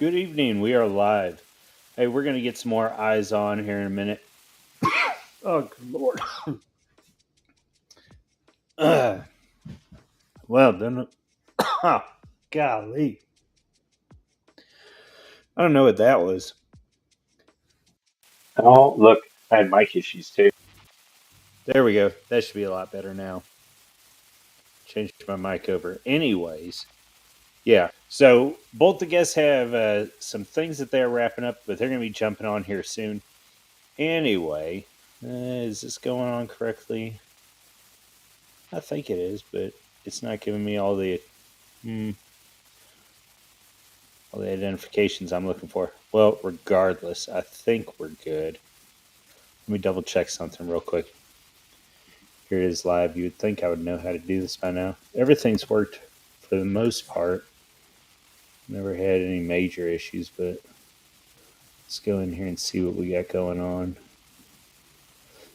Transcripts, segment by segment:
Good evening. We are live. Hey, we're going to get some more eyes on here in a minute. Oh, good Lord. Uh, well, then, golly. I don't know what that was. Oh, look, I had mic issues too. There we go. That should be a lot better now. Changed my mic over. Anyways, yeah. So both the guests have some things that they're wrapping up, but they're going to be jumping on here soon. Anyway, is this going on correctly? I think it is, but it's not giving me hmm, all the identifications I'm looking for. Well, regardless, I think we're good. Let me double check something real quick. Here it is live. You would think I would know how to do this by now. Everything's worked for the most part. Never had any major issues, but let's go in here and see what we got going on.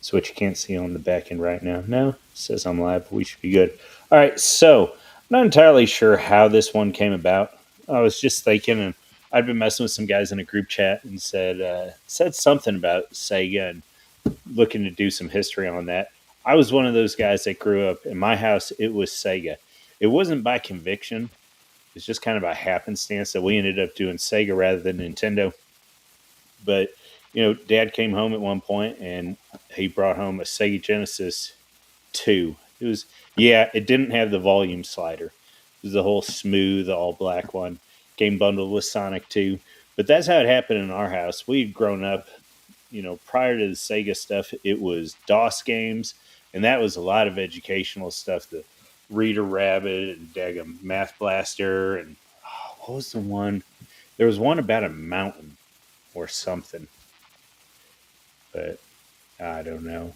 So what you can't see on the back end right now. No, it says I'm live. We should be good. All right, so I'm not entirely sure how this one came about. I was just thinking, and I'd been messing with some guys in a group chat and said something about Sega and looking to do some history on that. I was one of those guys that grew up in my house. It was Sega. It wasn't by conviction. It's just kind of by happenstance that we ended up doing Sega rather than Nintendo. But Dad came home at one point and he brought home a Sega Genesis 2. It didn't have the volume slider. It was the whole smooth, all black one. Came bundled with Sonic 2. But that's how it happened in our house. We'd grown up, prior to the Sega stuff, it was DOS games, and that was a lot of educational stuff. The Reader Rabbit and Daggum Math Blaster, and what was the one? There was one about a mountain or something, but I don't know.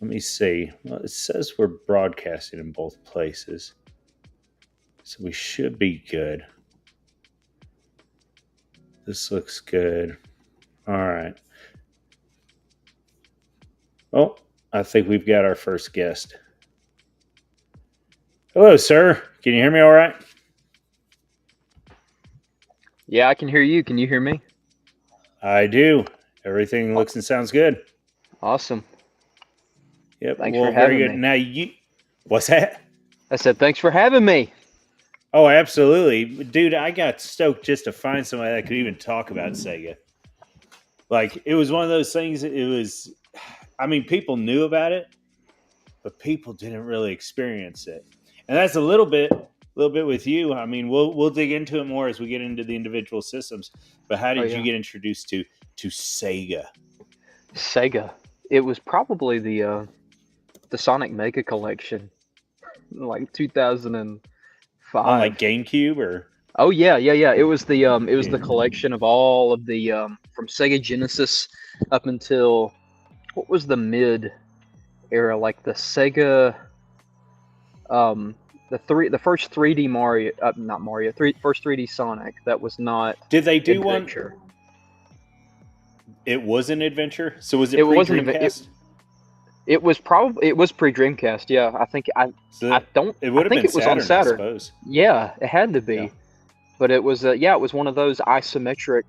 Let me see. Well, it says we're broadcasting in both places, so we should be good. This looks good. All right. Oh, I think we've got our first guest. Hello, sir. Can you hear me all right? Yeah, I can hear you. Can you hear me? I do. Everything Aw- looks and sounds good. Awesome. Yep. Thanks for Well, very having good. me. Now you, what's that? I said, thanks for having me. Oh, absolutely, dude. I got stoked just to find somebody that could even talk about Sega. Like it was one of those things. It was, I mean, people knew about it, but people didn't really experience it, and that's a little bit with you. I mean, we'll dig into it more as we get into the individual systems. But how Oh did you yeah, get introduced to Sega? Sega. It was probably the Sonic Mega Collection, like 2005. On like GameCube or Oh yeah. It was the yeah. collection of all of the from Sega Genesis up until what was the mid era, like the Sega um the first 3D Mario, not Mario, first 3D Sonic that was not Did they do one? adventure. It was an adventure. So was It it pre wasn't it, Dreamcast? it was pre Dreamcast. Yeah, I think I So don't it I would have think been it was on Saturn, I Saturn. suppose. Yeah, it had to Yeah. be. But it was yeah, it was one of those isometric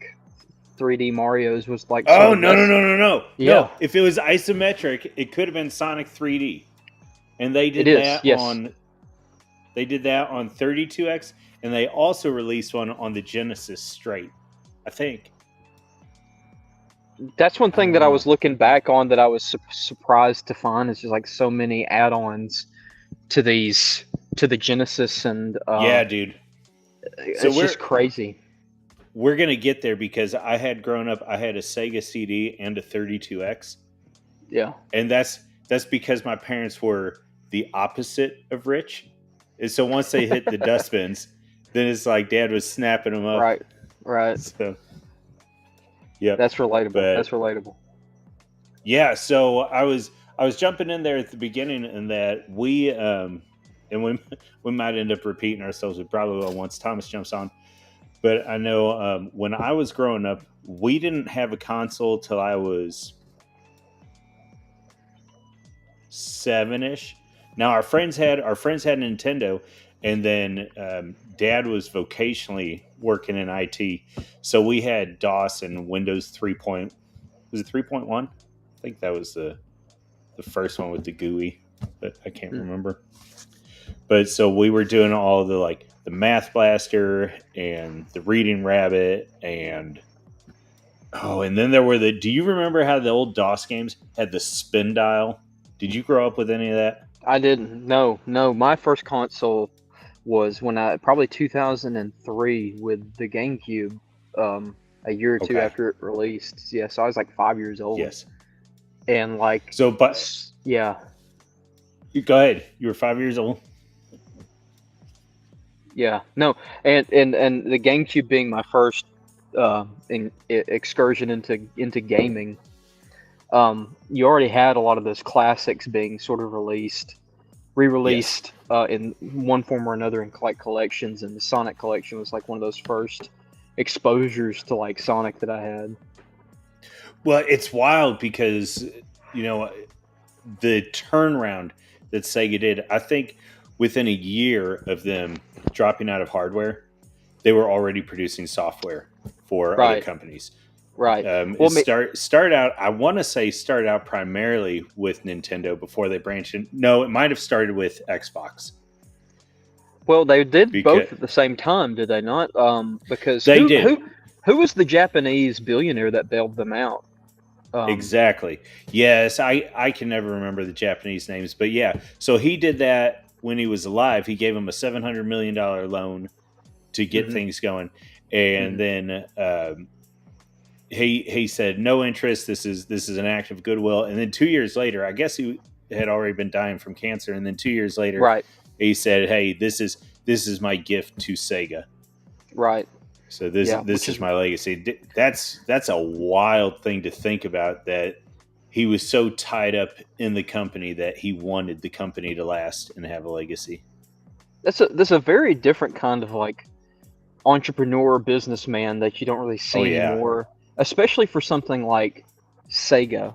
3D Mario's, was like sort Oh of no no that's no no no yeah, no! If it was isometric, it could have been Sonic 3D, and they it did is. that Yes. on 32X, and they also released one on the Genesis straight. I think. That's one I thing don't that I know. was looking back on that I was surprised to find is just like so many add-ons to these to the Genesis, and Yeah, dude. So it's just crazy. we're gonna get there because I had grown up. I had a Sega CD and a 32X, Yeah. and that's because my parents were the opposite of rich. And so once they hit the dustbins, then it's like Dad was snapping them up. Right. Right. So yep. That's relatable. That's But relatable. yeah, so I was jumping in there at the beginning, and that and we might end up repeating ourselves. We probably will once Thomas jumps on. But I know when I was growing up, we didn't have a console till I was 7ish. Now our friends had Nintendo, and then Dad was vocationally working in IT, so we had DOS and Windows 3. Was it 3.1? I think that was the first one with the GUI, but I can't remember. But so we were doing all the like the Math Blaster and the Reading Rabbit and and then there were the. Do you remember how the old DOS games had the spin dial? Did you grow up with any of that? I didn't. No. My first console was when I probably 2003 with the GameCube. A year or two Okay. after it released. Yeah, so I was like 5 years old. Yes. And like, So, but yeah, go ahead. You were 5 years old. yeah, no, and the GameCube being my first excursion into gaming. You already had a lot of those classics being sort of re-released in one form or another in like collections, and the Sonic collection was like one of those first exposures to like Sonic that I had. Well, it's wild because the turnaround that Sega did. I think within a year of them dropping out of hardware, they were already producing software for other companies. Right. Started out. I want to say started out primarily with Nintendo before they branched in. No, it might have started with Xbox. Well, they did both at the same time, did they not? Because they did. Who was the Japanese billionaire that bailed them out? Exactly. Yes, I can never remember the Japanese names, but yeah. So he did that when he was alive. He gave him a $700 million loan to get things going, and then he said no interest. This is an act of goodwill. And then 2 years later, I guess he had already been dying from cancer. And then 2 years later, he said, "Hey, this is my gift to Sega." Right. So this is my legacy. That's a wild thing to think about, that he was so tied up in the company that he wanted the company to last and have a legacy. That's a very different kind of like entrepreneur businessman that you don't really see anymore, especially for something like Sega.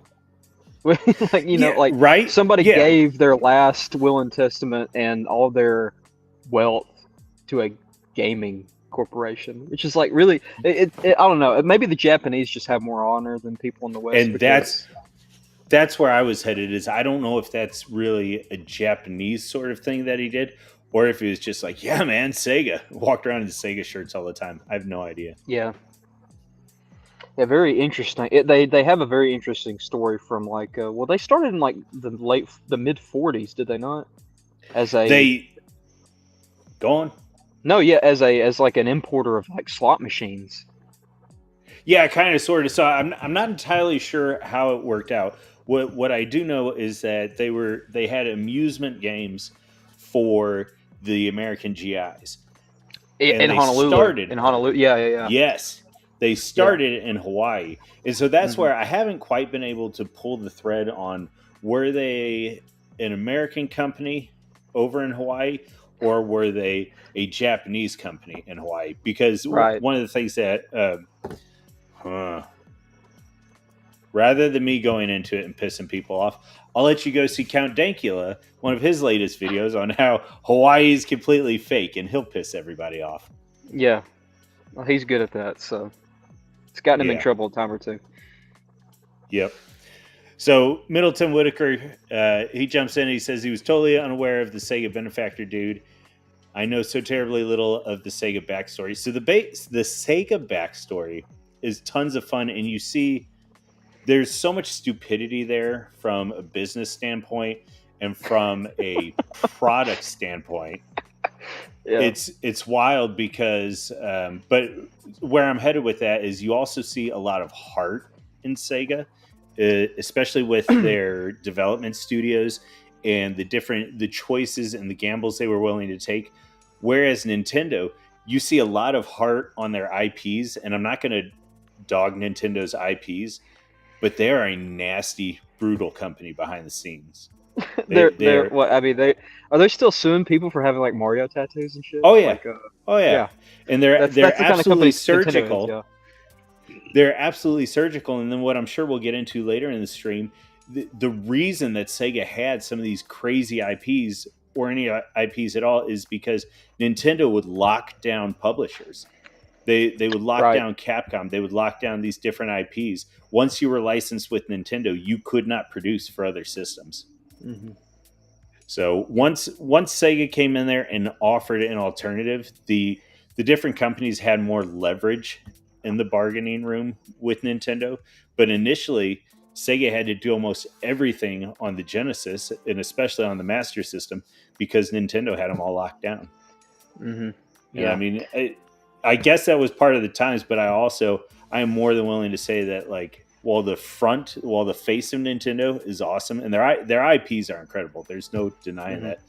Like somebody gave their last will and testament and all their wealth to a gaming corporation, which is like really I don't know, maybe the Japanese just have more honor than people in the West, and that's where I was headed. Is I don't know if that's really a Japanese sort of thing that he did, or if he was just like, yeah man, Sega, walked around in Sega shirts all the time. I have no idea. Yeah, very interesting. They have a very interesting story from like they started in like the mid 40s, did they not? Go on. No, yeah, as like an importer of like slot machines. Yeah, kind of, sort of. So I'm not entirely sure how it worked out. What I do know is that they had amusement games for the American GIs. In Honolulu. Yeah. Yes, they started in Hawaii, and so that's where I haven't quite been able to pull the thread on, were they an American company over in Hawaii, or were they a Japanese company in Hawaii? Because one of the things that, rather than me going into it and pissing people off, I'll let you go see Count Dankula, one of his latest videos on how Hawaii is completely fake, and he'll piss everybody off. Yeah, well, he's good at that, so it's gotten him in trouble a time or two. Yep. So Middleton Whitaker, he jumps in and he says he was totally unaware of the Sega benefactor dude. I know so terribly little of the Sega backstory. So the Sega backstory is tons of fun, and you see there's so much stupidity there from a business standpoint and from a product standpoint. Yeah. It's wild because, but where I'm headed with that is you also see a lot of heart in Sega, especially with their development studios and the choices and the gambles they were willing to take. Whereas Nintendo, you see a lot of heart on their IPs, and I'm not going to dog Nintendo's IPs, but they are a nasty, brutal company behind the scenes. They're what I mean. Are they still suing people for having like Mario tattoos and shit? Oh yeah, yeah. And they're absolutely surgical. They're absolutely surgical. And then what I'm sure we'll get into later in the stream, the reason that Sega had some of these crazy IPs or any IPs at all is because Nintendo would lock down publishers. They would lock Right. down Capcom. They would lock down these different IPs. Once you were licensed with Nintendo, you could not produce for other systems. Mm-hmm. So once Sega came in there and offered an alternative, the different companies had more leverage in the bargaining room with Nintendo. But initially, Sega had to do almost everything on the Genesis and especially on the Master System because Nintendo had them all locked down. Mm-hmm. And Yeah. I mean, I guess that was part of the times, but I am more than willing to say that like while the face of Nintendo is awesome and their IPs are incredible, there's no denying that.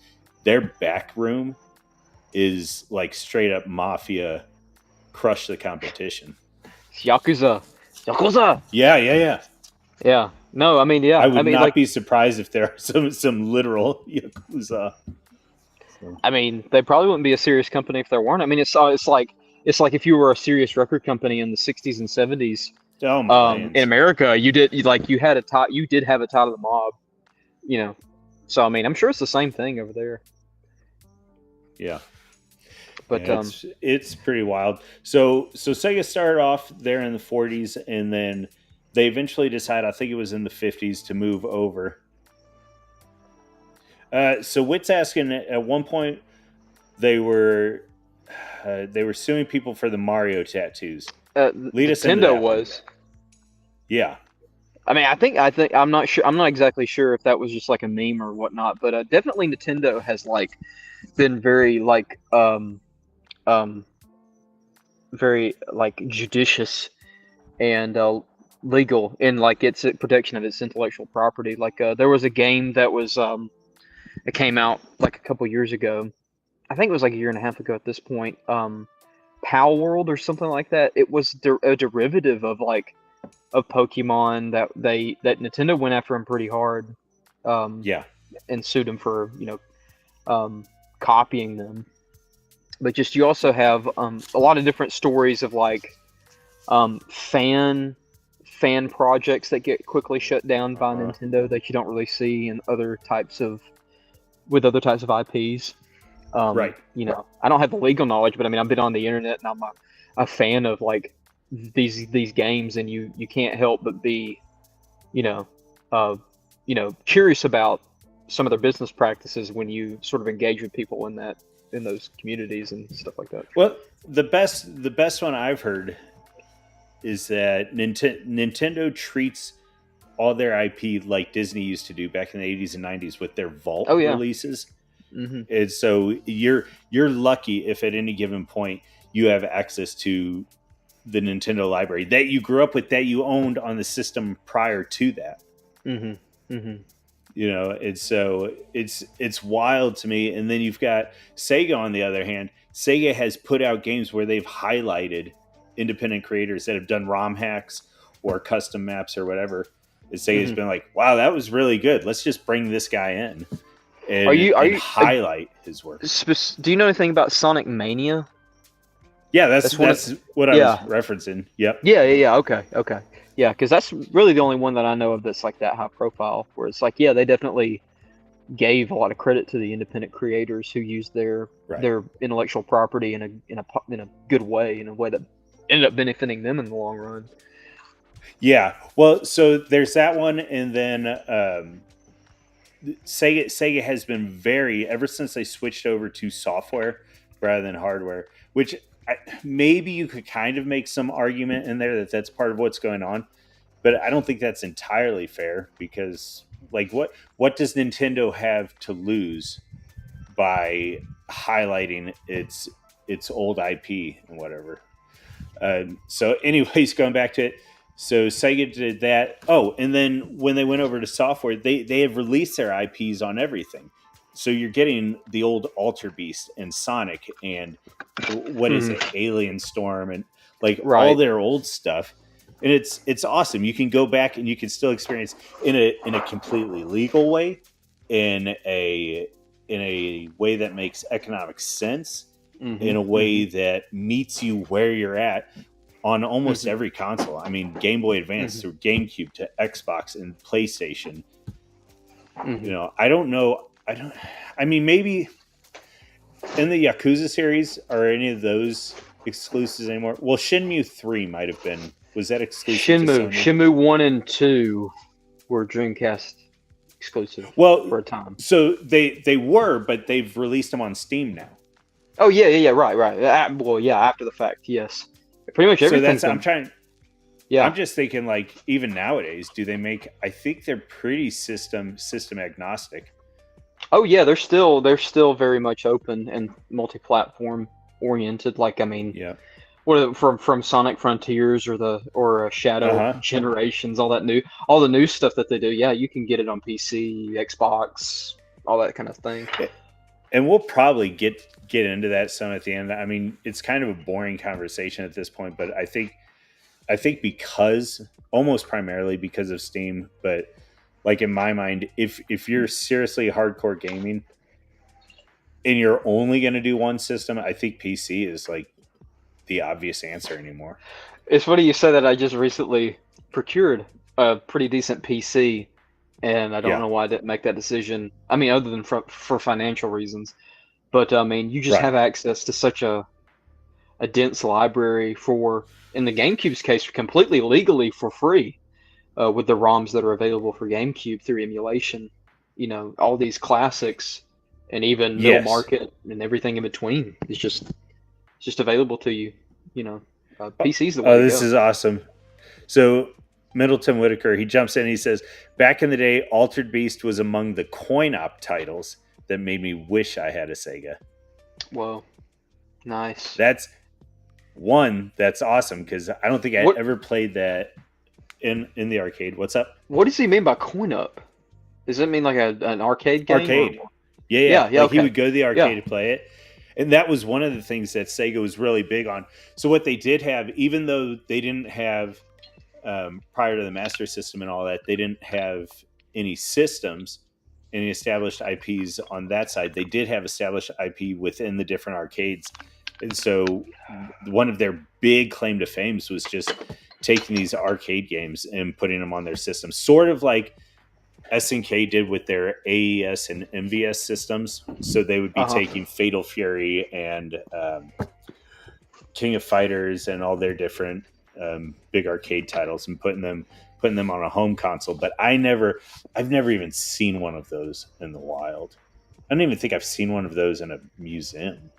Their back room is like straight up mafia, crush the competition. Yakuza. Yeah. No, I mean, yeah. I would not like, be surprised if there are some literal Yakuza. So. I mean, they probably wouldn't be a serious company if there weren't. I mean, it's like if you were a serious record company in the 60s and 70s. Oh my in America, you did have a tie to the mob, you know. So I mean, I'm sure it's the same thing over there. Yeah. But yeah, it's pretty wild. So Sega started off there in the 40s, and then they eventually decided, I think it was in the 50s, to move over. So Witt's asking, at one point they were suing people for the Mario tattoos. Lead us into that. Nintendo was. Yeah. I mean, I think I'm not sure. I'm not exactly sure if that was just like a meme or whatnot, but definitely Nintendo has like been very like very like judicious and legal in like its protection of its intellectual property. Like there was a game that was it came out like a couple years ago. I think it was like a year and a half ago at this point. Pal World or something like that. It was a derivative of Pokemon that Nintendo went after him pretty hard. Yeah. And sued him for copying them. But just you also have a lot of different stories of like fan projects that get quickly shut down by Nintendo that you don't really see in other types of IPs. Right. You know, I don't have the legal knowledge, but I mean, I've been on the internet and I'm a fan of like these games, and you can't help but be, curious about some of their business practices when you sort of engage with people in those communities and stuff like that. Well, the best one I've heard is that Nintendo treats all their IP like Disney used to do back in the 80s and 90s with their Vault releases. Mm-hmm. And so you're lucky if at any given point you have access to the Nintendo library that you grew up with, that you owned on the system prior to that. Mm-hmm. Mm-hmm. You know, and so it's wild to me. And then you've got Sega on the other hand. Sega has put out games where they've highlighted independent creators that have done ROM hacks or custom maps or whatever. And Sega's been like, wow, that was really good. Let's just bring this guy in and highlight his work. Do you know anything about Sonic Mania? Yeah, that's what I was referencing. Yep. Yeah. Okay. Yeah, because that's really the only one that I know of that's like that high profile. Where it's like, yeah, they definitely gave a lot of credit to the independent creators who used their intellectual property in a good way, in a way that ended up benefiting them in the long run. Yeah. Well, so there's that one, and then Sega has been ever since they switched over to software rather than hardware, which maybe you could kind of make some argument in there that's part of what's going on, but I don't think that's entirely fair, because like what does Nintendo have to lose by highlighting its old IP and whatever? So anyways, going back to it, so Sega did that. Oh, and then when they went over to software, they have released their IPs on everything. So you're getting the old Alter Beast and Sonic and what is it, Alien Storm, and like all their old stuff. And it's awesome. You can go back and you can still experience in a completely legal way, in a way that makes economic sense, in a way that meets you where you're at on almost every console. I mean, Game Boy Advance through GameCube to Xbox and PlayStation. You know, I don't know I don't. I mean, maybe in the Yakuza series, are any of those exclusives anymore? Well, Shenmue 3 might have been. Was that exclusive to Sony? Shenmue 1 and 2 were Dreamcast exclusive Well, for a time. so they were, but they've released them on Steam now. Oh yeah, right. Well, yeah, after the fact, yes. Pretty much everything. So I'm trying. Yeah. I'm just thinking, like, even nowadays, do they make? I think they're pretty system agnostic. Oh yeah, they're still very much open and multi-platform oriented. Like, I mean, Yeah. what from Sonic Frontiers or Shadow Generations, all the new stuff that they do. Yeah, you can get it on PC, Xbox, all that kind of thing. And we'll probably get into that some at the end. I mean, it's kind of a boring conversation at this point, but I think because almost primarily because of Steam, but like in my mind, if you're seriously hardcore gaming and you're only going to do one system, I think PC is like the obvious answer anymore. It's funny you said that. I just recently procured a pretty decent PC, and I don't know why I didn't make that decision. I mean, other than for financial reasons, but I mean, you just have access to such a dense library for, in the GameCube's case, completely legally for free, with the ROMs that are available for GameCube through emulation. You know, all these classics, and even middle market and everything in between is just available to you. You know, PC's the way to go. This is awesome. So Middleton Whitaker, he jumps in and he says, back in the day, Altered Beast was among the coin-op titles that made me wish I had a Sega. Whoa. Nice. That's awesome, because I don't think I ever played that in the arcade. What's up? What does he mean by coin-op? Does it mean like an arcade game? Arcade. Yeah. Like okay. He would go to the arcade to play it. And that was one of the things that Sega was really big on. So what they did have, even though they didn't have, prior to the Master System and all that, they didn't have any systems, any established IPs on that side. They did have established IP within the different arcades. And so one of their big claim to fame was just taking these arcade games and putting them on their system. Sort of like SNK did with their AES and MVS systems. So they would be taking Fatal Fury and King of Fighters and all their different big arcade titles and putting them on a home console. But I've never even seen one of those in the wild. I don't even think I've seen one of those in a museum.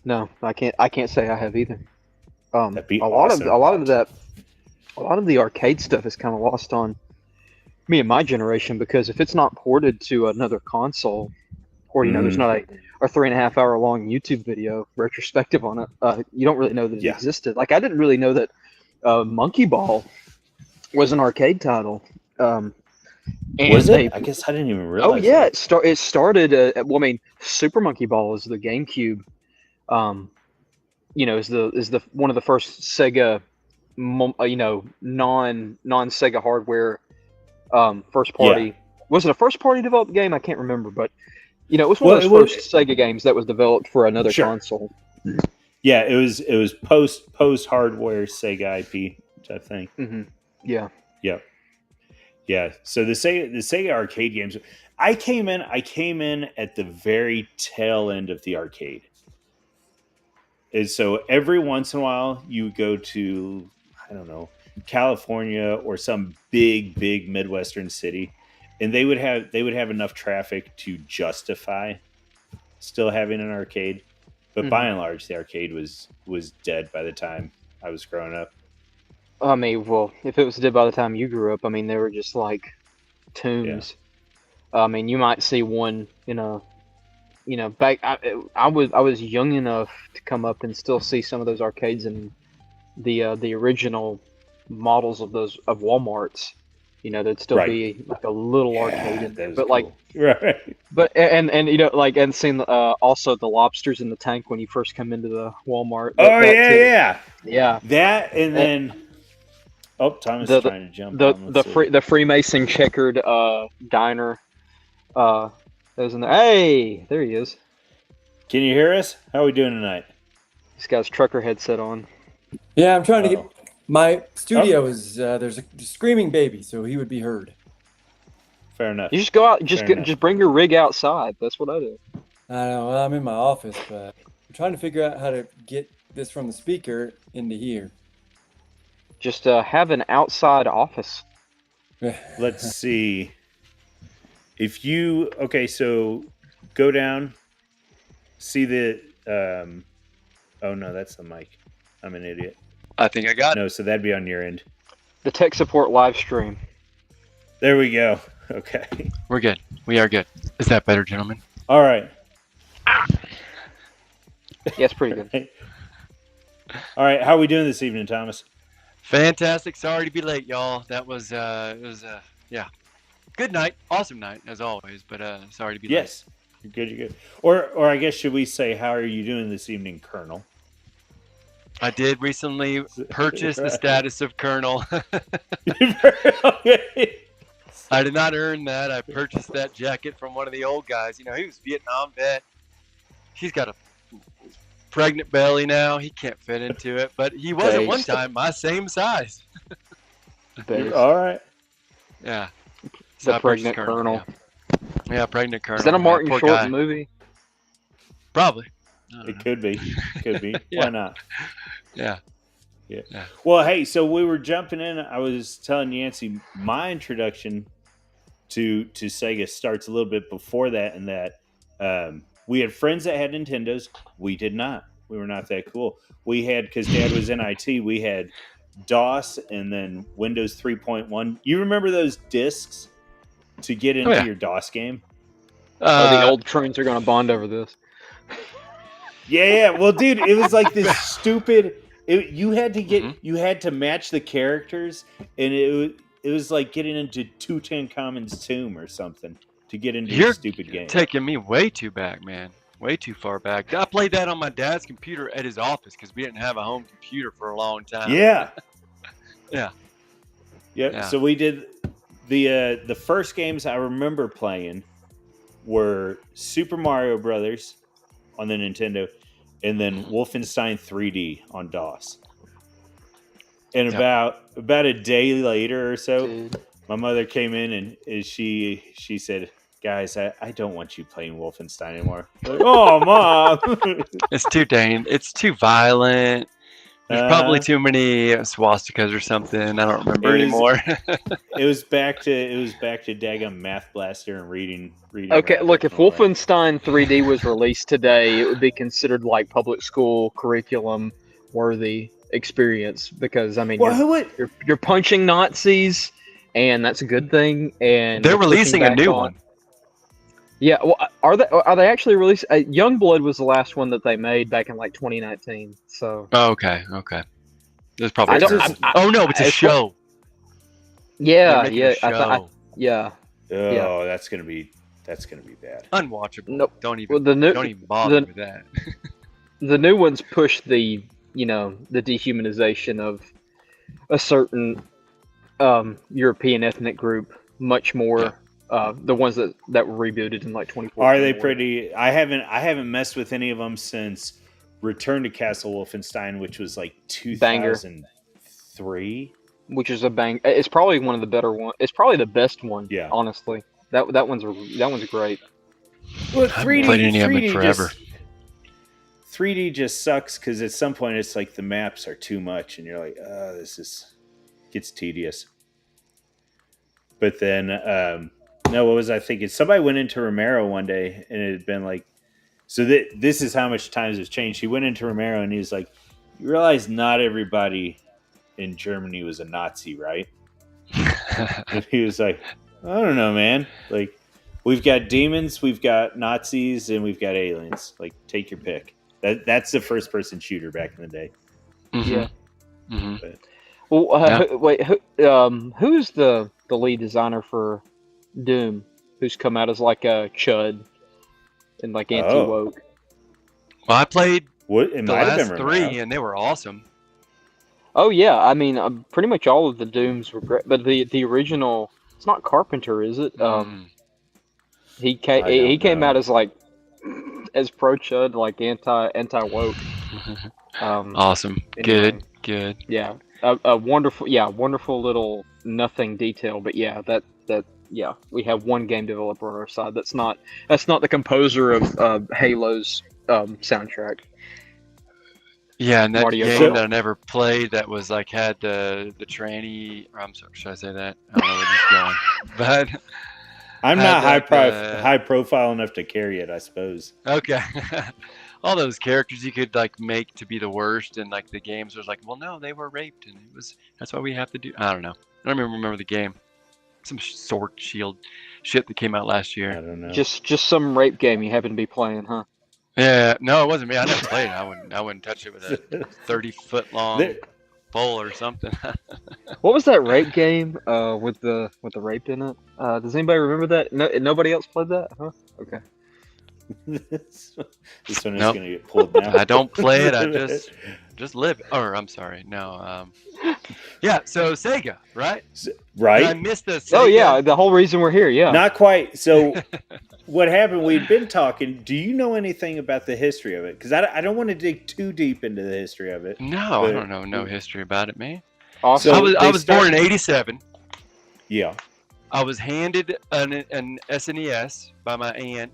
No, I can't say I have either. That'd be a lot of the arcade stuff is kind of lost on me and my generation, because if it's not ported to another console, or there's not a 3.5 hour long YouTube video retrospective on it, you don't really know that it existed. Like, I didn't really know that Monkey Ball was an arcade title. And was it? I guess I didn't even realize. Oh yeah, it started. Well, I mean, Super Monkey Ball is the GameCube. Is the one of the first Sega, non Sega hardware, first party. Was it a first party developed game? I can't remember, but it was one of those first Sega games that was developed for another console. Yeah, it was post hardware Sega IP, I think. Mm-hmm. Yeah. Yep. Yeah. So the Sega arcade games, I came in at the very tail end of the arcade. And so every once in a while you go to, I don't know, California or some big Midwestern city, and they would have enough traffic to justify still having an arcade. But by and large, the arcade was dead by the time I was growing up. I mean, well, if it was dead by the time you grew up, I mean, they were just like tombs. Yeah. I mean, you might see one back. I was young enough to come up and still see some of those arcades and the original models of Walmart's. There'd still be like a little arcade in there, but cool. But and seeing also the lobsters in the tank when you first come into the Walmart. Yeah. That and then. Oh, Thomas is trying to jump. The Freemason checkered diner. That was in there. Hey, there he is. Can you hear us? How are we doing tonight? He's got his trucker headset on. Yeah, I'm trying to get my studio is there's a screaming baby, so he would be heard. Fair enough. You just go out, just Fair enough. just bring your rig outside. That's what I do. I know. Well, I'm in my office, but I'm trying to figure out how to get this from the speaker into here. Just have an outside office. Let's see. If you so go down, see the oh no, that's the mic. I'm an idiot. I think I got it. No, so that'd be on your end. The tech support live stream. There we go. Okay. We're good. We are good. Is that better, gentlemen? All right. Yeah, it's pretty good. All right. How are we doing this evening, Thomas? Fantastic. Sorry to be late, y'all. That was yeah. Good night. Awesome night as always, but sorry to be late. Yes. You're good. You're good. Or I guess should we say how are you doing this evening, Colonel? I did recently purchase the status of Colonel. Okay. I did not earn that. I purchased that jacket from one of the old guys. You know, he was a Vietnam vet. He's got a pregnant belly now. He can't fit into it, but he was at one time my same size. All right. Yeah. The I pregnant purchased Colonel. Yeah, pregnant Colonel. Is that a Martin Poor Short guy. movie? Probably. It could be. Could be. Yeah. Why not? Yeah. Yeah. Yeah. Well, hey, so we were jumping in. I was telling Yancey my introduction to Sega starts a little bit before that, and that we had friends that had Nintendos. We did not. We were not that cool. We had, because Dad was in IT, we had DOS and then Windows 3.1. You remember those discs to get into your DOS game? The old trains are going to bond over this. Yeah. Well, dude, it was like this stupid. You had to get, you had to match the characters, and it was like getting into Tutankhamun's tomb or something to get into You're a stupid game. taking me way too back, man. Way too far back. I played that on my dad's computer at his office because we didn't have a home computer for a long time. Yeah. Yeah. Yeah. So we did the first games I remember playing were Super Mario Brothers on the Nintendo, and then Wolfenstein 3D on DOS. And about a day later or so, Dude. my mother came in and she said, "Guys, I don't want you playing Wolfenstein anymore." Like, oh, Mom! It's too violent. There's probably too many swastikas or something. I don't remember anymore. It was back to daggum Math Blaster and reading. Okay, look, if Wolfenstein 3D was released today, it would be considered like public school curriculum worthy experience because I mean you're punching Nazis, and that's a good thing. And they're releasing a new one. Yeah, well, are they actually releasing? Youngblood was the last one that they made back in like 2019. So. Oh, okay. There's probably. Oh no, it's a show. Yeah, show. yeah. Oh, that's gonna be bad. Unwatchable. Nope. Don't even bother with that. The new ones push the dehumanization of a certain European ethnic group much more. Yeah. The ones that were rebooted in like 2014. Are they pretty? I haven't messed with any of them since Return to Castle Wolfenstein, which was like 2003. Which is a bang. It's probably one of the better ones. It's probably the best one. Yeah, honestly, that one's great. Well, 3D, I haven't played any of them forever. 3D just sucks because at some point it's like the maps are too much, and you're like, oh, gets tedious. But then. No, what was I thinking? Somebody went into Romero one day, and it had been like, so this is how much times have changed. He went into Romero, and he was like, you realize not everybody in Germany was a Nazi, right? And he was like, I don't know, man. Like, we've got demons, we've got Nazis, and we've got aliens. Like, take your pick. That's the first-person shooter back in the day. Mm-hmm. Yeah. Mm-hmm. But, wait, who's the lead designer for Doom, who's come out as like a chud and like anti-woke? Well, I played the last 3, and they were awesome. Oh yeah, I mean, pretty much all of the Dooms were great, but the original, it's not Carpenter, is it? He came out as like as pro chud, like anti-woke. Awesome. Anyway. Good. Yeah, a wonderful little nothing detail, but yeah, that yeah, we have one game developer on our side. That's not the composer of Halo's soundtrack. Yeah, and that Mario game Kart. that I never played that was like had the tranny. Or I'm sorry, should I say that? I don't know where this is going, but I'm had not that, high profile enough to carry it, I suppose. okay. All those characters you could like make to be the worst, and like the games was like, well, no, they were raped, and that's why we have to do. I don't know. I don't even remember the game. Some sword shield shit that came out last I year. don't know. Just some rape game you happen to be playing, huh? Yeah, no, it wasn't me. I never played it. I wouldn't touch it with a 30-foot long There- pole or something. What was that rape game with the rape in it? Does anybody remember that? No, nobody else played that, huh? Okay. this one is Nope. going to get pulled now. I don't play it. I just live. Or I'm sorry. No. Yeah. So Sega, right? Right? I missed the Sega. Oh yeah, the whole reason we're here. Yeah. Not quite. So, what happened? We'd been talking. Do you know anything about the history of it? Because I don't want to dig too deep into the history of it. No, But- I don't know no history about it, man. Awesome. So- I was born in '87. Yeah. I was handed an SNES by my aunt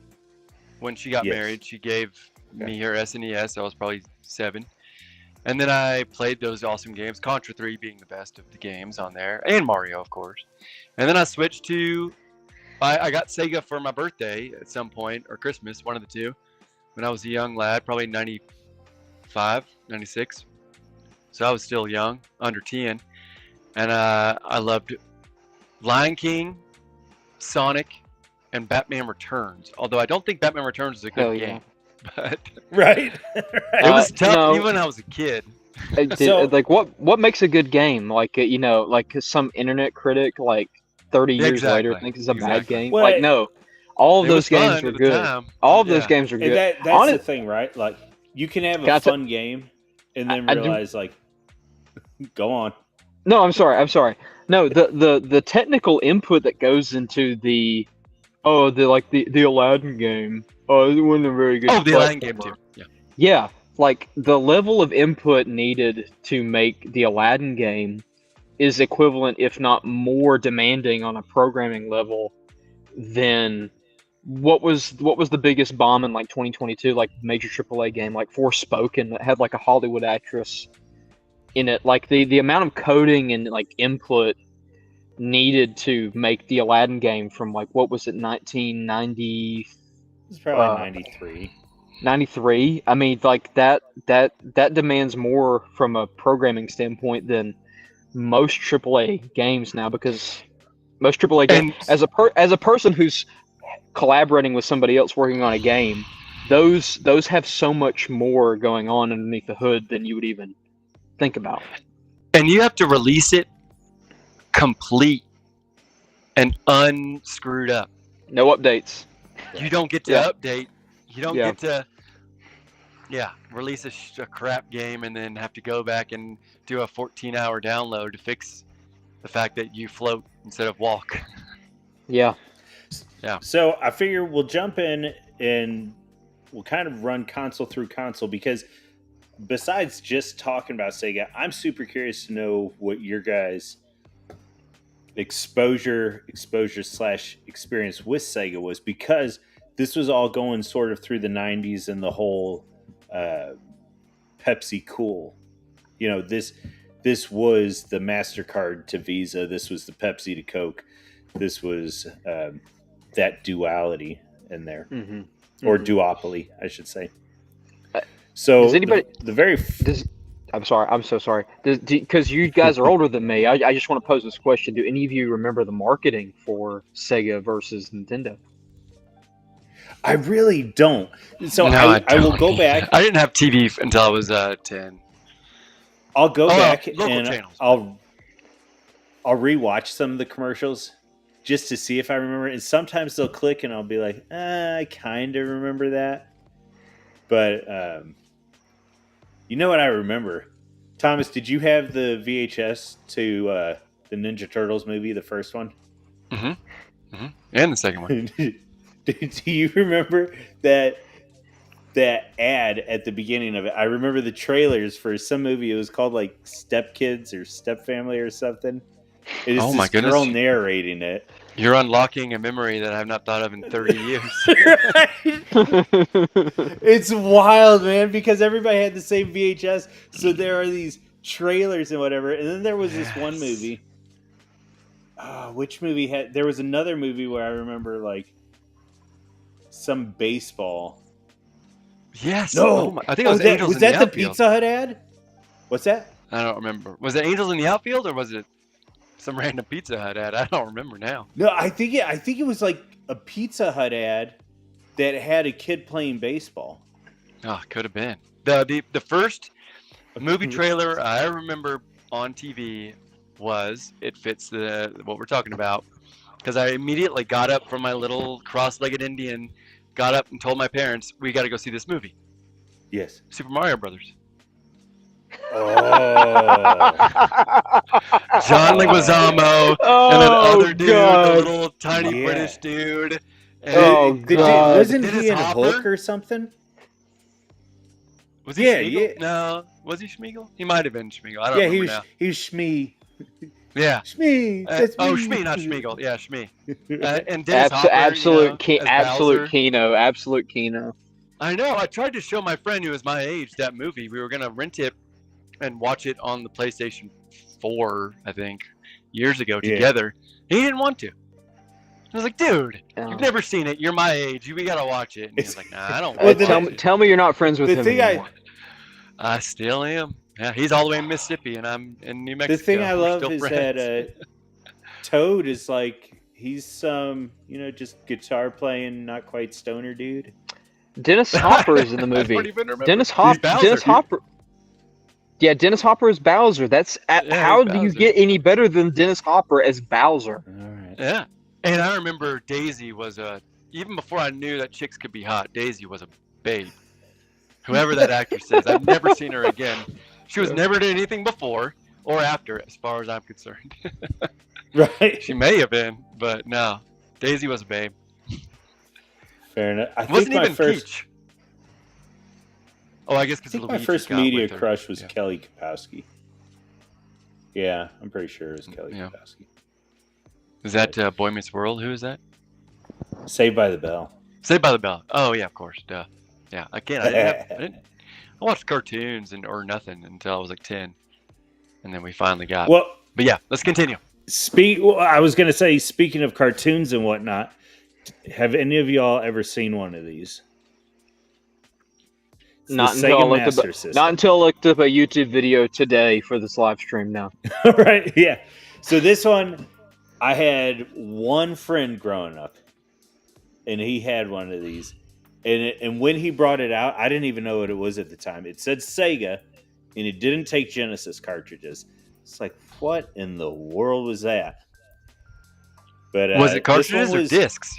when she got Yes. married. She gave me her SNES. I was probably 7. And then I played those awesome games, Contra 3 being the best of the games on there, and Mario, of course. And then I switched to, I got Sega for my birthday at some point, or Christmas, one of the two, when I was a young lad, probably 95, 96. So I was still young, under 10. And I loved Lion King, Sonic, and Batman Returns. Although I don't think Batman Returns is a Hell good yeah. game. But Right. it was tough no. even when I was a kid. Did, like what makes a good game? Like like some internet critic like 30 years later Exactly, thinks it's a bad exactly. game. Well, like no, all of It those was games fun are at the good. time. All of those Yeah. games are And good. that's On the it- thing, right? Like, you can have Can I a t- fun game and then I do- realize, like, go on. No, I'm sorry. No, the technical input that goes into the Aladdin game. Oh, it wasn't a very good. Oh, the Aladdin game platformer. too. Yeah. Yeah, like the level of input needed to make the Aladdin game is equivalent, if not more demanding on a programming level than what was the biggest bomb in like 2022, like major AAA game, like Forspoken, that had like a Hollywood actress in it. Like the amount of coding and like input needed to make the Aladdin game from like what was it, 1990. It's probably 93. 93. I mean, like that demands more from a programming standpoint than most AAA games now, because most AAA games, And as a person who's collaborating with somebody else working on a game, those have so much more going on underneath the hood than you would even think about. and you have to release it complete and unscrewed up. No updates. You don't get to Yeah. update. You don't Yeah. get to release a crap game and then have to go back and do a 14-hour download to fix the fact that you float instead of walk. Yeah. So I figure we'll jump in and we'll kind of run console through console, because besides just talking about Sega, I'm super curious to know what your guys' exposure / experience with Sega was, because this was all going sort of through the 90s and the whole Pepsi Cool. You know, this was the MasterCard to Visa. This was the Pepsi to Coke. This was that duality in there. Mm-hmm. Or duopoly, I should say. So Does anybody- the very I'm sorry. I'm so sorry. Because you guys are older than me, I just want to pose this question. Do any of you remember the marketing for Sega versus Nintendo? I really don't. So No, I will don't. go back. I didn't have TV until I was 10. I'll go back local and channels. I'll rewatch some of the commercials just to see if I remember it. And sometimes they'll click and I'll be like, I kind of remember that. But you know what I remember? Thomas, did you have the VHS to the Ninja Turtles movie, the first one? Mm-hmm. And the second one. Do you remember that ad at the beginning of it? I remember the trailers for some movie. It was called like Step Kids or Step Family or something. It is Oh my this girl goodness. narrating it. You're unlocking a memory that I've not thought of in 30 years. It's wild, man, because everybody had the same VHS. So there are these trailers and whatever. And then there was this one movie. Which movie had? There was another movie where I remember like some baseball. Yes. No, oh my, I think it was Angels was in that the the Outfield. Pizza Hut ad? What's that? I don't remember. Was it Angels in the Outfield or was it some random Pizza Hut ad? I don't remember now. No, I think it was like a Pizza Hut ad that had a kid playing baseball. Oh, could have been. The first movie trailer I remember on TV was it fits what we're talking about, because I immediately got up from my little cross-legged Indian, got up and told my parents, we got to go see this movie. Yes. Super Mario Brothers. Oh. John Leguizamo and that other dude, the little tiny British dude. And Wasn't Dennis he in Hopper? Hook or something? Was he Schmeagol? No. Was he Schmeagol? He might have been Schmeagol. I don't remember now. He was Shmee. Yeah. Shmee. That's me. Shmee, not Schmeagol. Yeah, Shmee. And Dennis Hopper, absolute Bowser. Keno. Absolute Keno. I know. I tried to show my friend who was my age that movie. We were going to rent it and watch it on the PlayStation 4, I think, years ago together. He didn't want to. I was like, dude, you've never seen it. You're my age. We got to watch it. And he was like, nah, I don't want to watch it. Tell me you're not friends with him anymore. I still am. Yeah, he's all the way in Mississippi, and I'm in New Mexico. The thing I love is friends. that Toad is like, he's some, just guitar playing, not quite stoner dude. Dennis Hopper is in the movie. Dennis Hopper. Yeah, Dennis Hopper is Bowser. How do you get any better than Dennis Hopper as Bowser? All right. Yeah. And I remember Daisy was even before I knew that chicks could be hot, Daisy was a babe. Whoever that actress is, I've never seen her again. She was never did anything before or after, as far as I'm concerned. Right. She may have been, but no. Daisy was a babe. Fair enough. I Wasn't think my even first, Peach. Oh, I guess because my first media crush was Kelly Kapowski. Yeah, I'm pretty sure it was Kelly Kapowski. Is that Boy Meets World? Who is that? Saved by the Bell. Saved by the Bell. Oh yeah, of course. Duh. Yeah, I didn't. I watched cartoons or nothing until I was like 10, and then we finally got. Well, but yeah, let's continue. I was going to say, speaking of cartoons and whatnot, have any of y'all ever seen one of these? Not until I looked up a YouTube video today for this live stream now. Right, yeah. So this one, I had one friend growing up, and he had one of these. And when he brought it out, I didn't even know what it was at the time. It said Sega, and it didn't take Genesis cartridges. It's like, what in the world was that? But was it cartridges or discs?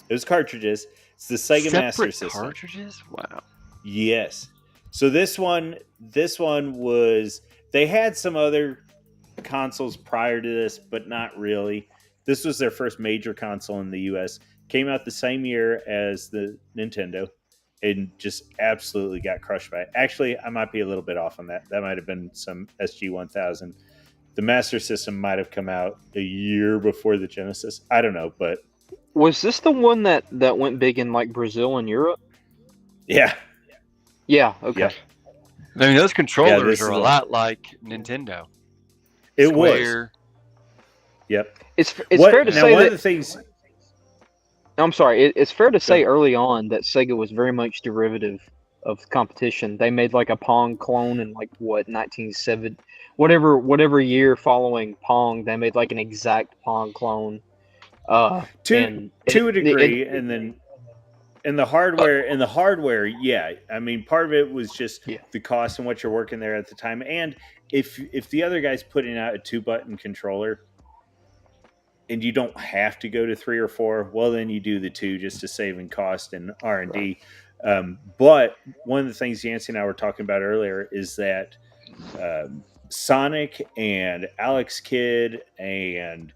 It was cartridges. It's the Sega Master System. Cartridges? Wow. Yes. So this one was. They had some other consoles prior to this, but not really. This was their first major console in the U.S. Came out the same year as the Nintendo, and just absolutely got crushed by it. Actually, I might be a little bit off on that. That might have been some SG-1000. The Master System might have come out a year before the Genesis. I don't know, but was this the one that went big in like Brazil and Europe? Yeah. Yeah. Okay. Yeah. I mean, those controllers are a lot like Nintendo. It Square. was. Yep. It's fair to say one that. Of the things. I'm sorry. It's fair to say early on that Sega was very much derivative of competition. They made like a Pong clone in like 1970, whatever year following Pong. They made like an exact Pong clone. To a degree, and then in the hardware, yeah. I mean, part of it was just the cost and what you're working there at the time, and if the other guy's putting out a 2-button controller, and you don't have to go to 3 or 4, well, then you do the 2 just to save in cost and R&D. But one of the things Yancey and I were talking about earlier is that Sonic and Alex Kidd and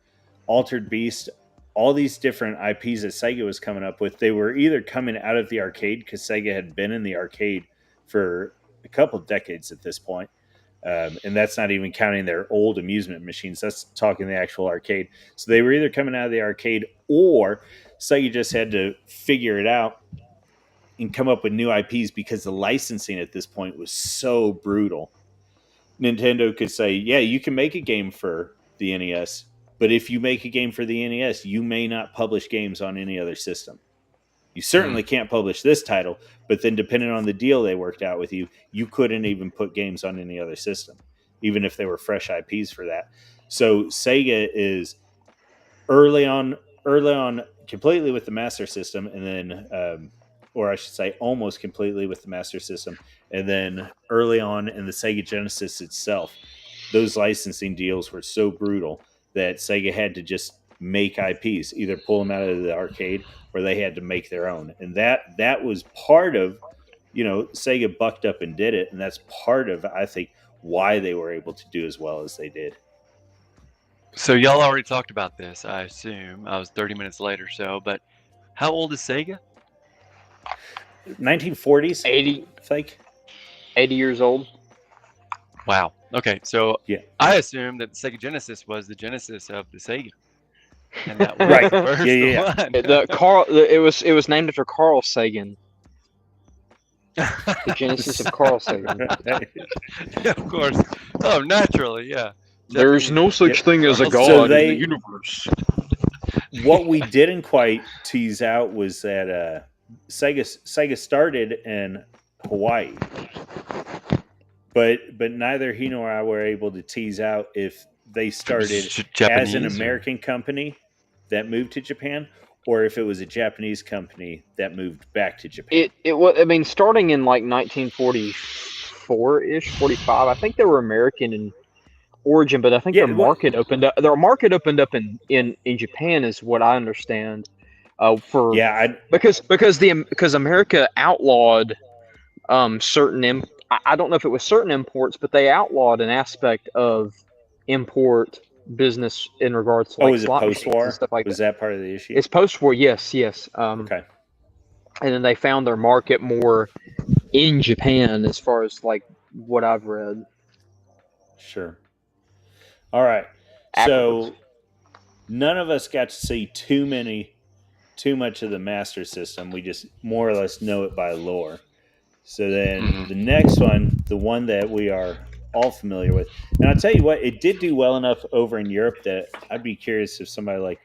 Altered Beast, all these different IPs that Sega was coming up with, they were either coming out of the arcade because Sega had been in the arcade for a couple of decades at this point, And that's not even counting their old amusement machines. That's talking the actual arcade. So they were either coming out of the arcade, or Sega just had to figure it out and come up with new IPs, because the licensing at this point was so brutal. Nintendo could say, yeah, you can make a game for the NES, but if you make a game for the NES, you may not publish games on any other system. You certainly can't publish this title, but then depending on the deal they worked out with you, you couldn't even put games on any other system, even if they were fresh IPs for that. So Sega is early on completely with the Master System, and then, or I should say almost completely with the Master System, and then early on in the Sega Genesis itself, those licensing deals were so brutal that Sega had to just make IPs, either pull them out of the arcade or they had to make their own. And that was part of, Sega bucked up and did it. And that's part of, I think, why they were able to do as well as they did. So y'all already talked about this, I assume. I was 30 minutes late or so, but how old is Sega? 1940s? 80. I think. 80 years old. Wow. Okay, so yeah. I assume that the Sega Genesis was the genesis of the Sega. And that was right. the first one. It was named after Carl Sagan. The genesis of Carl Sagan. Yeah, of course. Oh, naturally, yeah. There's no such thing as a god in the universe. What we didn't quite tease out was that Sega started in Hawaii. But neither he nor I were able to tease out if they started as an American company that moved to Japan, or if it was a Japanese company that moved back to Japan. It was, I mean, starting in like 1944-ish, 45. I think they were American in origin, but I think their market opened up. Their market opened up in Japan, is what I understand. Because America outlawed certain. I don't know if it was certain imports, but they outlawed an aspect of import business in regards to is it post-war? Stuff like was that part of the issue? It's post-war, yes. Okay. And then they found their market more in Japan, as far as like what I've read. Sure. All right. So none of us got to see too much of the Master System. We just more or less know it by lore. So then the next one, the one that we are all familiar with, and I'll tell you what, it did do well enough over in Europe that I'd be curious if somebody like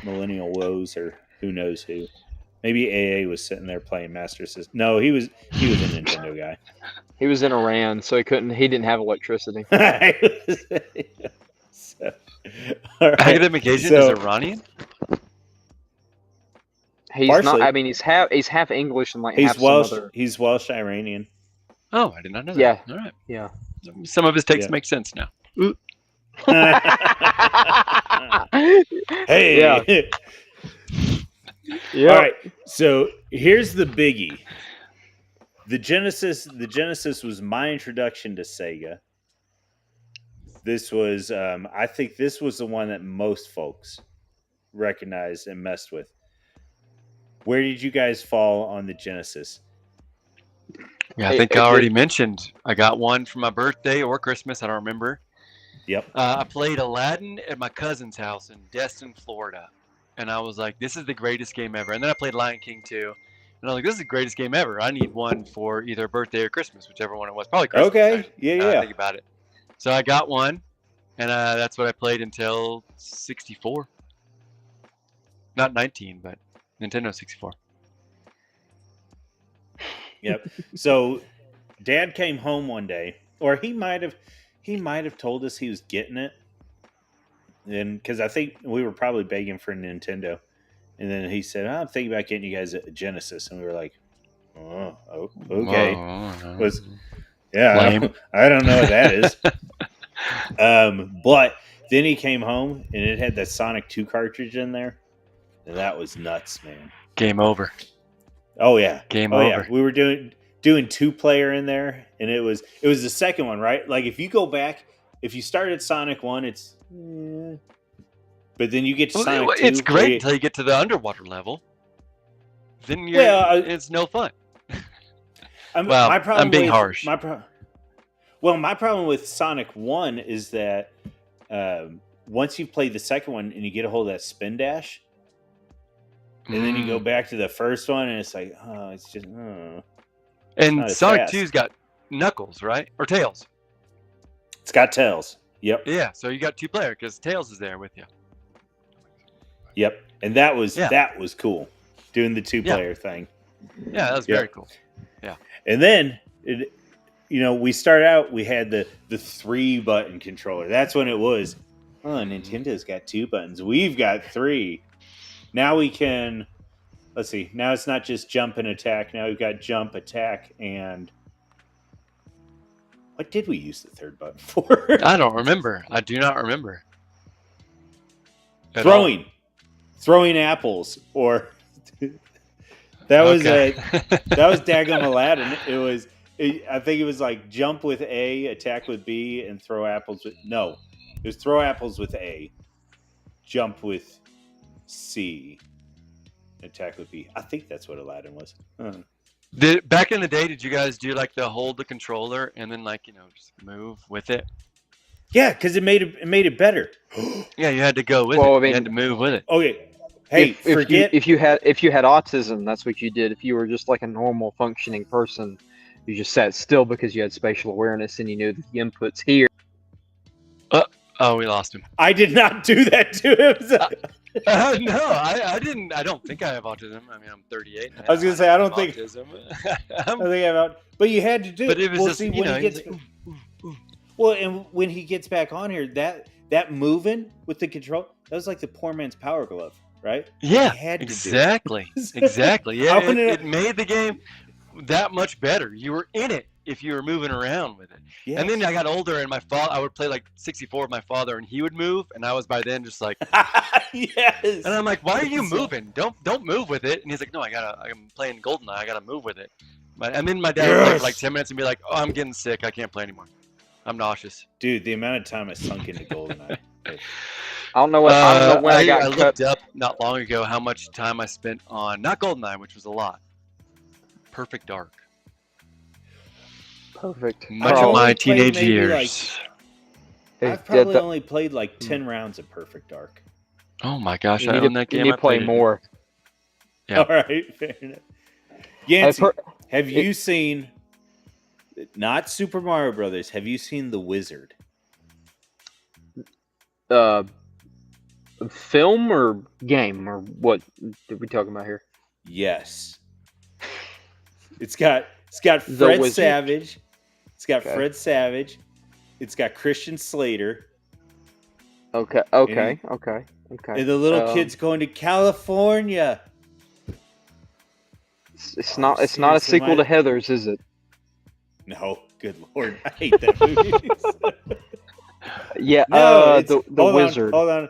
Millennial Woes or who knows who, maybe AA was sitting there playing Master System. No, he was a Nintendo guy. He was in Iran, so he didn't have electricity. So, right. Academic agent is Iranian? He's partially. Not. I mean, he's half English and like half Welsh. Some other... He's Welsh Iranian. Oh, I did not know that. Yeah. All right. Yeah. Some of his takes make sense now. Hey. Yeah. All right. So here's the biggie. The Genesis was my introduction to Sega. This was, I think, this was the one that most folks recognized and messed with. Where did you guys fall on the Genesis? Yeah, I think I already mentioned I got one for my birthday or Christmas. I don't remember. Yep. I played Aladdin at my cousin's house in Destin, Florida. And I was like, this is the greatest game ever. And then I played Lion King 2. And I was like, this is the greatest game ever. I need one for either birthday or Christmas, whichever one it was. Probably Christmas. Okay. Yeah. Think about it. So I got one. And that's what I played until 64. Not 19, but Nintendo 64. Yep. So Dad came home one day, or he might have told us he was getting it. And because I think we were probably begging for a Nintendo. And then he said, I'm thinking about getting you guys a Genesis. And we were like, oh, okay. I don't know what that is. But then he came home and it had that Sonic 2 cartridge in there. And that was nuts, man. Game over. Oh yeah. Game over. Yeah. We were doing 2-player in there, and it was the second one, right? Like if you go back, if you start at Sonic 1, it's but then you get to Sonic 2. It's great until you get to the underwater level. Then it's no fun. I'm being harsh. Well, my problem with Sonic 1 is that once you've played the second one and you get a hold of that spin dash, and then you go back to the first one and it's like, oh, it's just, oh. And not as Sonic fast. 2's got Knuckles, right? Or Tails. It's got Tails. Yep. Yeah, so you got 2-player because Tails is there with you. Yep. And that was cool, doing the 2-player thing. Yeah, that was very cool. Yeah. And then, we started out, we had the 3-button controller. That's when it was, Nintendo's got 2 buttons. We've got 3. Now we can, let's see, now it's not just jump and attack. Now we've got jump, attack, and what did we use the 3rd button for? I don't remember. I do not remember. Throwing apples, or that was that was daggum Aladdin. I think it was like jump with A, attack with B, and throw apples with it was throw apples with A, jump with C, attack with B. I think that's what Aladdin was. Back in the day, did you guys do like the hold the controller and then just move with it? Yeah, because it made it better. Yeah, you had to go with it. I mean, you had to move with it. Okay. Hey, forget if you had autism, that's what you did. If you were just like a normal functioning person, you just sat still because you had spatial awareness and you knew that the inputs here. Oh, we lost him. I did not do that to him. No, I didn't. I don't think I have autism. I mean, I'm 38. I was gonna say I don't think autism. I think I have, but you had to do. But it was just when he gets. Well, and when he gets back on here, that moving with the control, that was like the poor man's power glove, right? Yeah, had to exactly. Exactly. Yeah, it made the game that much better. You were in it if you were moving around with it. Yes. And then I got older, and I would play like 64 with my father, and he would move, and I was by then just like, yes. And I'm like, why are you moving? Don't move with it. And he's like, no, I'm playing GoldenEye. I gotta move with it. And then my dad would play for like 10 minutes and be like, oh, I'm getting sick. I can't play anymore. I'm nauseous. Dude, the amount of time I sunk into GoldenEye. I don't know when I looked up not long ago how much time I spent on, not GoldenEye, which was a lot, Perfect Dark. Perfect. Much of my teenage years. I've probably only played like 10 rounds of Perfect Dark. Oh my gosh, I own that game. You need to play more. Yeah. All right, fair enough. Yancey, have you seen, not Super Mario Brothers, have you seen The Wizard? Film or game, or what are we talking about here? Yes. It's got Fred Savage. It's got Fred Savage. It's got Christian Slater. Okay. And the little kid's going to California. It's not a sequel to Heathers, is it? No, good lord, I hate that movie. Yeah, no, the Wizard. Hold on.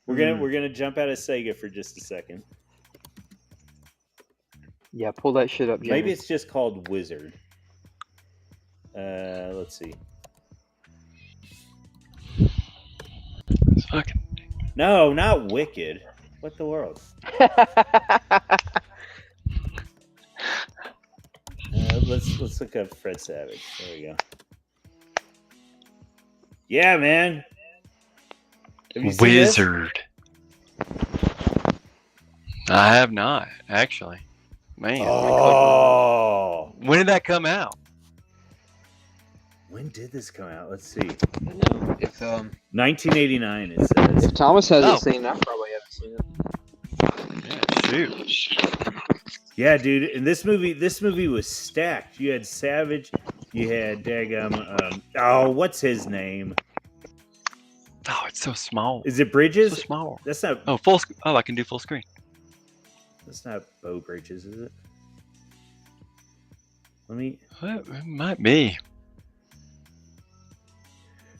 We're gonna jump out of Sega for just a second. Yeah, pull that shit up, Jimmy. Maybe it's just called Wizard. Let's see. Fucking. No, not Wicked. What the world? Let's look up Fred Savage. There we go. Yeah, man. Have you seen Wizard. I have not, actually. Man. Oh. When did that come out? When did this come out? Let's see. I know. If 1989, it says. If Thomas hasn't seen it, I probably haven't seen it. Yeah, shoot. Yeah, dude. And this movie was stacked. You had Savage. You had what's his name? Oh, it's so small. Is it Bridges? So small. That's not. Oh, I can do full screen. That's not Bo Bridges, is it? Let me. It might be.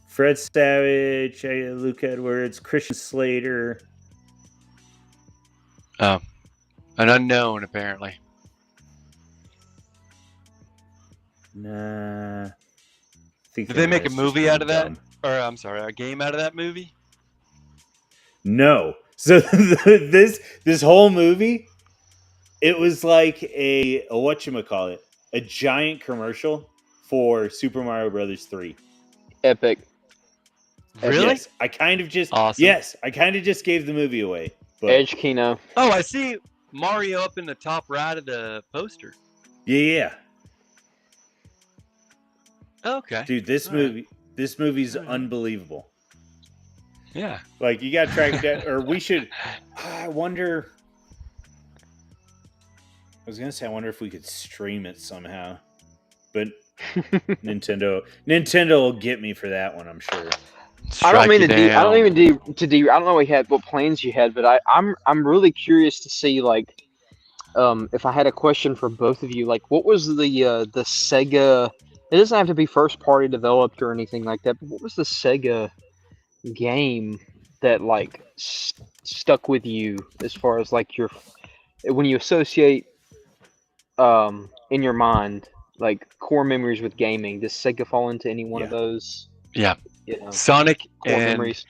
Fred Savage, Luke Edwards, Christian Slater. Oh, an unknown apparently. Nah. Did they make a movie out of that? Or I'm sorry, a game out of that movie? No. So this whole movie, it was like a whatchamacallit, a giant commercial for Super Mario Brothers 3. Epic. Really? Yes, I kind of just Awesome. Yes, I kind of just gave the movie away. But Edge Kino. Oh, I see Mario up in the top right of the poster. yeah. Okay. Dude, this All right. movie's All right. unbelievable. Yeah. Like, you got to track that, or we should. I wonder. I was gonna say, I wonder if we could stream it somehow, but Nintendo will get me for that one, I'm sure. I don't mean to. Strike you I don't down. even I don't know what plans you had, but I'm really curious to see like, if I had a question for both of you, like what was the Sega? It doesn't have to be first party developed or anything like that, but what was the Sega game that like stuck with you as far as like when you associate in your mind like core memories with gaming? Does Sega fall into any one of those? Yeah. You know, Sonic core and memories.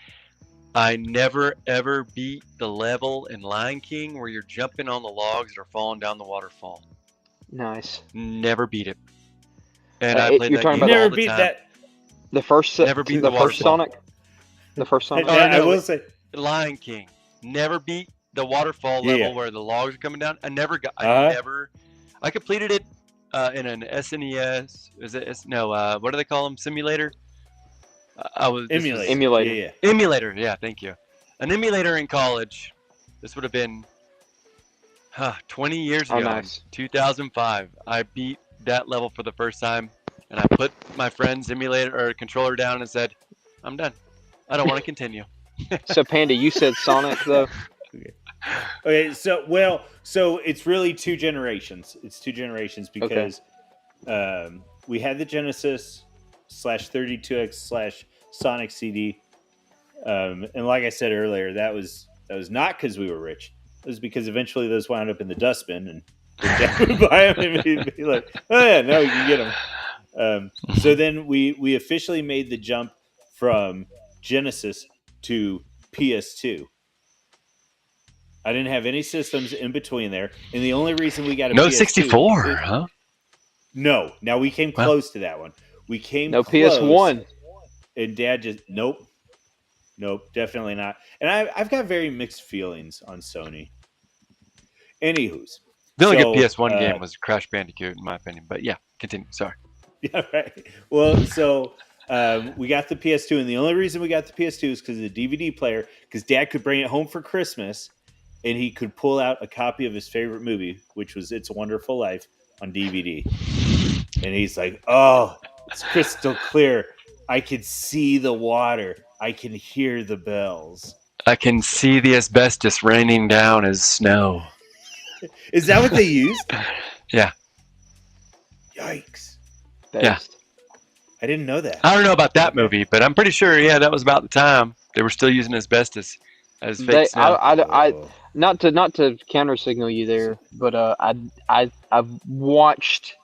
I never ever beat the level in Lion King where you're jumping on the logs that are falling down the waterfall. Nice. Never beat it. And I played you're that talking game about all Never the beat time. that. The first Never beat the first waterfall. Sonic. The first Sonic. Oh, I no, will say, Lion King. Never beat the waterfall Yeah. level where the logs are coming down. I completed it in an SNES. Is it? What do they call them? Simulator. emulator. Emulator. Yeah. Emulator. Yeah, thank you. An emulator in college. This would have been 20 years ago. Oh, nice. 2005. I beat that level for the first time, and I put my friend's emulator or controller down and said, "I'm done. I don't want to continue." So Panda, you said Sonic though. Okay, so it's really two generations. It's two generations because we had the Genesis /32X /Sonic CD, and like I said earlier, that was not because we were rich. It was because eventually those wound up in the dustbin, and Dad would buy them, and he'd be like, "Oh yeah, no, you can get them." So then we officially made the jump from Genesis to PS2. I didn't have any systems in between there, and the only reason we got a No PS2 64, huh? No. Now we came close to that one. We came No close, PS1. and Dad just nope, definitely not. And I've got very mixed feelings on Sony. Anywho's, The only so, good PS1 game was Crash Bandicoot, in my opinion. But yeah, continue. Sorry. Yeah, right. Well, so we got the PS2, and the only reason we got the PS2 is because of the DVD player, because Dad could bring it home for Christmas, and he could pull out a copy of his favorite movie, which was It's a Wonderful Life, on DVD. And he's like, "Oh, it's crystal clear. I can see the water. I can hear the bells." I can see the asbestos raining down as snow. Is that what they used? Yeah. Yikes. Yeah. I didn't know that. I don't know about that movie, but I'm pretty sure, that was about the time they were still using asbestos as fake snow. Not to counter signal you there, but I've watched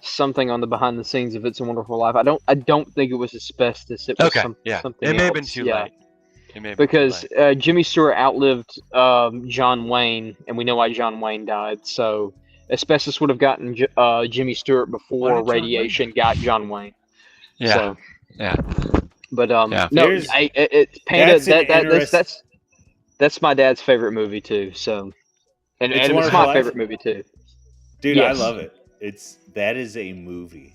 something on the behind the scenes of It's a Wonderful Life. I don't think it was asbestos. It was something It may have been else. too Yeah. late. It may have Because been too late. Jimmy Stewart outlived John Wayne, and we know why John Wayne died. So asbestos would have gotten Jimmy Stewart before did John radiation got John Wayne. Yeah. So, Yeah. but Yeah. no, Here's- Panda. that's an That's my dad's favorite movie too. So, and It's a it's Wonderful my Life? favorite movie too. Dude, Yes. I love it. That is a movie.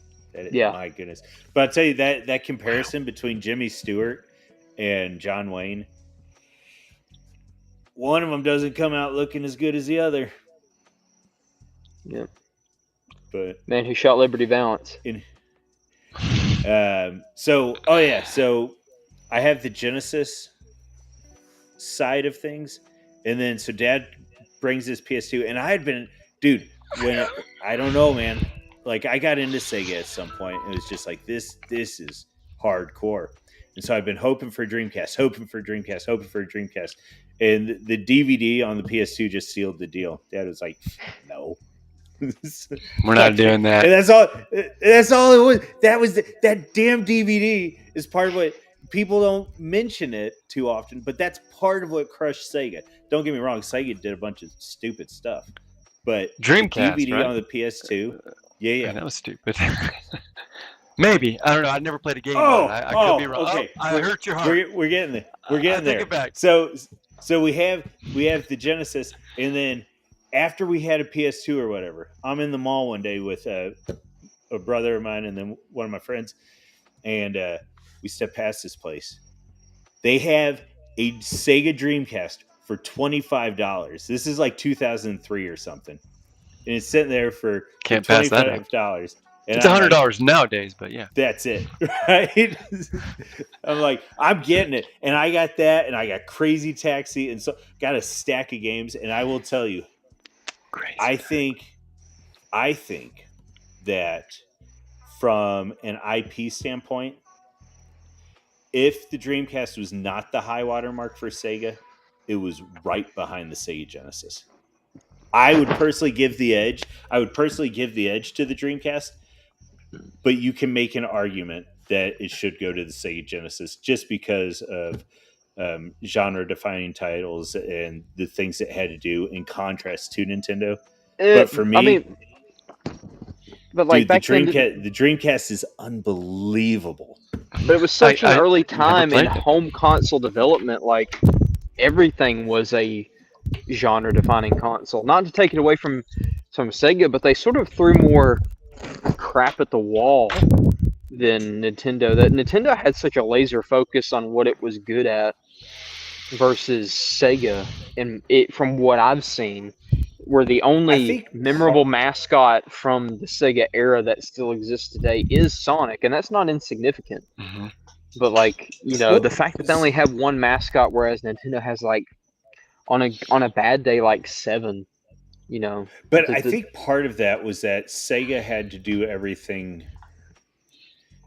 Yeah. My goodness. But I'll tell you that comparison between Jimmy Stewart and John Wayne, one of them doesn't come out looking as good as the other. Yeah. But Man Who Shot Liberty Valance. so I have the Genesis side of things, and then so Dad brings his PS2, and I had been, dude, when I don't know, man, like I got into Sega at some point, and it was just like this is hardcore, and so I've been hoping for Dreamcast, and the DVD on the PS2 just sealed the deal. Dad was like, no. We're not doing that. And that's all it was. That damn DVD is part of what people don't mention it too often, but that's part of what crushed Sega. Don't get me wrong, Sega did a bunch of stupid stuff, but Dreamcast, the DVD right? on the PS2, yeah, Man, that was stupid. Maybe. I don't know. I never played a game on it. I could be wrong. Okay. Oh, I hurt your heart. We're getting there. We're getting I there. take it back. So we have the Genesis, and then after we had a PS2 or whatever, I'm in the mall one day with a brother of mine and then one of my friends, and we step past this place. They have a Sega Dreamcast for $25. This is like 2003 or something, and it's sitting there for Can't pass that up. $25. And It's I'm like, $100 nowadays, but yeah. that's it, right? I'm like, I'm getting it, and I got that, and I got Crazy Taxi, and so got a stack of games. And I will tell you, Crazy. I think that from an IP standpoint, if the Dreamcast was not the high watermark for Sega, it was right behind the Sega Genesis. I would personally give the edge. to the Dreamcast. But you can make an argument that it should go to the Sega Genesis just because of genre-defining titles and the things it had to do in contrast to Nintendo. But for me, but like dude, back the Dreamcast is unbelievable. But it was such an early never time in played it. home console development. Like everything was a genre-defining console. Not to take it away from Sega, but they sort of threw more crap at the wall than Nintendo. That Nintendo had such a laser focus on what it was good at versus Sega, and it, from what I've seen, were the only memorable mascot from the Sega era that still exists today is Sonic, and that's not insignificant. Mm-hmm. But like, you know, the fact that they only have one mascot, whereas Nintendo has like on a bad day like 7. You know, but I think part of that was that Sega had to do everything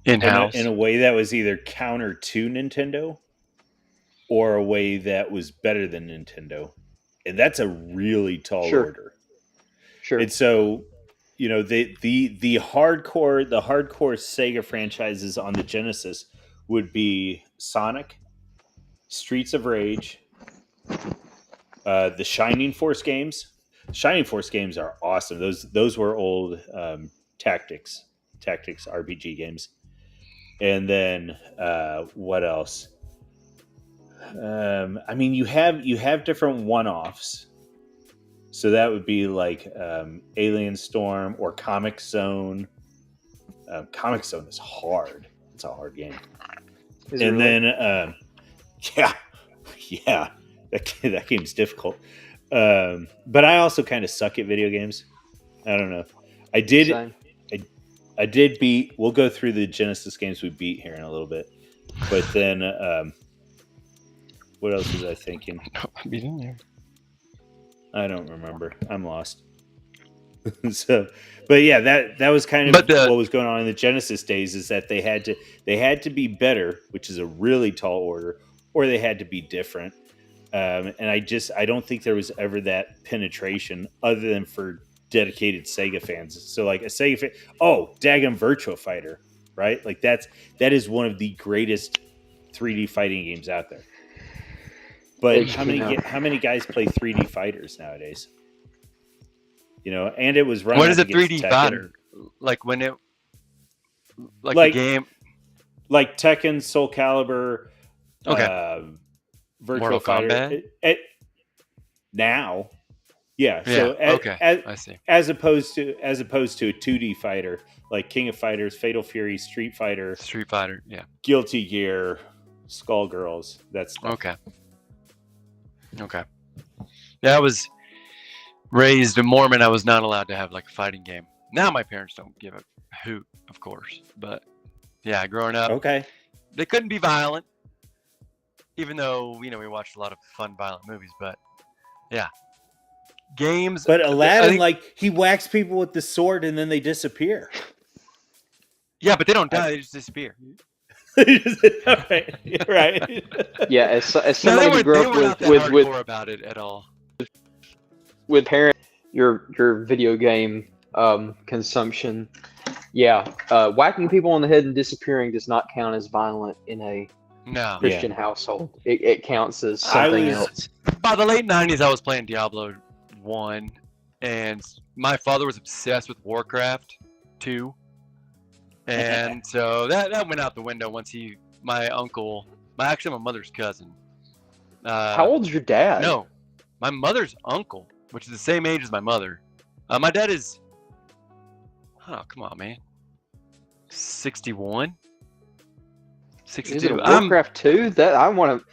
in-house in a way that was either counter to Nintendo or a way that was better than Nintendo, and that's a really tall order. Sure. And so, you know, the hardcore Sega franchises on the Genesis would be Sonic, Streets of Rage, the Shining Force games. Shining Force games are awesome. Those were old tactics RPG games. And then what else? I mean, you have different one-offs. So that would be like Alien Storm or Comic Zone. Comic Zone is hard. It's a hard game. And then yeah, that game's difficult. But I also kind of suck at video games. I don't know. I did beat. We'll go through the Genesis games we beat here in a little bit. But then, what else was I thinking? I don't remember. I'm lost. But yeah, that was kind of what was going on in the Genesis days. Is that they had to be better, which is a really tall order, or they had to be different. And I don't think there was ever that penetration other than for dedicated Sega fans. So like a Sega fan, daggum Virtua Fighter, right? Like that is one of the greatest 3D fighting games out there. But how many guys play 3D fighters nowadays? You know, and it was running. What is a 3D fighter? Like when it, like the game, like Tekken, Soul Calibur, Mortal Virtual Fighter. Kombat? Now, yeah. Yeah. So I see. As opposed to a 2D fighter like King of Fighters, Fatal Fury, Street Fighter, yeah, Guilty Gear, Skullgirls. That's okay. Yeah, I was raised a Mormon. I was not allowed to have like a fighting game. Now my parents don't give a hoot, of course. But yeah, growing up, they couldn't be violent. Even though, you know, we watched a lot of fun, violent movies, but yeah, games. But Aladdin, he whacks people with the sword and then they disappear. Yeah, but they don't die; they just disappear. Right. Yeah, as somebody who grew up with about it at all. With parents, your video game consumption, whacking people on the head and disappearing does not count as violent in a Christian household. It counts as something else. By the late 90s, I was playing Diablo 1, and my father was obsessed with Warcraft 2. And so that went out the window once my uncle, my mother's cousin. How old's your dad? No, my mother's uncle, which is the same age as my mother. My dad is, oh, come on, man. 61? 62. Is it a Warcraft 2? That I want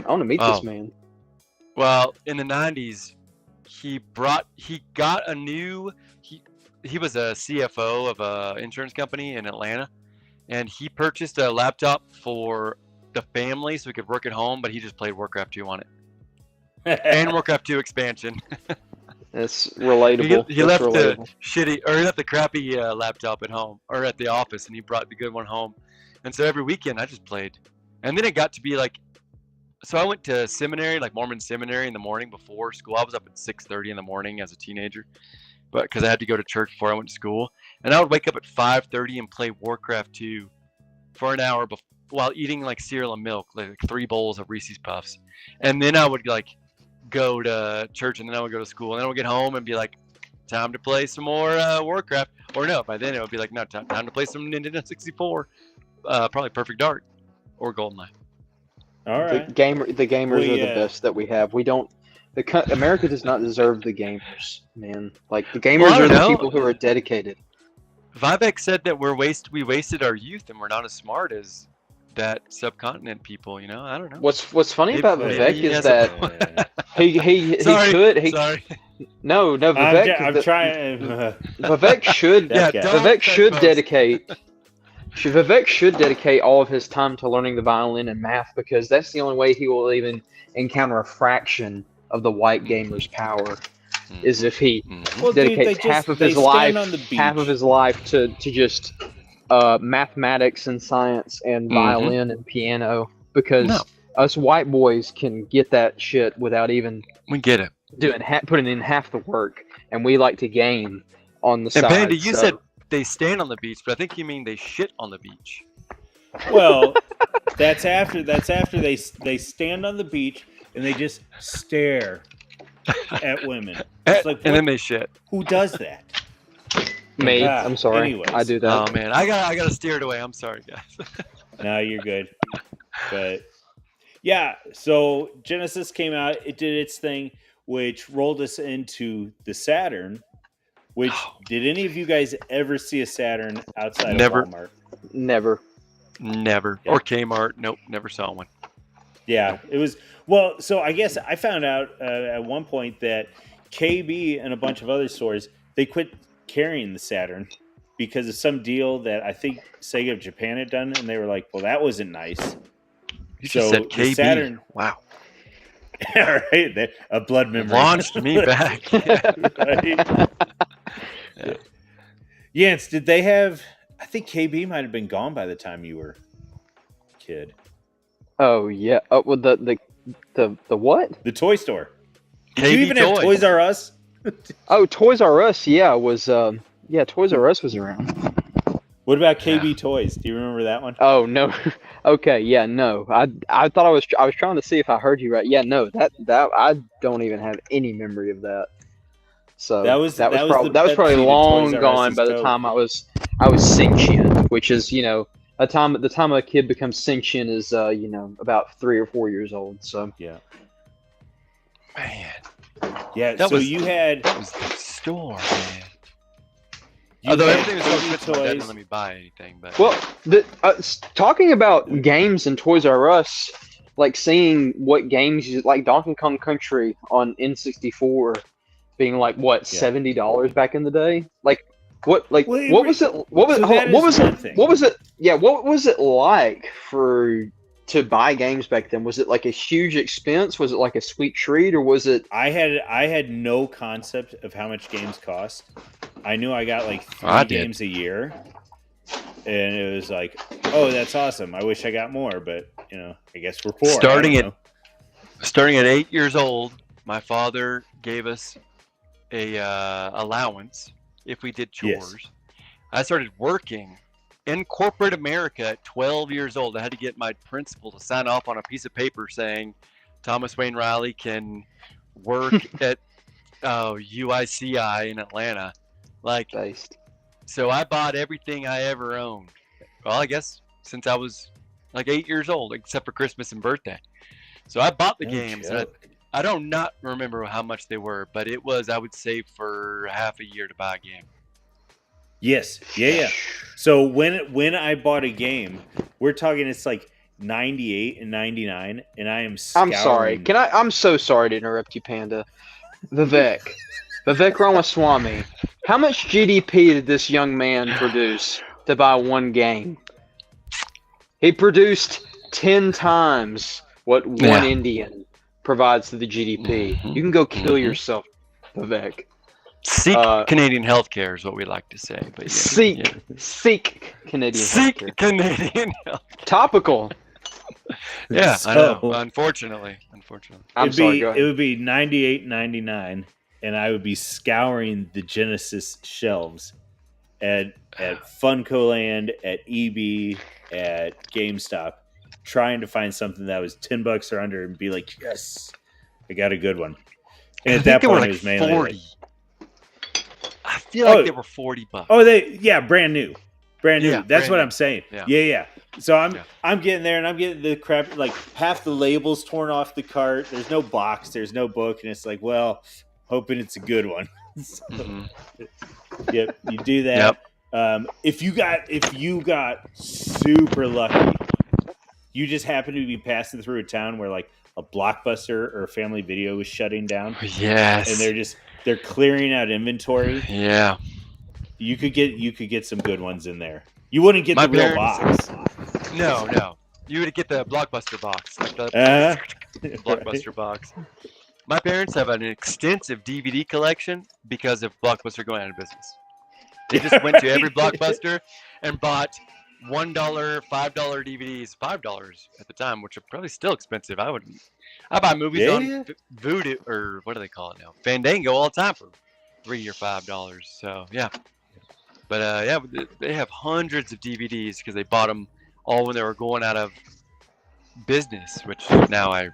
to meet this man. Well, in the 90s, he got a new, he was a CFO of a insurance company in Atlanta, and he purchased a laptop for the family so he could work at home, but he just played Warcraft 2 on it. And Warcraft 2 expansion. That's relatable. He left the crappy laptop at home or at the office, and he brought the good one home. And so every weekend I just played. And then it got to be like, so I went to seminary, like Mormon seminary, in the morning before school. I was up at 6:30 in the morning as a teenager, but because I had to go to church before I went to school. And I would wake up at 5:30 and play Warcraft 2 for an hour while eating like cereal and milk, like 3 bowls of Reese's Puffs. And then I would like go to church, and then I would go to school, and then I would get home and be like, time to play some more Warcraft. Or no, by then it would be like, no, time to play some Nintendo 64, probably Perfect Dark or GoldenEye. All right. The gamers are the best that we have. We don't. America does not deserve the gamers, man. Like the gamers are the people who are dedicated. Vivek said that we wasted our youth and we're not as smart as that subcontinent people. You know, I don't know. What's funny about Vivek is that he could. Sorry. No, Vivek. I'm trying. Vivek should. Vivek should dedicate. Vivek should dedicate all of his time to learning the violin and math, because that's the only way he will even encounter a fraction of the white gamer's power. Is if he dedicates half of his life to just mathematics and science and violin and piano, because us white boys can get that shit without even putting in half the work, and we like to game on the side. And Bandy, you said they stand on the beach, but I think you mean they shit on the beach. Well, that's after they stand on the beach and they just stare at women. It's like, and then they shit. Who does that? Me. I'm sorry. Anyways. I do that. Oh man, I gotta steer it away. I'm sorry, guys. No, you're good. But yeah, so Genesis came out. It did its thing, which rolled us into the Saturn. Which, did any of you guys ever see a Saturn outside of Walmart? Never. Yeah. Or Kmart. Nope, never saw one. Yeah, it was. Well, so I guess I found out at one point that KB and a bunch of other stores, they quit carrying the Saturn because of some deal that I think Sega of Japan had done, and they were like, well, that wasn't nice. You just said KB. Saturn, wow. All right, a blood memory. Launched me back. Right? Yeah. Yance, did they have? I think KB might have been gone by the time you were a kid. Oh yeah. Oh, well, the what? The toy store. Did KB you even have Toys R Us? Oh, Toys R Us. Yeah, was Toys R Us was around. What about KB Toys? Do you remember that one? Oh no. Okay, yeah, no. I thought I was trying to see if I heard you right. Yeah, no. That I don't even have any memory of that. So that was probably long gone by the time I was sentient, which is, the time a kid becomes sentient is about 3 or 4 years old. So yeah. Man. Yeah, that was the store, man. Although everything was so expensive, my dad didn't let me buy anything. But talking about games and Toys R Us, like seeing what games like Donkey Kong Country on N64 being like $70 back in the day. Like what was it like to buy games back then? Was it like a huge expense? Was it like a sweet treat, or was it? I had no concept of how much games cost. I knew I got like 3 games a year, and it was like, oh, that's awesome. I wish I got more, but I guess we're poor. Starting at 8 years old, my father gave us a allowance if we did chores. Yes. I started working in corporate America at 12 years old. I had to get my principal to sign off on a piece of paper saying Thomas Wayne Riley can work at UICI in Atlanta. Like, So I bought everything I ever owned. Well, I guess since I was like 8 years old, except for Christmas and birthday. So I bought the No games. joke. I don't not remember how much they were, but it was, I would say, for half a year to buy a game. Yes. Yeah. So when I bought a game, we're talking it's like 98 and 99, and I am scouring. I'm sorry. I'm so sorry to interrupt you, Panda. Vivek Ramaswamy. How much GDP did this young man produce to buy one game? He produced 10 times what one Indian provides to the GDP. You can go kill yourself, Vivek. Seek Canadian healthcare is what we like to say. But seek Canadian healthcare. Canadian healthcare. Topical. Yeah, So, I know. Unfortunately. I'm sorry. Go ahead. It would be 98, 99, and I would be scouring the Genesis shelves at Funko Land, at EB, at GameStop, trying to find something that was $10 or under, and be like, yes, I got a good one. And at that point, it was mainly 40. I feel like they were $40. Oh, brand new. Yeah, That's what I'm saying. Yeah. So I'm getting there, and I'm getting the crap, like half the labels torn off the cart. There's no box, there's no book, and it's like, well, hoping it's a good one. So, Yep, you do that. Yep. If you got super lucky, you just happen to be passing through a town where like a Blockbuster or a Family Video is shutting down. Yes. And they're clearing out inventory. Yeah. You could get some good ones in there. You wouldn't get the real box. No. You would get the Blockbuster box, like the Blockbuster box. My parents have an extensive DVD collection because of Blockbuster going out of business. They just went to every Blockbuster and bought $1, $5 DVDs, $5 at the time, which are probably still expensive. I buy movies on Voodoo, or what do they call it now? Fandango all the time for $3 or $5. So yeah. But they have hundreds of DVDs because they bought them all when they were going out of business, which now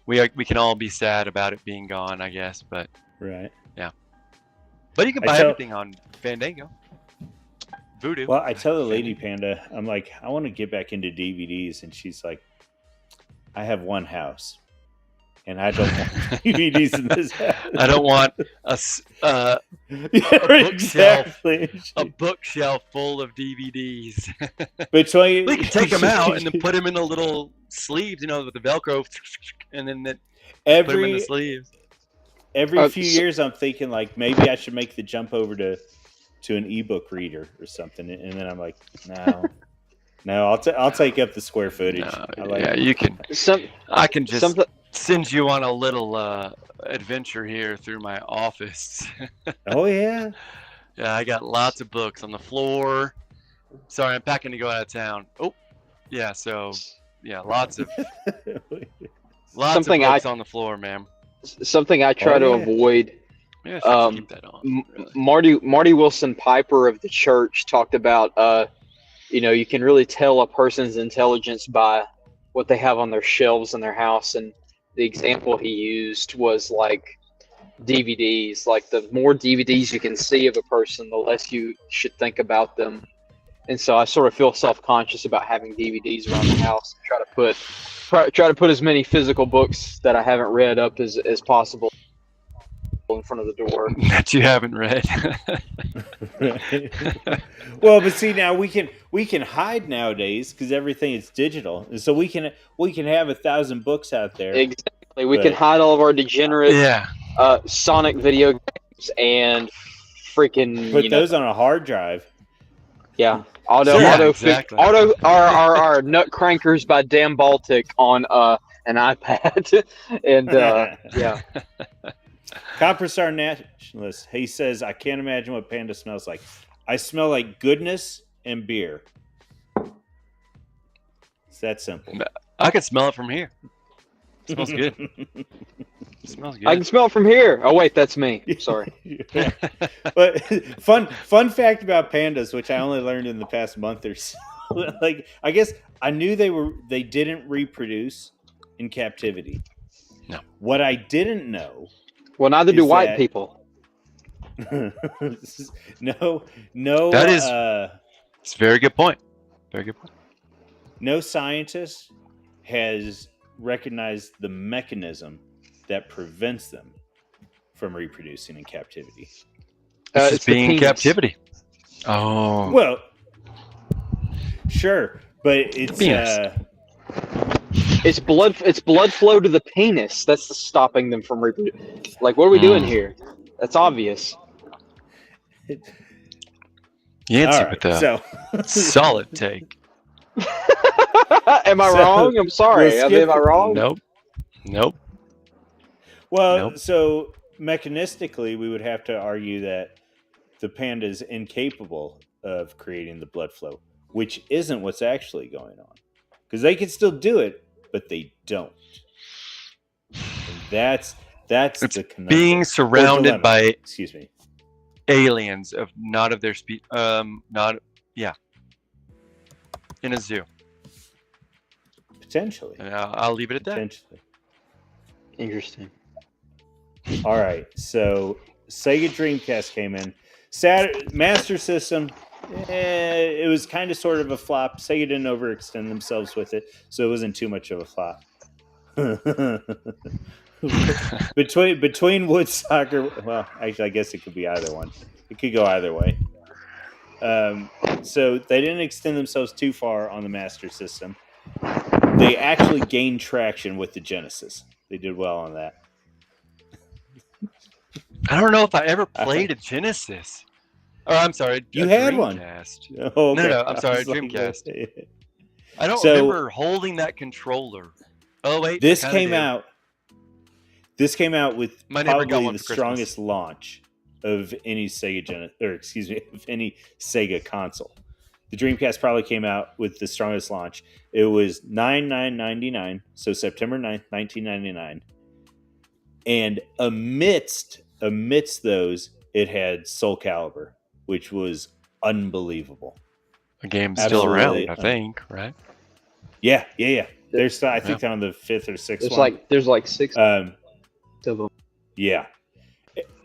we can all be sad about it being gone, I guess. But right, yeah. But you can buy everything on Fandango, Voodoo. Well, I tell the lady Panda, I'm like, I want to get back into DVDs, and she's like, I have one house, and I don't want DVDs in this house. I don't want a bookshelf full of DVDs. But we can take them out and then put them in the little sleeves, with the Velcro, and then put them in the sleeves. Every few years, I'm thinking like maybe I should make the jump over to an ebook reader or something, and then I'm like, no, I'll take up the square footage. You can. I can just send you on a little adventure here through my office. Oh yeah. Yeah, I got lots of books on the floor. Sorry, I'm packing to go out of town. Oh, yeah. So, yeah, lots of books on the floor, ma'am. Something I try to avoid. Yeah, keep that on. Really. Marty Wilson Piper of the church talked about, you can really tell a person's intelligence by what they have on their shelves in their house, and the example he used was like DVDs. Like the more DVDs you can see of a person, the less you should think about them. And so I sort of feel self-conscious about having DVDs around the house. Try to put as many physical books that I haven't read up as possible in front of the door. That you haven't read. Well, but see, now we can hide nowadays because everything is digital, and so we can have 1,000 books out there. Exactly, we can hide all of our degenerate Sonic video games and freaking put those on a hard drive. Yeah, our Nut Crankers by Dan Baltic on an iPad, and yeah. Copper Star Nationalist. He says, I can't imagine what Panda smells like. I smell like goodness and beer. It's that simple. I can smell it from here. It smells good. It smells good. I can smell it from here. Oh wait, that's me. Sorry. Yeah. But fun fact about pandas, which I only learned in the past month or so. Like, I guess I knew they didn't reproduce in captivity. No. What I didn't know. Well, neither do white people. no, That is- It's a very good point. Very good point. no scientist has recognized the mechanism that prevents them from reproducing in captivity. It's It's just the being in penis. captivity. Oh, Well, sure, but it's penis. It's blood flow to the penis that's stopping them from reproducing. Like, what are we doing here? That's obvious. Yancey all right. with a So solid take. Am I So, wrong? I'm sorry. we'll Am skip I wrong? Nope. well, Nope. so mechanistically, we would have to argue that the panda is incapable of creating the blood flow, which isn't what's actually going on. Because they can still do it, but they don't. And that's It's the conundrum. being Or surrounded dilemma. by Excuse me. aliens of not of their speed. In a zoo. Potentially. And I'll leave it at that. Potentially. Interesting. All right. So Sega Dreamcast came in. Master System. It was kind of sort of a flop. Sega didn't overextend themselves with it, so it wasn't too much of a flop. between wood soccer, well, actually, I guess it could be either one. It could go either way. So they didn't extend themselves too far on the Master System. They actually gained traction with the Genesis. They did well on that. I don't know if I ever played a Genesis. Oh, I'm sorry. You had one. Dreamcast. Oh, okay. No, I'm sorry, I was like, Dreamcast. I don't So- remember holding that controller. Oh wait, This I kinda came do. out. This came out with My neighbor got probably one the for Christmas. strongest launch of any of any Sega console. The Dreamcast probably came out with the strongest launch. It was 9/9/99, so September 9th, 1999. And amidst those, it had Soul Calibur, which was unbelievable. The game's still Absolutely. around, I think, right? Yeah. There's I think they're on the 5th or 6th one. There's like 6 Um, of them. Yeah.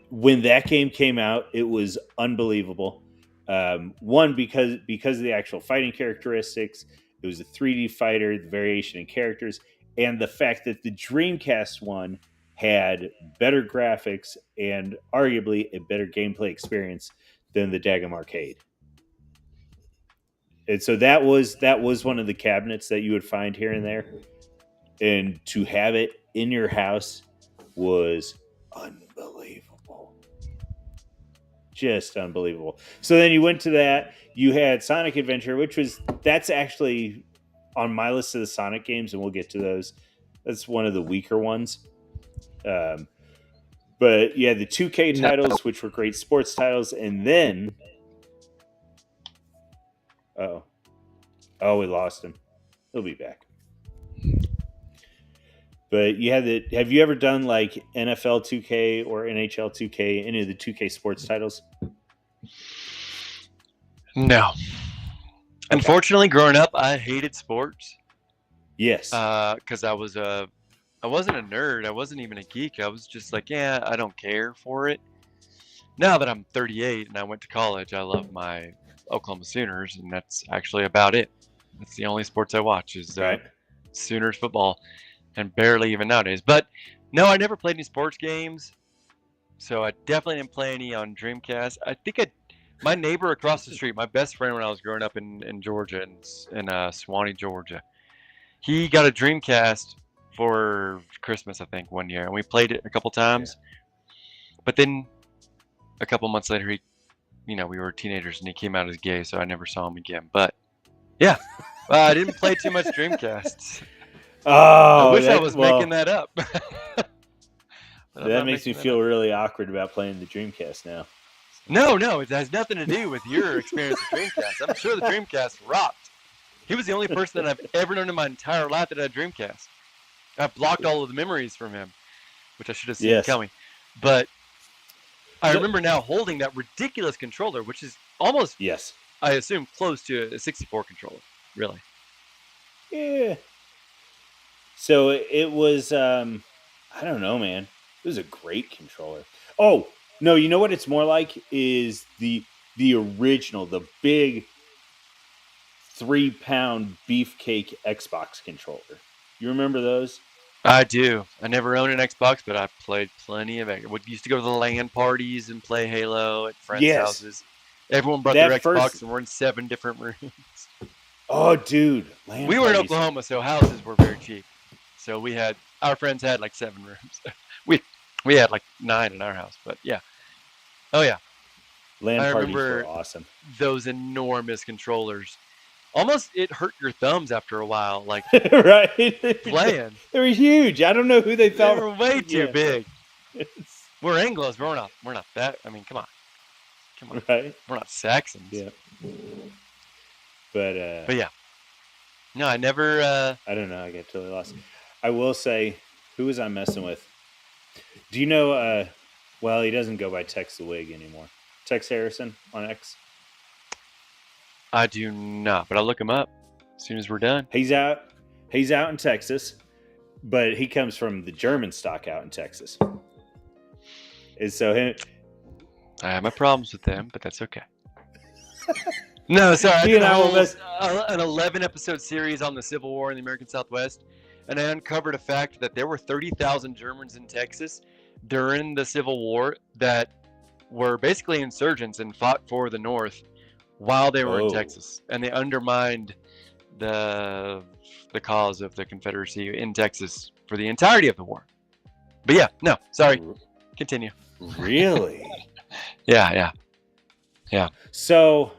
When that game came out, it was unbelievable. One, because of the actual fighting characteristics, it was a 3D fighter, the variation in characters, and the fact that the Dreamcast one had better graphics and arguably a better gameplay experience than the Daggum Arcade. And so that was one of the cabinets that you would find here and there. And to have it in your house was unbelievable. Just unbelievable. So then you went to that. You had Sonic Adventure, that's actually on my list of the Sonic games, and we'll get to those. That's one of the weaker ones. But yeah, the 2K titles, which were great sports titles, and then we lost him. He'll be back. But you had have you ever done like NFL 2K or NHL 2K, any of the 2K sports titles? No. Okay. Unfortunately, growing up, I hated sports. Yes. Because I wasn't a nerd. I wasn't even a geek. I was just like, I don't care for it. Now that I'm 38 and I went to college, I love my Oklahoma Sooners, and that's actually about it. That's the only sports I watch is Sooners football, and barely even nowadays. But no, I never played any sports games, so I definitely didn't play any on Dreamcast. I think my neighbor across the street, my best friend when I was growing up in Georgia, in Suwanee, Georgia, he got a Dreamcast for Christmas, I think, one year, and we played it a couple times. Yeah. But then a couple months later, we were teenagers, and he came out as gay, so I never saw him again. But yeah, I didn't play too much Dreamcasts. Oh, I wish I was making that up. That makes me feel really awkward about playing the Dreamcast now. No, it has nothing to do with your experience with Dreamcast. I'm sure the Dreamcast rocked. He was the only person that I've ever known in my entire life that had a Dreamcast. I blocked all of the memories from him, which I should have seen coming. But I remember now holding that ridiculous controller, which is almost, I assume, close to a 64 controller, really. Yeah. So it was, I don't know, man. It was a great controller. Oh, No, you know what it's more like is the original, the big 3-pound beefcake Xbox controller. You remember those? I do. I never owned an Xbox, but I played plenty of it. We used to go to the LAN parties and play Halo at friends' houses. Everyone brought their Xbox, and we're in 7 different rooms. Oh, dude. LAN we were in parties. Oklahoma, so houses were very cheap. So our friends had like 7 rooms. We had like 9 in our house, but yeah. Oh, yeah. LAN I parties remember were awesome. Those enormous controllers. Almost it hurt your thumbs after a while, like right? playing. They were huge. I don't know who they thought they were way too big. We're Anglos, but we're not that. I mean, come on. Right? We're not Saxons. Yeah. But yeah. No, I never. I don't know. I get totally lost. I will say, who was I messing with? Do you know? Well, he doesn't go by Tex the Wig anymore. Tex Harrison on X. I do not, but I'll look him up as soon as we're done. He's out in Texas, but he comes from the German stock out in Texas. And so I have my problems with them, but that's okay. No, sorry. I did an 11-episode series on the Civil War in the American Southwest, and I uncovered a fact that there were 30,000 Germans in Texas during the Civil War that were basically insurgents and fought for the North while they were in Texas, and they undermined the cause of the Confederacy in Texas for the entirety of the war. But yeah, no, sorry. Continue. Really? Yeah. So,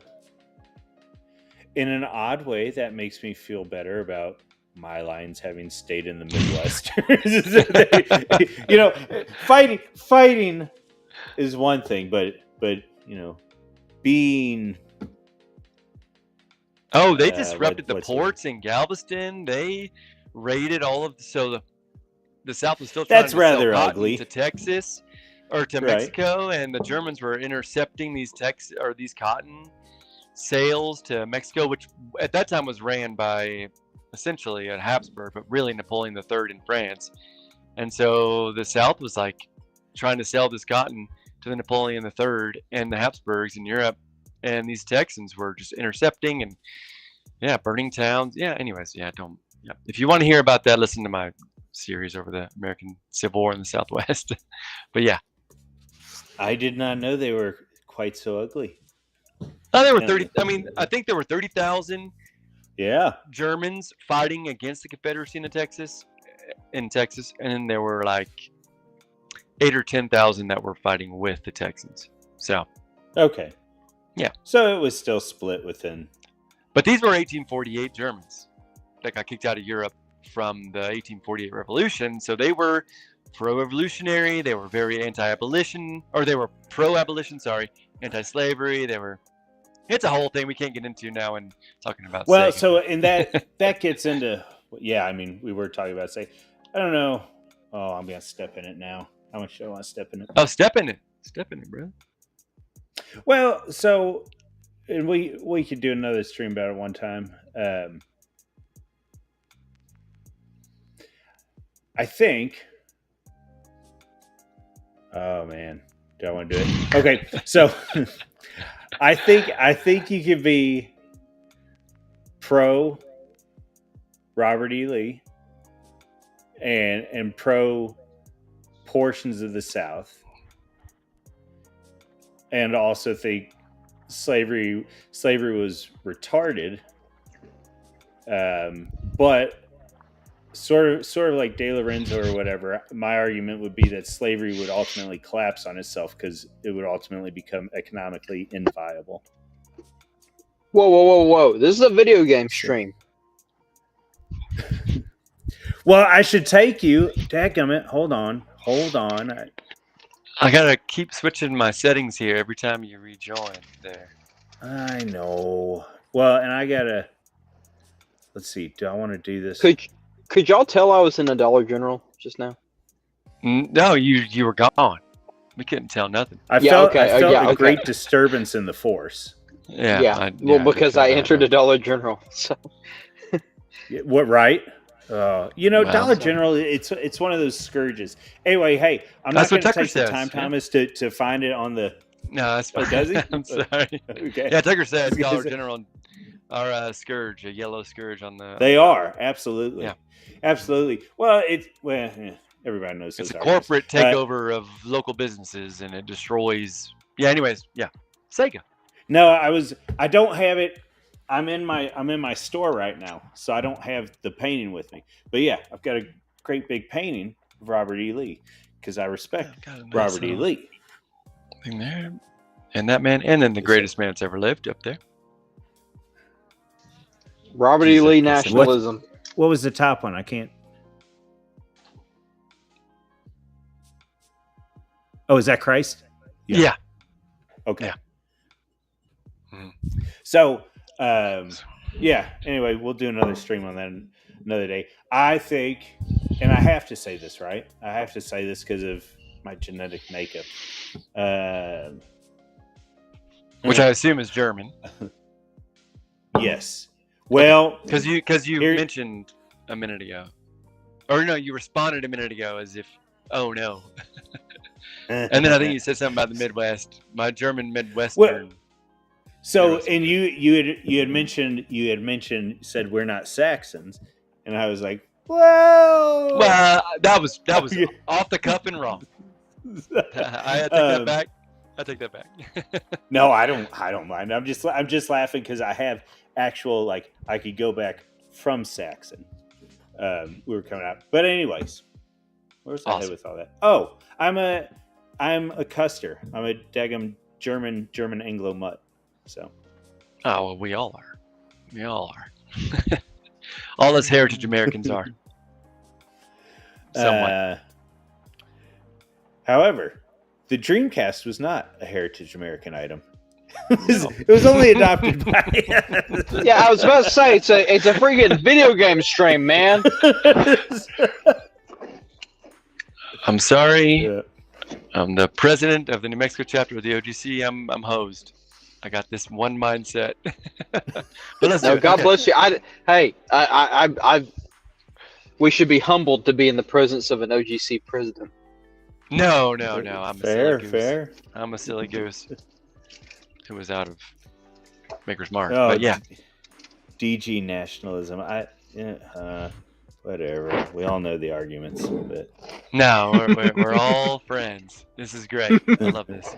in an odd way, that makes me feel better about my lines having stayed in the Midwest. Fighting is one thing, but being. Oh, they disrupted the ports in Galveston. They raided all of the South was still trying to sell cotton to Texas or to Mexico, and the Germans were intercepting these cotton sales to Mexico, which at that time was ran by essentially a Habsburg, but really Napoleon III in France. And so the South was like trying to sell this cotton to the Napoleon III and the Habsburgs in Europe, and these Texans were just intercepting and burning towns. Anyways, if you want to hear about that, listen to my series over the American Civil War in the Southwest. But yeah, I did not know they were quite so ugly. Oh, there were 30. I mean, I think there were 30,000 Germans fighting against the Confederacy in Texas, and then there were like 8 or 10,000 that were fighting with the Texans. So okay. Yeah. So it was still split within. But these were 1848 Germans that got kicked out of Europe from the 1848 revolution. So they were pro-revolutionary. They were very anti-abolition, or they were pro-abolition, anti-slavery. It's a whole thing we can't get into now and talking about Well, SEGA. so in that gets into, I mean, we were talking about I don't know. Oh, I'm going to step in it now. How much do I want to step in it? Oh, step in it, bro. Well, so and we could do another stream about it one time. I think. Oh man, do I want to do it? Okay, so I think you could be pro Robert E. Lee and pro portions of the South. And also think slavery was retarded, but sort of like De Lorenzo or whatever. My argument would be that slavery would ultimately collapse on itself because it would ultimately become economically inviable. Whoa! This is a video game stream. Well, I should take you. Dadgummit, hold on. I gotta keep switching my settings here every time you rejoin there. I know. Well, and I gotta. Let's see. Do I want to do this? Could y'all tell I was in a Dollar General just now? No, you were gone. We couldn't tell nothing. I felt a great disturbance in the force. Yeah. Because I entered a Dollar General. So. What? Right? Dollar General, it's one of those scourges. Anyway, hey, I'm That's not what going to Tucker take the says, time, yeah. Thomas, to find it on the. No, that's Oh, fine. does he? I'm sorry. Okay. Yeah, Tucker says I was gonna Dollar say- General are a scourge, a yellow scourge on the. They are absolutely, Yeah. absolutely. Well, everybody knows It's those a arguments. corporate takeover of local businesses, and it destroys. Yeah. Anyways, yeah. Sega. No, I don't have it. I'm in my store right now, so I don't have the painting with me. But yeah, I've got a great big painting of Robert E. Lee because I respect Got a nice Robert E. little Lee. thing there, and that man, and then the greatest man that's ever lived up there. Robert E. Jesus, Lee that's- nationalism. What was the top one? I can't. Oh, is that Christ? Yeah. Okay. Yeah. Mhm. So, yeah. Anyway, we'll do another stream on that another day. I think, and I have to say this, right? I have to say this because of my genetic makeup. Which I assume is German, Yes. Well, because you Here- mentioned a minute ago, or no, you responded a minute ago as if, oh no, and then I think you said something about the Midwest, my German Midwestern. So, and you had mentioned said we're not Saxons, and I was like, well, That was off the cuff and wrong. I take that back. No, I don't mind. I'm just laughing because I have actual I could go back from Saxon. We were coming out, but anyways, where's I head with all that? Oh, I'm a Custer. I'm a daggum German Anglo mutt. So, Oh, well, we all are. We all are. All us heritage Americans are. Somewhat. However, the Dreamcast was not a heritage American item. It was only adopted by. Yeah, I was about to say it's a freaking video game stream, man. I'm sorry. Yeah. I'm the president of the New Mexico chapter of the OGC. I'm hosed. I got this one mindset. But let's do No, it. God Okay. bless you. We should be humbled to be in the presence of an OGC president. No. I'm a silly goose. Fair. I'm a silly goose who was out of Maker's Mark. Oh, But yeah, DG nationalism. Whatever. We all know the arguments, but no, we're all friends. This is great. I love this.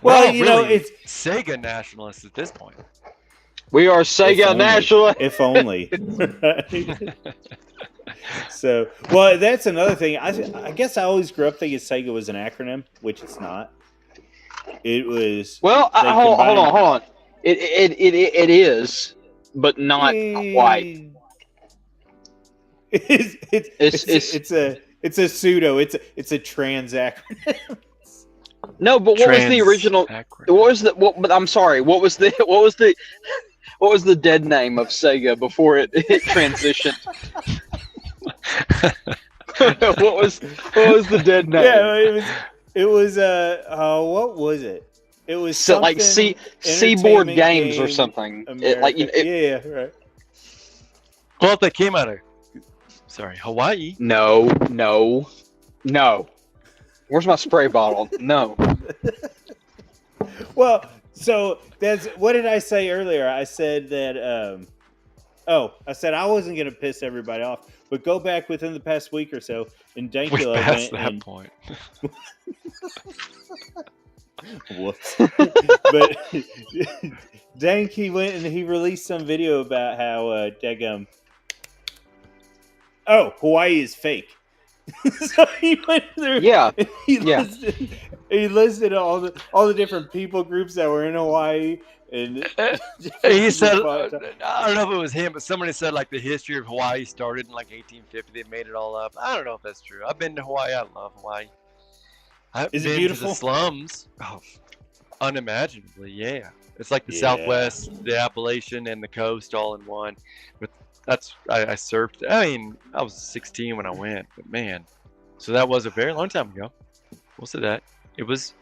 well, Really, it's Sega nationalists at this point. We are Sega national. if only. So, well, that's another thing. I guess I always grew up thinking Sega was an acronym, which it's not. It was. Well, they hold combined- on. It is, but not quite. It's a pseudo. It's a trans acronym. No, but what was the original? Acronym. What was the? But I'm sorry. What was the dead name of Sega before it transitioned? what was the dead name? Yeah, it was what was it? It was So like Seaboard Entertainment Games or Game something. America. Yeah, right. Well, if they came out of, Hawaii. No. Where's my spray bottle? No. Well, so that's what did I say earlier? I said that. I said I wasn't going to piss everybody off, but go back within the past week or so, and We Dankula passed went that and point. whoops. But Danky went and he released some video about how Degum. Oh, Hawaii is fake. So he went through. Yeah. And he listed all the different people groups that were in Hawaii, and He said, I don't know if it was him, but somebody said like the history of Hawaii started in like 1850. They made it all up. I don't know if that's true. I've been to Hawaii. I love Hawaii. I've Is it been beautiful? to the slums. Oh, unimaginably, yeah. It's like the Yeah. Southwest, the Appalachian, and the coast all in one. But I surfed. I mean, I was 16 when I went, but man, so that was a very long time ago. We'll say that. It was.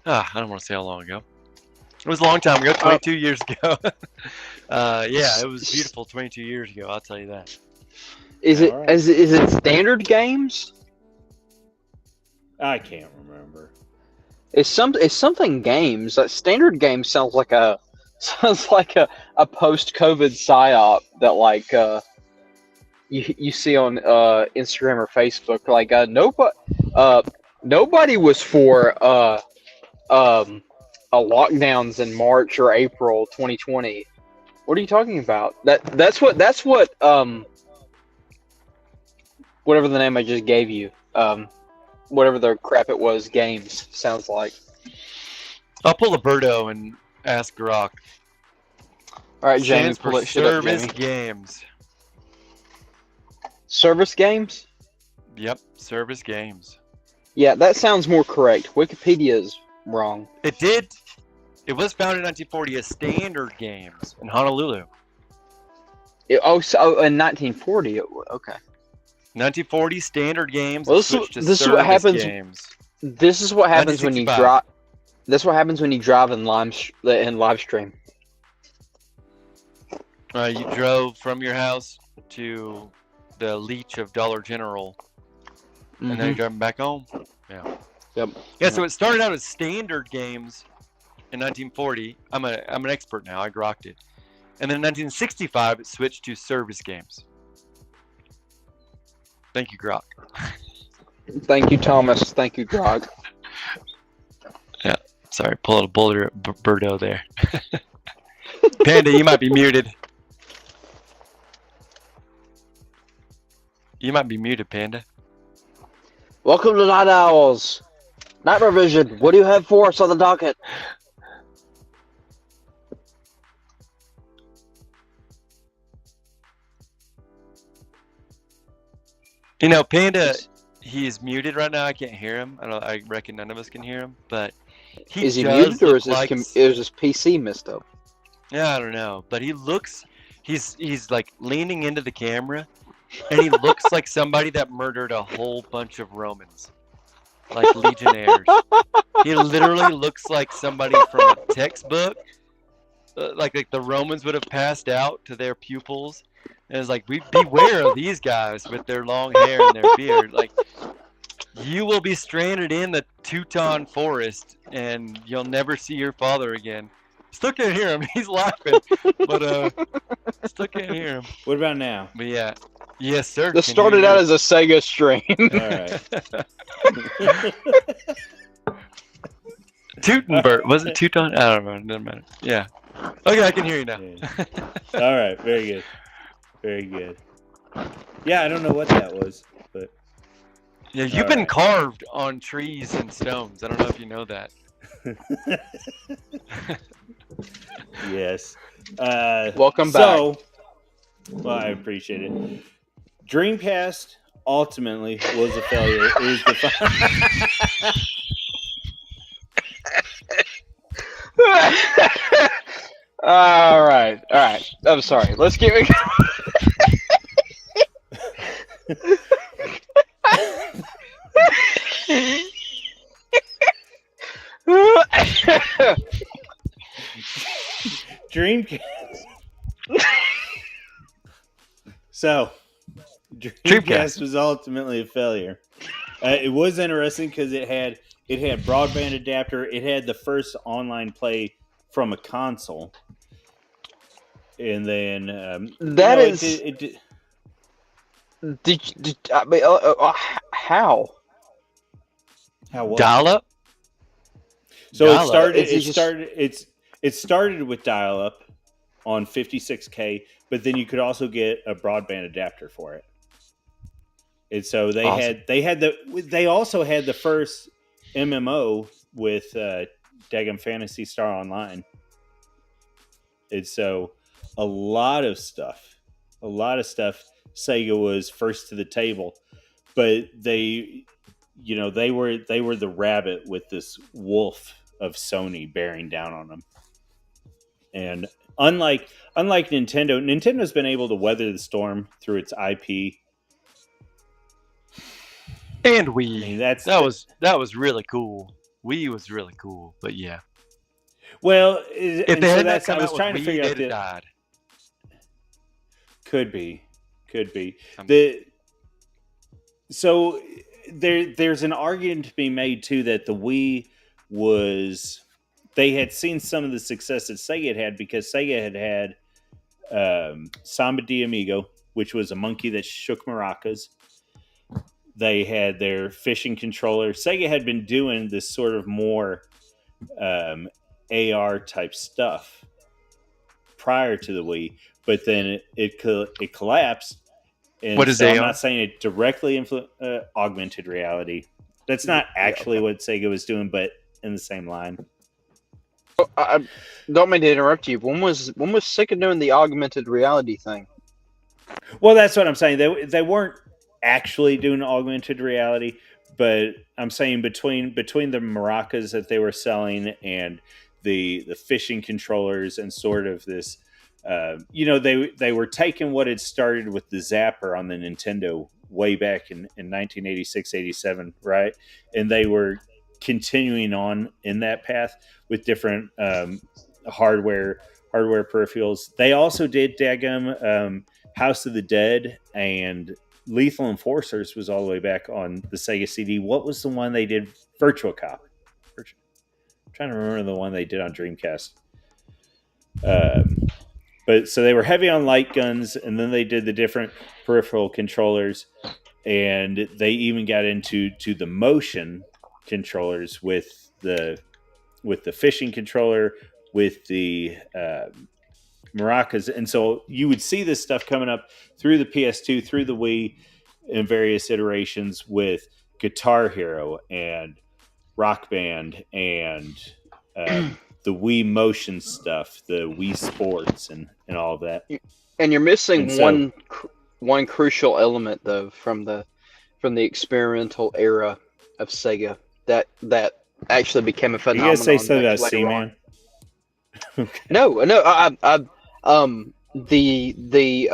I don't want to say how long ago. It was a long time ago, 22 years ago. Yeah, it was beautiful 22 years ago. I'll tell you that. Is All it right. is it standard games? I can't remember. It's something games. Like standard games sounds like a post-COVID psyop that like you see on Instagram or Facebook. Like nobody was for lockdowns in March or April 2020. What are you talking about? That's what whatever the name I just gave you, whatever the crap it was, games sounds like. I'll pull a Birdo and ask Grok. All right, Jamie, Stands pull for that shit up, service Jamie. games. Service games? Yep, service games. Yeah, that sounds more correct. Wikipedia is wrong. It did. It was founded in 1940 as Standard Games in Honolulu. In 1940. Okay. 1940 Standard Games. Well, switched to this is service what happens. games. This is what happens when you 1965. drive. That's what happens when you drive in live stream. You drove from your house to the Leech of Dollar General, and then you're driving back home. Yeah. Yep. Yeah. So it started out as Standard Games in 1940. I'm an expert now. I grokked it. And then in 1965, it switched to service games. Thank you, Grok. Thank you, Thomas. Thank you, Grog. Yeah. Sorry, pull out a Birdo there. Panda, you might be muted. You might be muted, Panda. Welcome to Night Owls. Night Revision. What do you have for us on the docket? You know, Panda, he is muted right now. I can't hear him. I reckon none of us can hear him. But Is he does muted or look is his PC messed up? Yeah, I don't know. But he's like leaning into the camera, and he looks like somebody that murdered a whole bunch of Romans, like legionnaires. He literally looks like somebody from a textbook. Like the Romans would have passed out to their pupils. And it's like, beware of these guys with their long hair and their beard. Like, you will be stranded in the Teuton forest, and you'll never see your father again. Still can't hear him. He's laughing, but still can't hear him. What about now? But yeah, yes, sir. This started out as a Sega stream. All right. Teutonbert. Was it Teuton? I don't know. It doesn't matter. Yeah. Okay, I can hear you now. Yeah. All right. Very good. Very good. Yeah, I don't know what that was, but Yeah, you've been carved on trees and stones. I don't know if you know that. Yes. Welcome back. So, well, I appreciate it. Dreamcast ultimately was a failure. It was the All right. I'm sorry. Let's keep it Dreamcast. So, Dreamcast was ultimately a failure. It was interesting because it had broadband adapter. It had the first online play from a console, and then how? How what? Dial-up? So Dial-up. it started with dial-up on 56K, but then you could also get a broadband adapter for it. And so they also had the first MMO with Daggum Phantasy Star Online. And so a lot of stuff Sega was first to the table, but they were the rabbit with this wolf of Sony bearing down on them. And unlike Nintendo's been able to weather the storm through its IP. And Wii. I mean, that was really cool. Wii was really cool, but yeah. Well, If and they so had not that's I come was out with trying to Wii, figure out they'd have the died. could be Um, the so there's an argument to be made too that the Wii was they had seen some of the success that Sega had because Sega had Samba de Amigo, which was a monkey that shook maracas. They had their fishing controller. Sega had been doing this sort of more AR type stuff prior to the Wii, but then it collapsed. what And is so I'm AR? not saying it directly augmented reality. That's not Yeah, actually okay. what Sega was doing, but in the same line. I don't mean to interrupt you. When was Sega doing the augmented reality thing? Well, that's what I'm saying. They weren't actually doing augmented reality, but I'm saying between the maracas that they were selling and the fishing controllers and sort of this, they were taking what had started with the Zapper on the Nintendo way back in 1986, 87, right? And they were continuing on in that path with different hardware peripherals. They also did Dagum. House of the Dead and Lethal Enforcers was all the way back on the Sega CD. What was the one they did? Virtual Cop. I'm trying to remember the one they did on Dreamcast. But so they were heavy on light guns, and then they did the different peripheral controllers, and they even got into the motion controllers with the fishing controller, with the maracas, and so you would see this stuff coming up through the PS2, through the Wii, in various iterations with Guitar Hero and Rock Band and the Wii Motion stuff, the Wii Sports, and all of that. And you're missing And so, one crucial element though from the experimental era of Sega that actually became a you gotta say phenomenon something much about later on. C-Man. Okay. No, the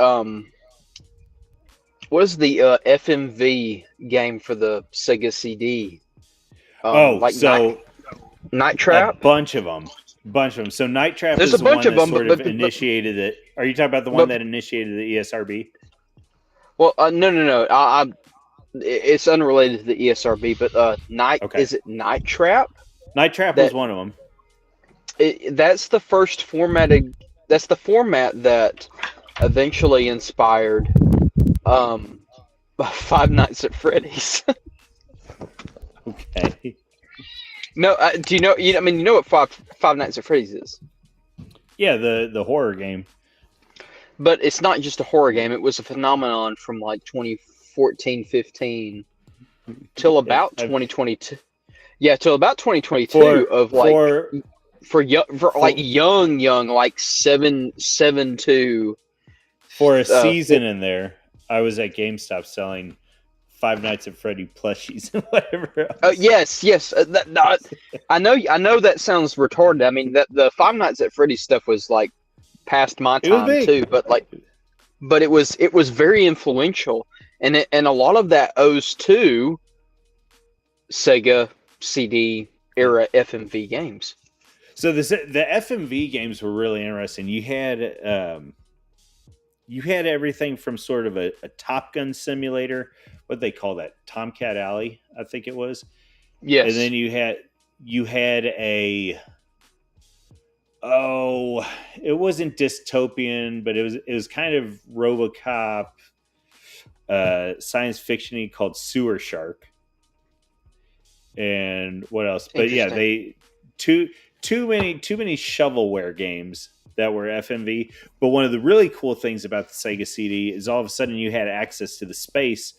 what is the FMV game for the Sega CD? Like So Night a Trap. bunch of them. So Night Trap There's is a the bunch one of that them, sort of initiated it. Are you talking about the one that initiated the ESRB? Well, no. It's unrelated to the ESRB, but Okay. is it Night Trap? Night Trap was one of them. That's the first formatted. That's the format that eventually inspired Five Nights at Freddy's. Okay. No, do you know? I mean, you know what Five Nights at Freddy's is? Yeah, the horror game. But it's not just a horror game. It was a phenomenon from like 2014, 15 till about 2022. Yeah, till about 2022 of like for young like 7 to for a season in there. I was at GameStop selling Five Nights at Freddy plushies and whatever else. Yes. I know that sounds retarded. I mean, that the Five Nights at Freddy's stuff was like past my time too, but it was very influential, and a lot of that owes to Sega CD era FMV games. So the FMV games were really interesting. You had everything from sort of a Top Gun simulator, what they call that, Tomcat Alley, I think it was. Yes. And then you had it wasn't dystopian, but it was kind of RoboCop, science fiction-y, called Sewer Shark. And what else? But yeah, they too many shovelware games that were FMV. But one of the really cool things about the Sega CD is all of a sudden you had access to the space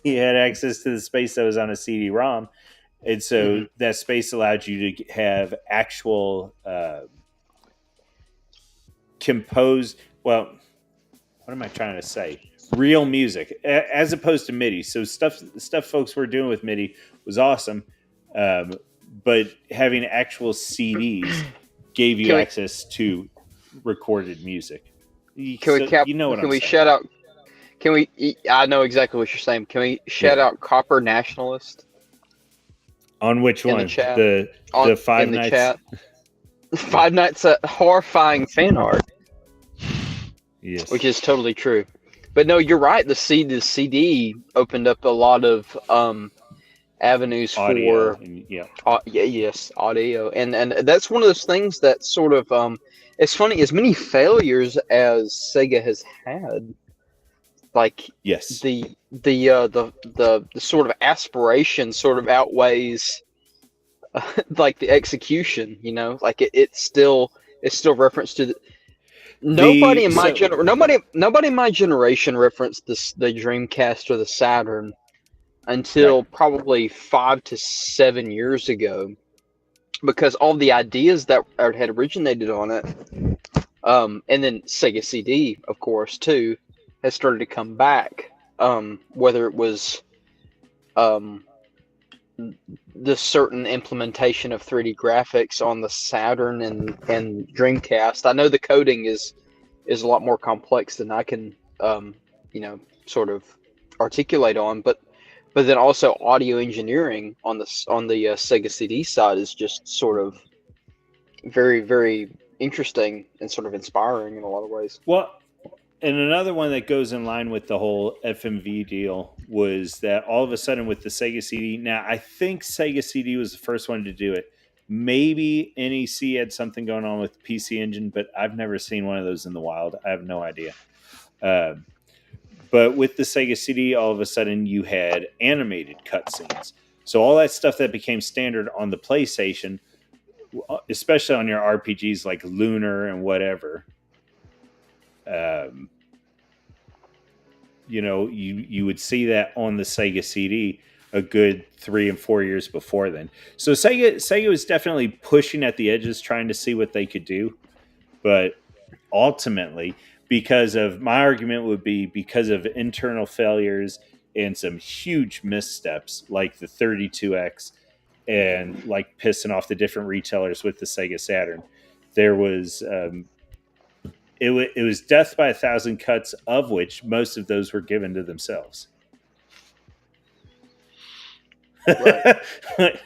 you had access to the space that was on a CD-ROM. And so that space allowed you to have actual composed, well, what am I trying to say? Real music, as opposed to MIDI. So stuff folks were doing with MIDI was awesome, but having actual CDs gave you access to recorded music. Shout out? Can we? I know exactly what you're saying. Can we shout out Copper Nationalist? On which in one? the chat. The Five in the Nights. chat. Five Nights at horrifying fan art, Yes. which is totally true. But no, you're right. The CD opened up a lot of avenues Audio. for And, yeah. yes, audio, and that's one of those things that sort of it's funny. As many failures as Sega has had, like Yes. the sort of aspiration sort of outweighs like the execution. You know, like it's still reference to the. Nobody in my nobody in my generation referenced the Dreamcast or the Saturn until probably 5 to 7 years ago, because all the ideas that had originated on it, and then Sega CD, of course, too, has started to come back. Whether it was the certain implementation of 3D graphics on the Saturn and Dreamcast. I know the coding is a lot more complex than I can sort of articulate on, but then also audio engineering on the Sega CD side is just sort of very, very interesting and sort of inspiring in a lot of ways. Well, and another one that goes in line with the whole FMV deal was that all of a sudden with the Sega CD, now I think Sega CD was the first one to do it. Maybe NEC had something going on with PC Engine, but I've never seen one of those in the wild. I have no idea. But with the Sega CD, all of a sudden you had animated cutscenes. So all that stuff that became standard on the PlayStation, especially on your RPGs like Lunar and whatever, you would see that on the Sega CD a good 3 and 4 years before then. So Sega was definitely pushing at the edges, trying to see what they could do. But ultimately, because of internal failures and some huge missteps like the 32X and like pissing off the different retailers with the Sega Saturn, there was it was death by 1,000 cuts, of which most of those were given to themselves. Right.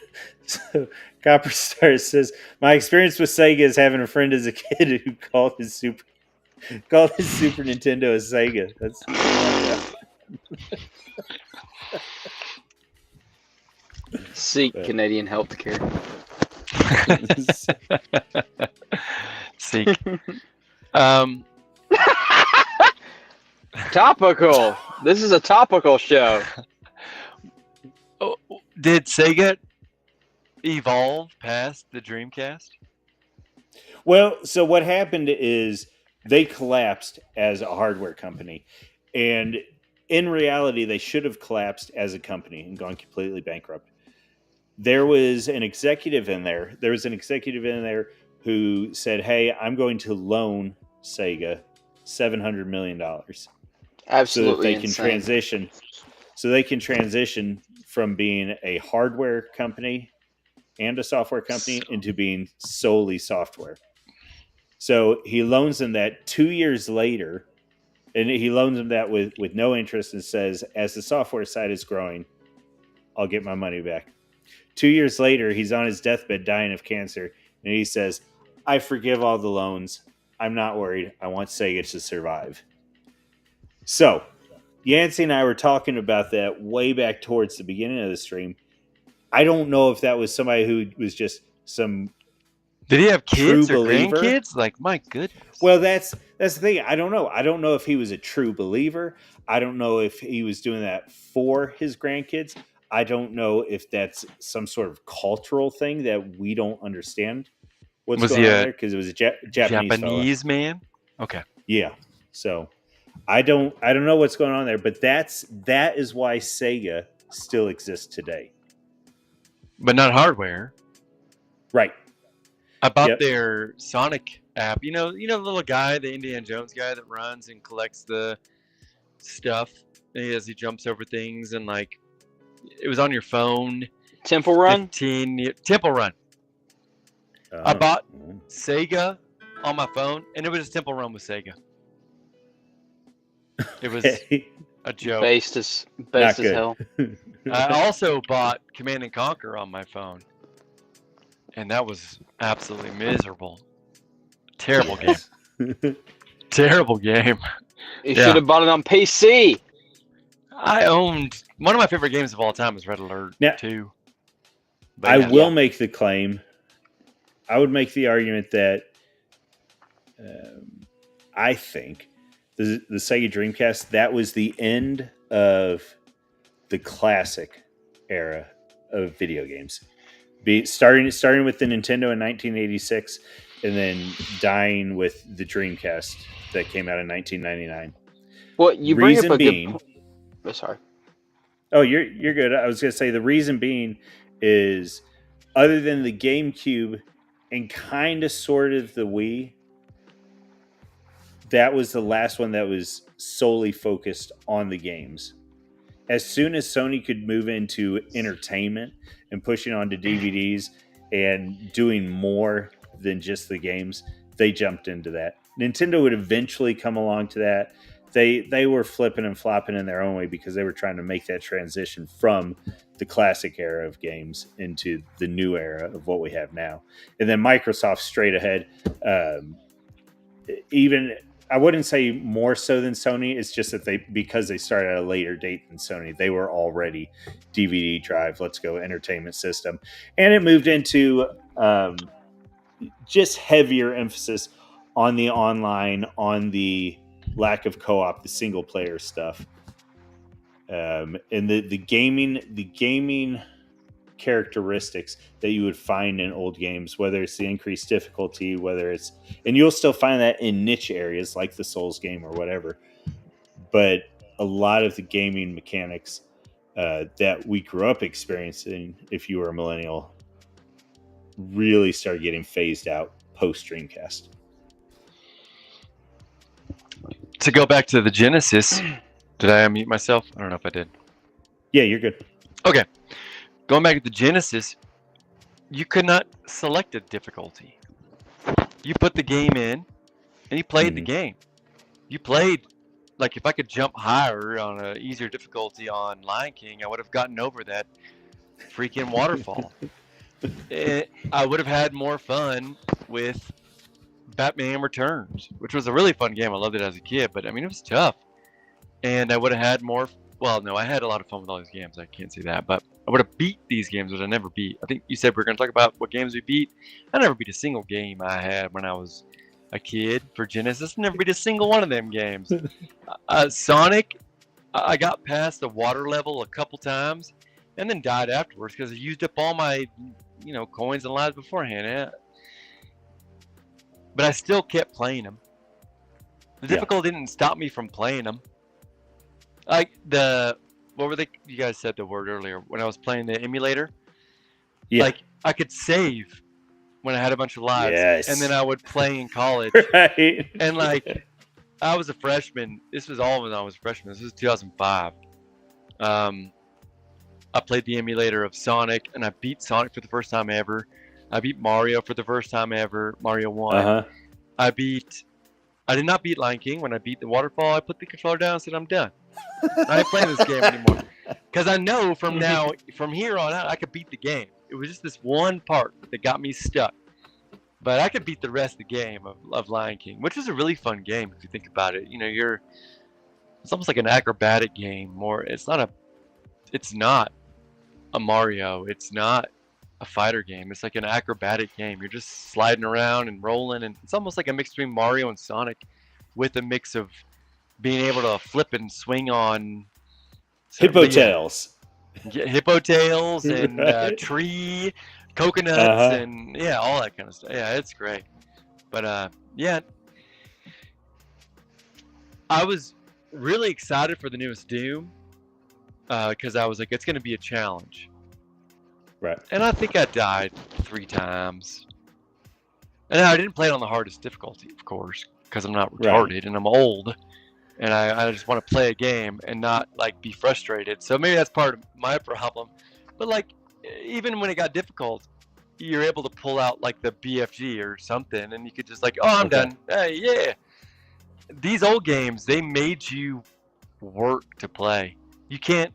So Copper Star says, "My experience with Sega is having a friend as a kid who called his Super Nintendo a Sega." That's Seek Canadian healthcare. Seek. Topical. This is a topical show. Oh, did Sega evolve past the Dreamcast? Well, so what happened is they collapsed as a hardware company, and in reality, they should have collapsed as a company and gone completely bankrupt. There was an executive in there. Who said, "Hey, I'm going to loan Sega $700 million, absolutely, so that they can transition from being a hardware company and a software company into being solely software." So he loans them that 2 years later, and he loans them that with no interest, and says, "As the software side is growing, I'll get my money back." 2 years later, he's on his deathbed dying of cancer, and he says, "I forgive all the loans. I'm not worried. I want Sega to survive." So, Yancey and I were talking about that way back towards the beginning of the stream. I don't know if that was somebody who was just some Did he have kids true or believer. grandkids? Like, my goodness. Well, that's the thing. I don't know. I don't know if he was a true believer. I don't know if he was doing that for his grandkids. I don't know if that's some sort of cultural thing that we don't understand what's going on there, because it was a Japanese man. Okay. Yeah. So I don't know what's going on there, but that is why Sega still exists today. But not hardware. Right. I bought their Sonic app. You know the little guy, the Indiana Jones guy that runs and collects the stuff as he jumps over things, and like it was on your phone. Temple Run? Temple Run. I bought Sega on my phone, and it was a Temple Run with Sega. It was a joke. Based as hell. I also bought Command and Conquer on my phone, and that was absolutely miserable. Terrible game. Terrible game. You Yeah. should have bought it on PC. I owned one of my favorite games of all time is Red Alert Now, 2. But I yeah. will make the claim. I would make the argument that I think the Sega Dreamcast, that was the end of the classic era of video games. Starting with the Nintendo in 1986 and then dying with the Dreamcast that came out in 1999. Well, you bring Reason up a being, good. Oh, sorry. Oh, you're good. I was going to say the reason being is other than the GameCube and kind of sort of the Wii, that was the last one that was solely focused on the games. As soon as Sony could move into entertainment and pushing onto DVDs and doing more than just the games, they jumped into that. Nintendo would eventually come along to that. They were flipping and flopping in their own way because they were trying to make that transition from the classic era of games into the new era of what we have now. And then Microsoft straight ahead, even I wouldn't say more so than Sony. It's just that because they started at a later date than Sony, they were already DVD drive, let's go entertainment system. And it moved into just heavier emphasis on the online, on the lack of co-op, the single player stuff, and the gaming characteristics that you would find in old games, whether it's the increased difficulty, and you'll still find that in niche areas like the Souls game or whatever, but a lot of the gaming mechanics that we grew up experiencing, if you were a millennial, really started getting phased out post Dreamcast. To go back to the Genesis, did I unmute myself? I don't know if I did. Yeah, you're good. Okay. Going back to the Genesis, you could not select a difficulty. You put the game in, and you played the game. You played, like if I could jump higher on an easier difficulty on Lion King, I would have gotten over that freaking waterfall. I would have had more fun with Batman Returns, which was a really fun game. I loved it as a kid, but I mean, it was tough. And I would have had more. Well, no, I had a lot of fun with all these games. I can't say that, but I would have beat these games, which I never beat. I think you said we are going to talk about what games we beat. I never beat a single game I had when I was a kid for Genesis. Never beat a single one of them games. Sonic, I got past the water level a couple times and then died afterwards because I used up all my, coins and lives beforehand. But I still kept playing them. The difficulty didn't stop me from playing them. Like what were they? You guys said the word earlier when I was playing the emulator. Yeah. Like I could save when I had a bunch of lives, and then I would play in college. Right. And like I was a freshman. This was all when I was a freshman. This was 2005. I played the emulator of Sonic, and I beat Sonic for the first time ever. I beat Mario for the first time ever. Mario 1. Uh-huh. I did not beat Lion King. When I beat the waterfall, I put the controller down and said, I'm done. I ain't playing this game anymore. Because I know from here on out, I could beat the game. It was just this one part that got me stuck. But I could beat the rest of the game of Lion King, which is a really fun game if you think about it. It's almost like an acrobatic game. It's not a Mario. It's not a fighter game. It's like an acrobatic game. You're just sliding around and rolling, and it's almost like a mix between Mario and Sonic with a mix of being able to flip and swing on hippo tails. Yeah, hippo tails and right. Tree, coconuts, and all that kind of stuff. Yeah, it's great. But I was really excited for the newest Doom because I was like, it's going to be a challenge. Right. And I think I died 3 times. And I didn't play it on the hardest difficulty, of course, because I'm not retarded and I'm old. And I just want to play a game and not be frustrated. So maybe that's part of my problem. But even when it got difficult, you're able to pull out the BFG or something, and you could just I'm done. Hey, yeah. These old games, they made you work to play. You can't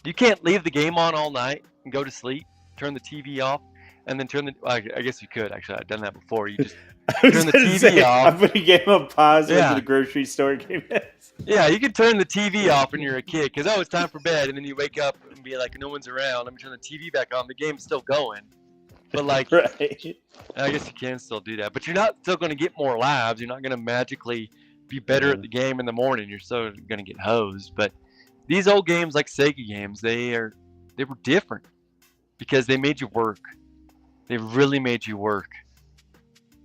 You can't leave the game on all night and go to sleep, turn the TV off, and then turn the. Well, I guess you could actually. I've done that before. You just turn the TV off. I put a game on pause when Yeah. the grocery store came in. Yeah, you can turn the TV off when you're a kid because it's time for bed, and then you wake up and be like, no one's around. Let me turn the TV back on. The game's still going, but like, Right. I guess you can still do that. But you're not still going to get more lives. You're not going to magically be better at the game in the morning. You're still going to get hosed. But these old games, like Sega games, they were different because they made you work. They really made you work.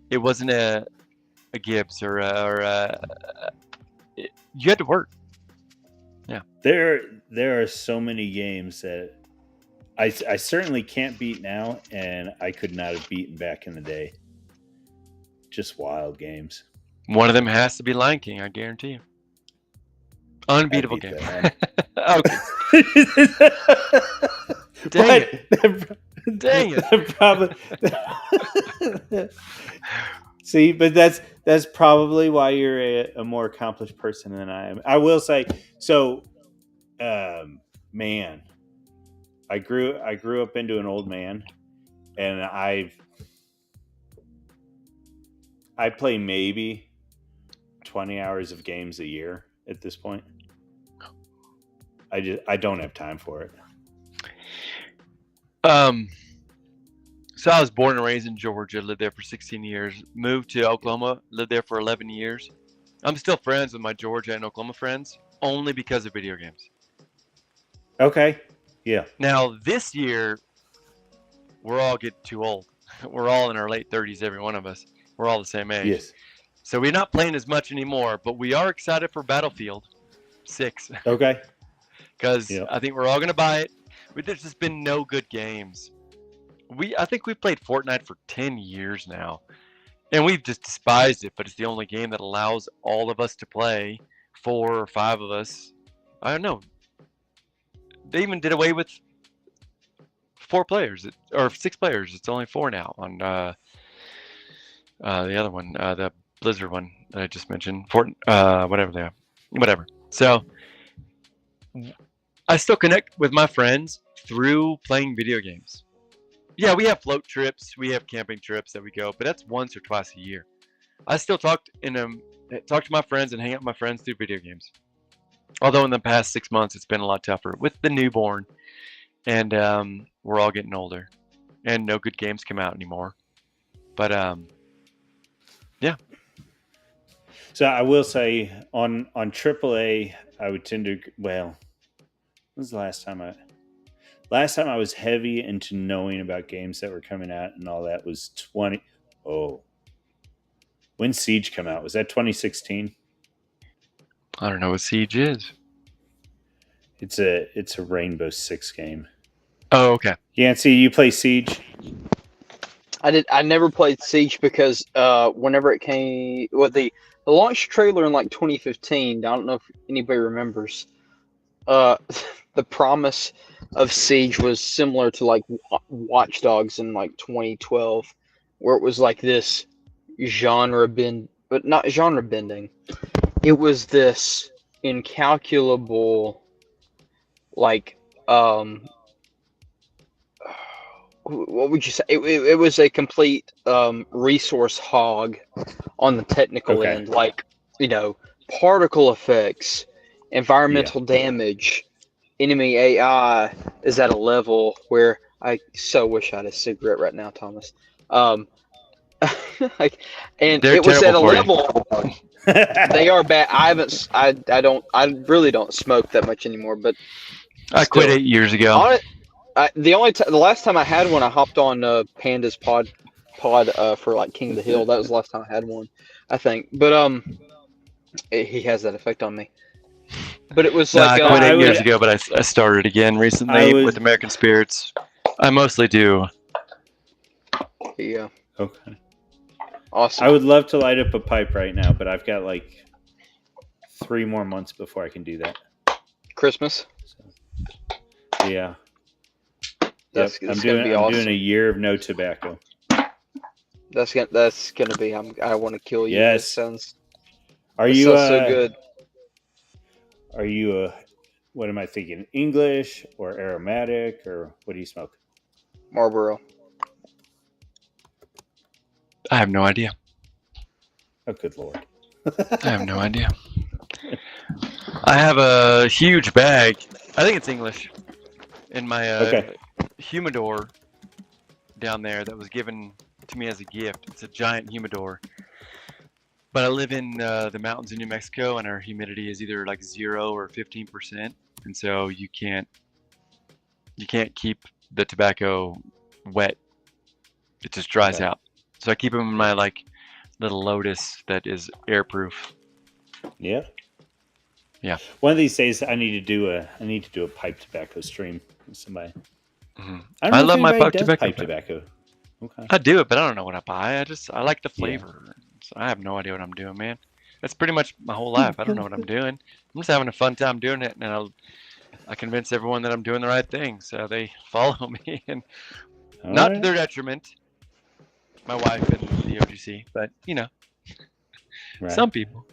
It wasn't a Gibbs or you had to work. Yeah. There are so many games that I certainly can't beat now, and I could not have beaten back in the day. Just wild games. One of them has to be Lion King, I guarantee you. Unbeatable game. Okay. Dang it. Dang it. Probably. See, but that's probably why you're a more accomplished person than I am. I will say, so, man, I grew up into an old man, and I play maybe 20 hours of games a year at this point. I don't have time for it. So I was born and raised in Georgia, lived there for 16 years, moved to Oklahoma, lived there for 11 years. I'm still friends with my Georgia and Oklahoma friends, only because of video games. Okay. Yeah. Now, this year, we're all getting too old. We're all in our late 30s, every one of us. We're all the same age. Yes. So we're not playing as much anymore, but we are excited for Battlefield 6. Okay. Because I think we're all going to buy it. There's just been no good games. I think we've played Fortnite for 10 years now. And we've just despised it, but it's the only game that allows all of us to play, 4 or 5 of us. I don't know. They even did away with 4 players, or 6 players. It's only 4 now on the other one, the Blizzard one that I just mentioned. Whatever. So I still connect with my friends through playing video games. Yeah, we have float trips, we have camping trips that we go, but that's once or twice a year. I still talk to my friends and hang out with my friends through video games. Although in the past 6 months, it's been a lot tougher with the newborn, and we're all getting older, and no good games come out anymore. But yeah. So I will say on AAA, I would tend to. Well, when was the last time I was heavy into knowing about games that were coming out and all that was when Siege came out? Was that 2016? I don't know what Siege is. It's a Rainbow Six game. Oh, okay. Yancey, you play Siege? I never played Siege because whenever it came, the launch trailer in like 2015. I don't know if anybody remembers. The promise of Siege was similar to like Watch Dogs in like 2012, where it was like this but not genre bending. It was this incalculable, like, what would you say? It was a complete resource hog on the technical end, like, particle effects, environmental damage. Enemy AI is at a level where I so wish I had a cigarette right now, Thomas. And They're it was at a terrible level. They are bad. I really don't smoke that much anymore. But I quit 8 years ago. The last time I had one, I hopped on Panda's pod for like King of the Hill. That was the last time I had one, I think. But he has that effect on me. But it was I quit 8 years ago, but I started again recently with American Spirits. I mostly do. Yeah. Okay. Awesome. I would love to light up a pipe right now, but I've got like 3 more months before I can do that. Christmas. So, yeah. I'm doing a year of no tobacco. That's gonna be. I want to kill you. Yes. That sounds so good. Are you What am I thinking? English or aromatic, or what do you smoke? Marlboro. I have no idea. Oh, good lord! I have no idea. I have a huge bag. I think it's English in my Okay. humidor down there that was given to me as a gift. It's a giant humidor. But I live in the mountains in New Mexico, and our humidity is either like 0 or 15%, and so you can't keep the tobacco wet. It just dries Okay. out. So I keep them in my like little Lotus that is airproof. Yeah. Yeah. One of these days, I need to do a pipe tobacco stream with somebody. Mm-hmm. I don't know love if my anybody pipe does tobacco. pipe tobacco. Okay. I do it, but I don't know what I buy. I like the Yeah. flavor. So I have no idea what I'm doing, man. That's pretty much my whole life. I don't know what I'm doing. I'm just having a fun time doing it, and I convince everyone that I'm doing the right thing, so they follow me, and All not to right. their detriment. My wife and the OGC, but Right. some people.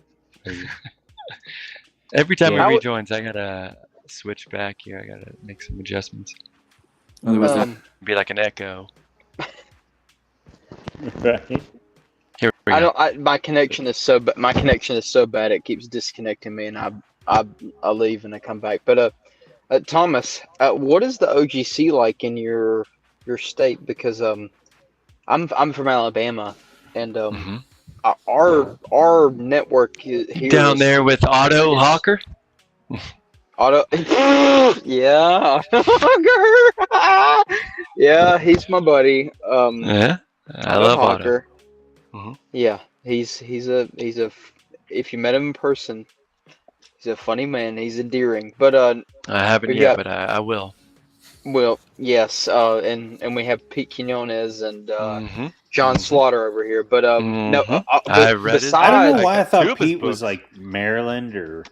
Every time Yeah. he rejoins, I gotta switch back here. I gotta make some adjustments. Otherwise, Be like an echo. Right. Here we go. My connection is so bad it keeps disconnecting me, and I leave and I come back. But Thomas, what is the OGC like in your state? Because I'm from Alabama, and our network here Down is there with Otto Hawker. Auto. Yeah, yeah, he's my buddy. Yeah, I Otto love Hawker. Mhm. Yeah, he's a if you met him in person, he's a funny man. He's endearing. But I haven't we've yet, got but I will. well, yes, and we have Pete Quinones and Mhm. John Slaughter over here. But no, Mhm. but I read his. besides, I don't know I why I got 2 thought of his Pete was books. like Maryland or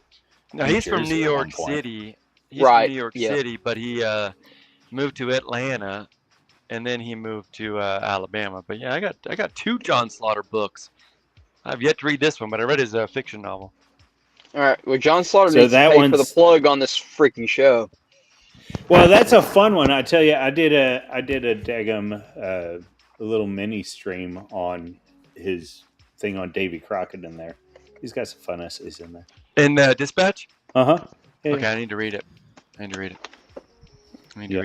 No, New he's from New Jersey at one York point. City. He's Right, from New York yeah. City, but he moved to Atlanta, and then he moved to Alabama. But yeah, I got 2 John Slaughter books. I've yet to read this one, but I read his fiction novel. All right. Well, John Slaughter So needs to that pay for the one's plug on this freaking show. well. That's a fun one. I tell you, I did a daggum a little mini stream on his thing on Davy Crockett in there. He's got some fun essays in there. In Dispatch? Uh-huh. Yeah. Okay, I need to read it. I need to read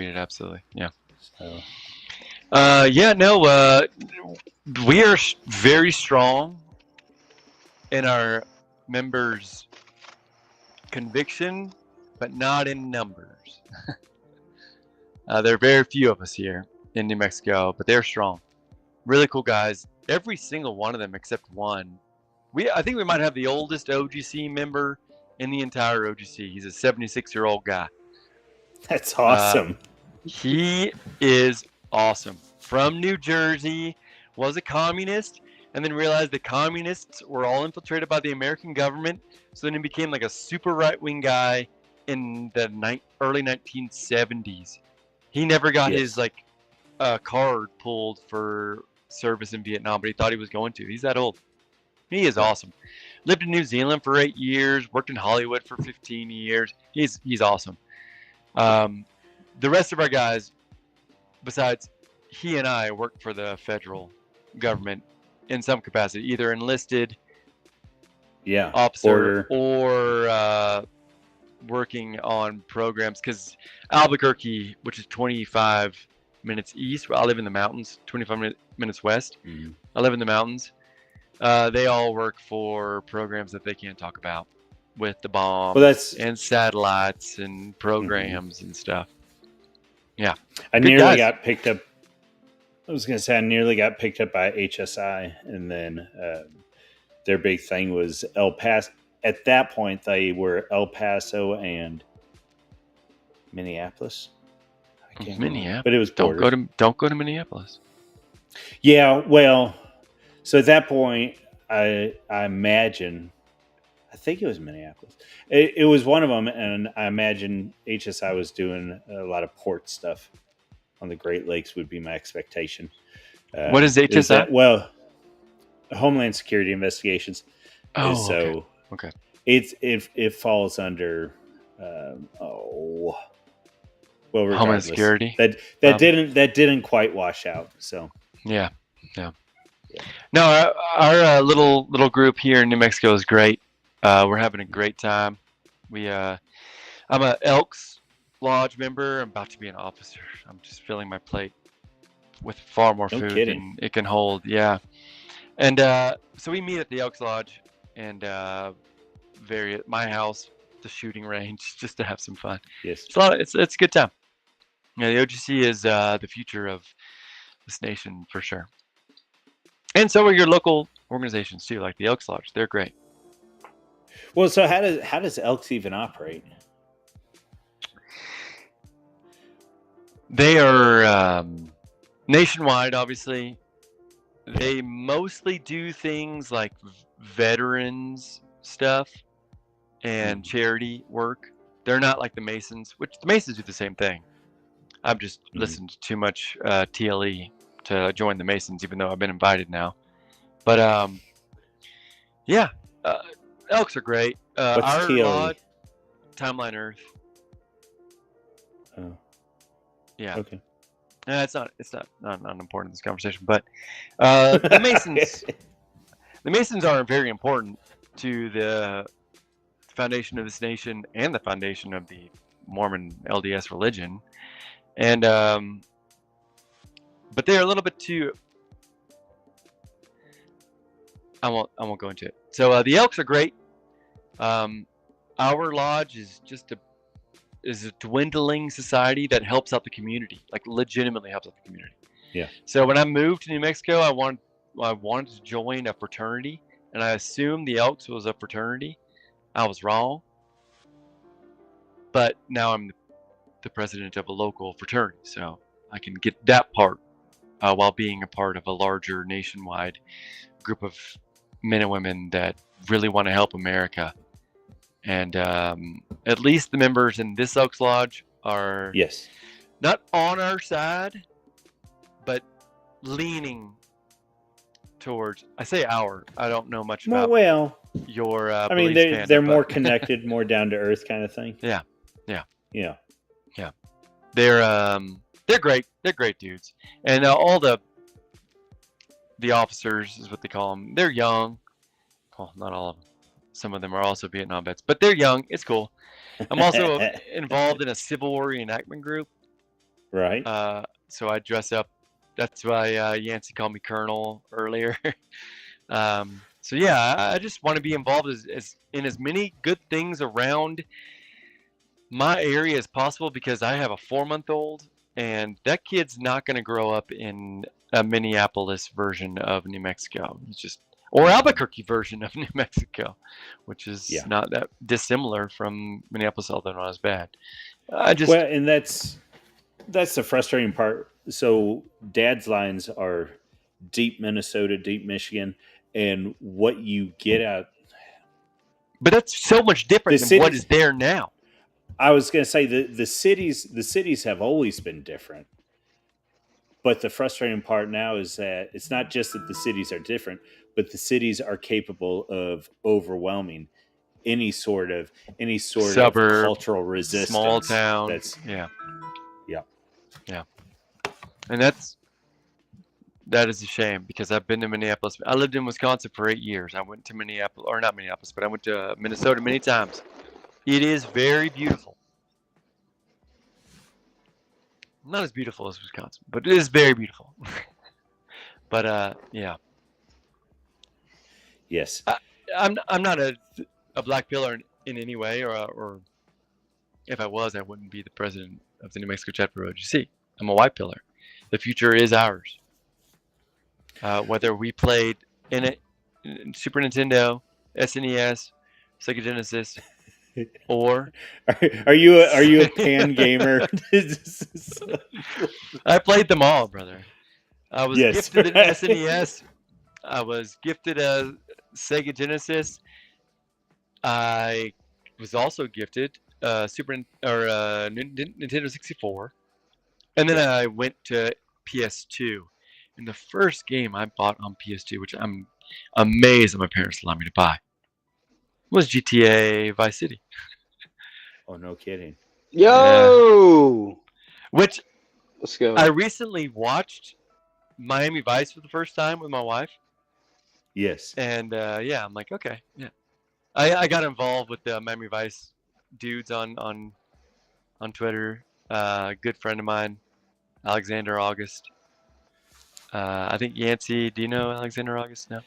it, absolutely. Yeah. So We are very strong in our members' conviction, but not in numbers. There are very few of us here in New Mexico, but they're strong. Really cool guys. Every single one of them except one. I think we might have the oldest OGC member in the entire OGC. He's a 76-year-old guy. that's awesome. He is awesome. From New Jersey, was a communist, and then realized the communists were all infiltrated by the American government. So then he became like a super right-wing guy in the early 1970s. He never got his card pulled for service in Vietnam, but he thought he was going to. He's that old. He is awesome. Lived in New Zealand for 8 years. Worked in Hollywood for 15 years. He's awesome. The rest of our guys, besides he and I, work for the federal government in some capacity, either enlisted officer or working on programs. Because Albuquerque, which is 25 minutes east, I live in the mountains, 25 minutes west. Mm-hmm. I live in the mountains. They all work for programs that they can't talk about with the bombs and satellites and programs and stuff. Yeah. I nearly got picked up. I was going to say I nearly got picked up by HSI, and then their big thing was El Paso. At that point, they were El Paso and Minneapolis. I can't remember, but it was borders. Don't go to Minneapolis. Yeah, well, so at that point, I imagine, I think it was Minneapolis. It was one of them, and I imagine HSI was doing a lot of port stuff on the Great Lakes would be my expectation. What is HSI? Homeland Security Investigations. Oh, okay. It falls under Well, Homeland regardless, Security. that didn't quite wash out. So Yeah. No, our little group here in New Mexico is great. We're having a great time. I'm a Elks Lodge member. I'm about to be an officer. I'm just filling my plate with far more No food kidding. than it can hold. Yeah. And so we meet at the Elks Lodge and my house, the shooting range, just to have some fun. yes, It's a good time. Yeah, the OGC is the future of this nation for sure. And so are your local organizations too, like the Elks Lodge. They're great. well, so how does Elks even operate? They are nationwide, obviously. They mostly do things like veterans stuff and charity work. They're not like the Masons, which the Masons do the same thing. I've just listened to too much TLE to join the Masons, even though I've been invited now. But yeah, Elks are great. What's Our TLE? lodge, Timeline Earth. Oh, Yeah. okay. It's not important in this conversation, but the Masons are very important to the foundation of this nation and the foundation of the Mormon LDS religion, and but they're a little bit too. I won't go into it. So the Elks are great. Our lodge is just a dwindling society that helps out the community, like legitimately helps out the community. Yeah. So when I moved to New Mexico, I wanted to join a fraternity, and I assumed the Elks was a fraternity. I was wrong. But now I'm the president of a local fraternity, so I can get that part while being a part of a larger nationwide group of men and women that really want to help America. And at least the members in this Elks Lodge are Yes. not on our side, but leaning towards. I say our. I don't know much about Well, your. I mean, beliefs, they're Panda, more but connected, more down to earth kind of thing. Yeah. They're great. They're great dudes, and all the officers is what they call them. They're young. Well, not all of them. Some of them are also Vietnam vets, but they're young. It's cool. I'm also involved in a Civil War reenactment group. Right. So I dress up. That's why Yancey called me Colonel earlier. So yeah, I just want to be involved in as many good things around my area as possible, because I have a 4-month-old, and that kid's not going to grow up in a Minneapolis version of New Mexico. He's just, or Albuquerque version of New Mexico, which is not that dissimilar from Minneapolis, although not as bad. Well, and that's the frustrating part. So Dad's lines are deep Minnesota, deep Michigan, and what you get out. But that's so much different than what is there now. I was going to say the cities have always been different. But the frustrating part now is that it's not just that the cities are different, but the cities are capable of overwhelming any sort of Suburb, of cultural resistance. Small town. Yeah. And that is a shame, because I've been to Minneapolis. I lived in Wisconsin for 8 years. I went to Minneapolis, or not Minneapolis, but I went to Minnesota many times. It is very beautiful. Not as beautiful as Wisconsin, but it is very beautiful. But yeah. Yes. I'm not a black pillar in any way, or if I was, I wouldn't be the president of the New Mexico chapter of OGC. I'm a white pillar. The future is ours. Whether we played in Super Nintendo, SNES, Sega Genesis, or are you a pan gamer? I played them all, brother. I was gifted an SNES. I was gifted a Sega Genesis. I was also gifted Nintendo 64, and then I went to PS2. And the first game I bought on PS2, which I'm amazed that my parents allowed me to buy, was GTA Vice City. Oh, no kidding. Yo, Which let's go. I recently watched Miami Vice for the first time with my wife, Yes. and yeah, I'm like, okay, yeah. I got involved with the Miami Vice dudes on Twitter. Good friend of mine, Alexander August. I think Yancey. Do you know Alexander August? No.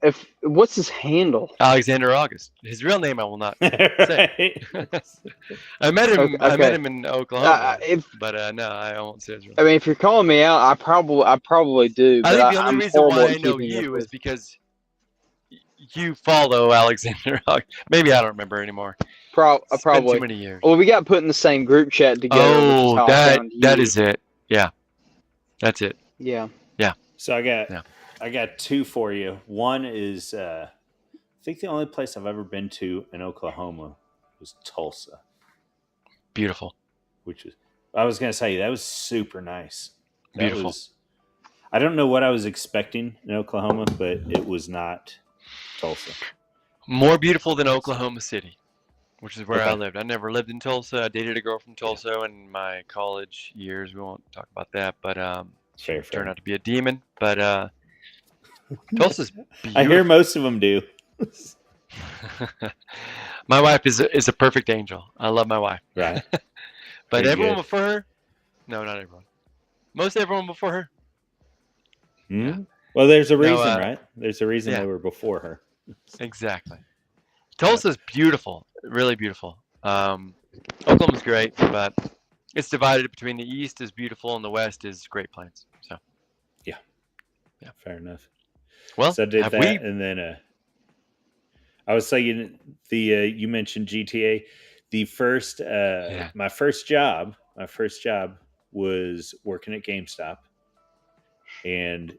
If what's his handle? Alexander August. His real name I will not say. Right. I met him. Okay. I met him in Oklahoma, If but no, I won't say his real I name. mean, if you're calling me out, I probably do. I But think the only I'm reason horrible why at I know keeping up you is with. because you follow Alexander August. Maybe I don't remember anymore. It's been Probably. too many years. Well, we got put in the same group chat together, which is Oh, how I found you. that is it. Yeah, that's it. Yeah. So I got Yeah. I got two for you. One is I think the only place I've ever been to in Oklahoma was Tulsa, Beautiful. which was I was gonna say that was super nice. That Beautiful. was, I don't know what I was expecting in Oklahoma, but it was not Tulsa. More beautiful than Oklahoma City, which is where I Okay. lived. I never lived in Tulsa. I dated a girl from Tulsa in my college years. We won't talk about that, but Fair, turned fair. out to be a demon. But Tulsa's beautiful. I hear most of them do. My wife is a perfect angel. I love my wife. Right. But Very everyone good. before her? No, not everyone. Most everyone before her? Hmm? Well, there's a No, reason, right? There's a reason yeah. they were before her. Exactly. Tulsa's beautiful, really beautiful. Oklahoma's great, but it's divided between the east is beautiful and the west is Great Plains. So, Fair enough. well, So I did have that, we? and then I was saying the you mentioned GTA. The first Yeah. my first job was working at GameStop, and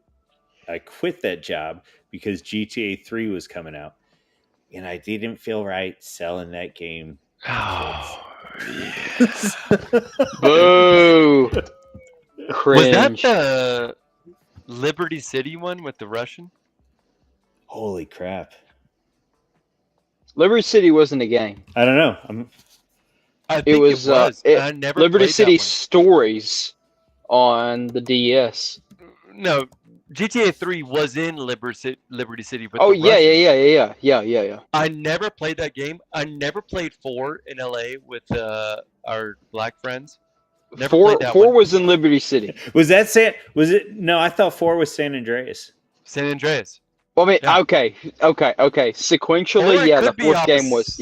I quit that job because GTA 3 was coming out, and I didn't feel right selling that game. Oh, Boo. was that Cringe. the Liberty City one with the Russian? Holy crap! Liberty City wasn't a game. I don't know. I think was, I never Liberty played City that Stories on the DS. one. No, GTA 3 was in Liberty City with Oh the yeah, Russians. yeah. I never played that game. I never played 4 in LA with our black friends. Never played that Four one. was in Liberty City. Was that San? Was it? No, I thought 4 was San Andreas. San Andreas. Well, I mean, Yeah. okay. Sequentially, Or it yeah, the could be fourth game was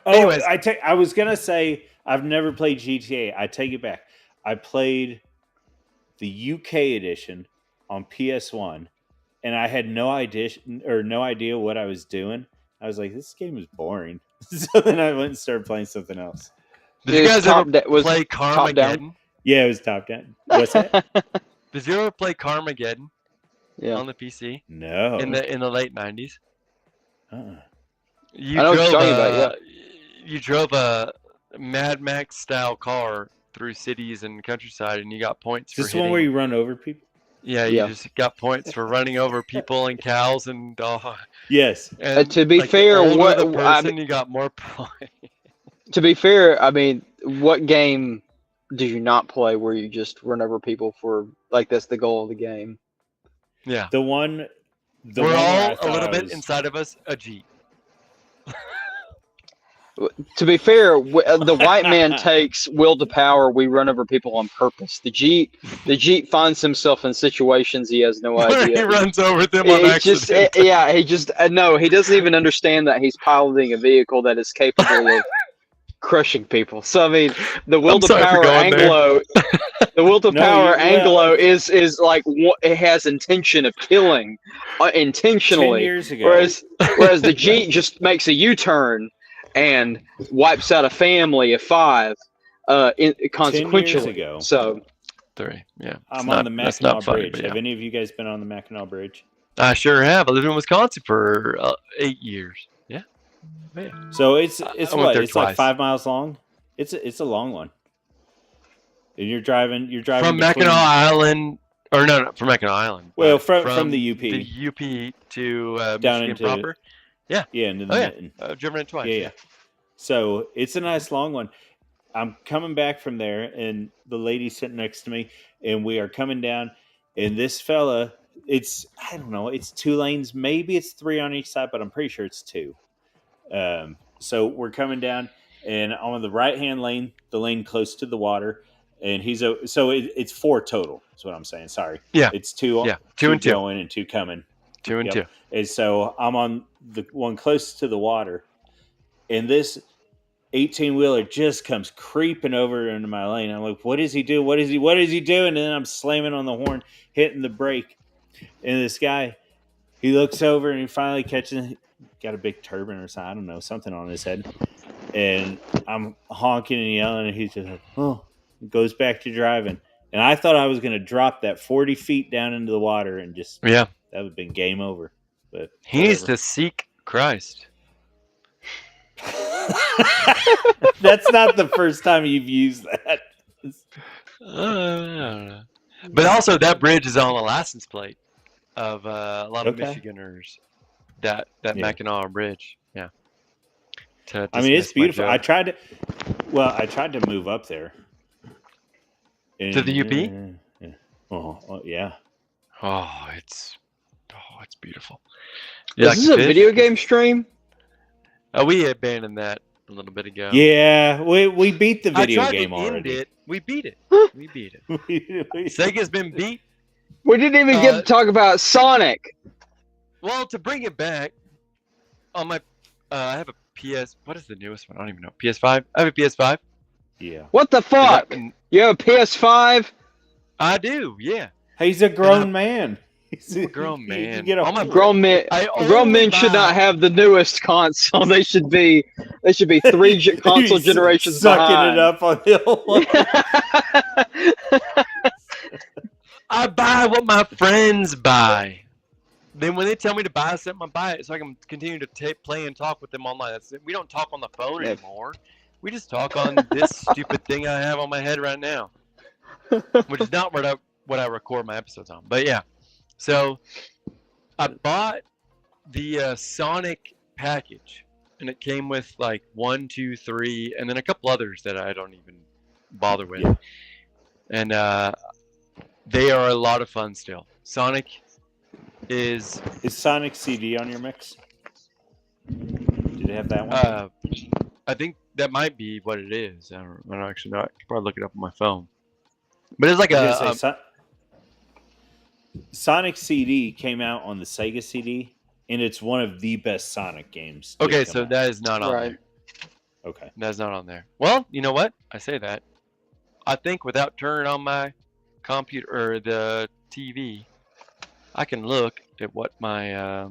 Oh, Anyways. I was gonna say I've never played GTA. I take it back. I played the UK edition on PS1, and I had no idea what I was doing. I was like, this game is boring. So then I went and started playing something else. Did you It was guys top- ever that was play top down. Carmageddon? Yeah, it was top down. What's that? Did you ever play Carmageddon Yeah. on the PC No. in the late 90s? Uh-uh. You I know what you're drove talking about, You drove a Mad Max style car through cities and countryside, and you got points Is for this the one hitting. where you run over people? Yeah, you Yeah. just got points for running over people and cows and Yes. and To be like, fair, the older what the I person, you got more points. to be fair, I mean, what game did you not play where you just run over people for like that's the goal of the game? Yeah, The one. The we're one where I all a thought little I bit was- inside of us a Jeep. To be fair, the white man takes will to power. We run over people on purpose. The Jeep finds himself in situations he has no Where idea. he runs over them on It's just, accident. he just no, he doesn't even understand that he's piloting a vehicle that is capable of crushing people. So I mean, the will I'm to sorry for power going there. Anglo, the will to No, power well- Anglo is like it has intention of killing, 10 intentionally. years ago. Whereas the Jeep just makes a U-turn and wipes out a family of 5, consequentially. ago. So 3, yeah. I'm It's on the that's not Mackinac funny, Bridge. but yeah. Have any of you guys been on the Mackinac Bridge? I sure have. I lived in Wisconsin for 8 years. Yeah. Man. So it's I went what? there It's like twice. 5 miles long. It's a long one. And you're driving From between- Mackinac Island Or no, from Mackinac Island. Well, but from the UP. The UP to Down Michigan into proper. Yeah. into the Oh, yeah. mitten. I've driven it twice. Yeah. So it's a nice long one. I'm coming back from there, and the lady's sitting next to me, and we are coming down, and this fella, I don't know, it's 2 lanes, maybe it's 3 on each side, but I'm pretty sure it's 2. So we're coming down, and I'm on the right-hand lane, the lane close to the water, and it's 4 total. Is what I'm saying. Sorry. Yeah. It's 2. Yeah. 2 and 2 going and 2 coming. 2 and 2. And so I'm on the one close to the water, and this 18-wheeler just comes creeping over into my lane. I'm like, what is he doing? What is he doing? And then I'm slamming on the horn, hitting the brake. And this guy, he looks over and he finally catches, got a big turban or something, I don't know, something on his head. And I'm honking and yelling, and he's just like, oh, goes back to driving. And I thought I was going to drop that 40 feet down into the water and just, that would have been game over. But he needs to seek Christ. That's not the first time you've used that. I don't know. But also, that bridge is on a license plate of a lot of Michiganders. That Mackinac Bridge, yeah. I mean, it's beautiful. I tried to move up there. To the UP? Yeah. Oh, yeah. Oh, it's beautiful. Yeah, is this a video game stream? We abandoned that a little bit ago. Yeah, we beat the video game already. We beat it. We beat it. Sega's been beat. We didn't even get to talk about Sonic. Well, to bring it back, on my, I have a PS. What is the newest one? I don't even know. PS5. I have a PS5. Yeah. What the fuck? You have a PS5? I do. Yeah. He's a grown man. He's a grown man. Grown men should not have the newest console. They should be 3 console generations sucking behind. it up on the old one. I buy what my friends buy. Then when they tell me to buy something, I buy it so I can continue to play and talk with them online. That's it. We don't talk on the phone anymore. We just talk on this stupid thing I have on my head right now, which is not what I record my episodes on. But yeah, so I bought the Sonic package, and it came with like 1, 2, 3, and then a couple others that I don't even bother with. Yeah. And they are a lot of fun still. Sonic is Sonic CD on your mix? Did it have that one? I think that might be what it is. I don't actually know. I could probably look it up on my phone. But it's like Sonic CD came out on the Sega CD, and it's one of the best Sonic games. Okay, so that is not on there. Okay. That's not on there. Well, you know what? I say that. I think without turning on my computer or the TV, I can look at what my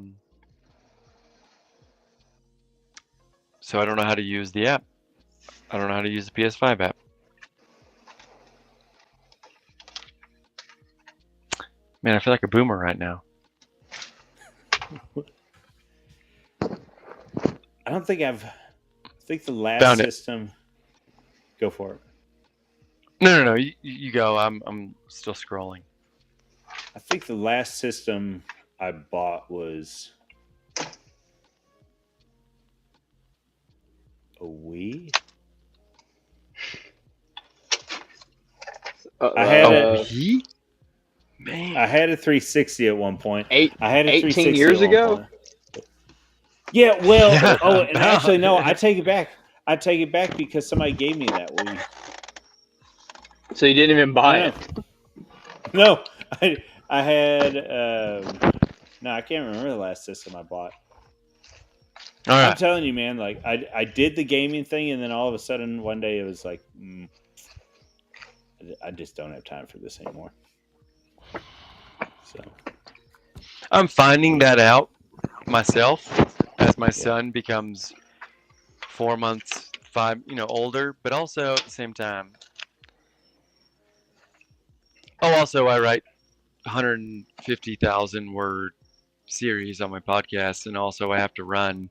so I don't know how to use the app. I don't know how to use the PS5 app. Man, I feel like a boomer right now. I don't think I think the last system. Go for it. No. You go. I'm still scrolling. I think the last system I bought was a Wii. I had a Wii. Man, I had a 360 at one point. I had a 18 years ago. Yeah, well, and actually, no, I take it back. I take it back because somebody gave me that Wii. So you didn't even buy it? No, I had. No, I can't remember the last system I bought. All right. I'm telling you, man. Like I did the gaming thing, and then all of a sudden, one day, it was like, I just don't have time for this anymore. So I'm finding that out myself as my son becomes 4 months, 5, older, but also at the same time. Oh, also I write 150,000 word series on my podcast, and also I have to run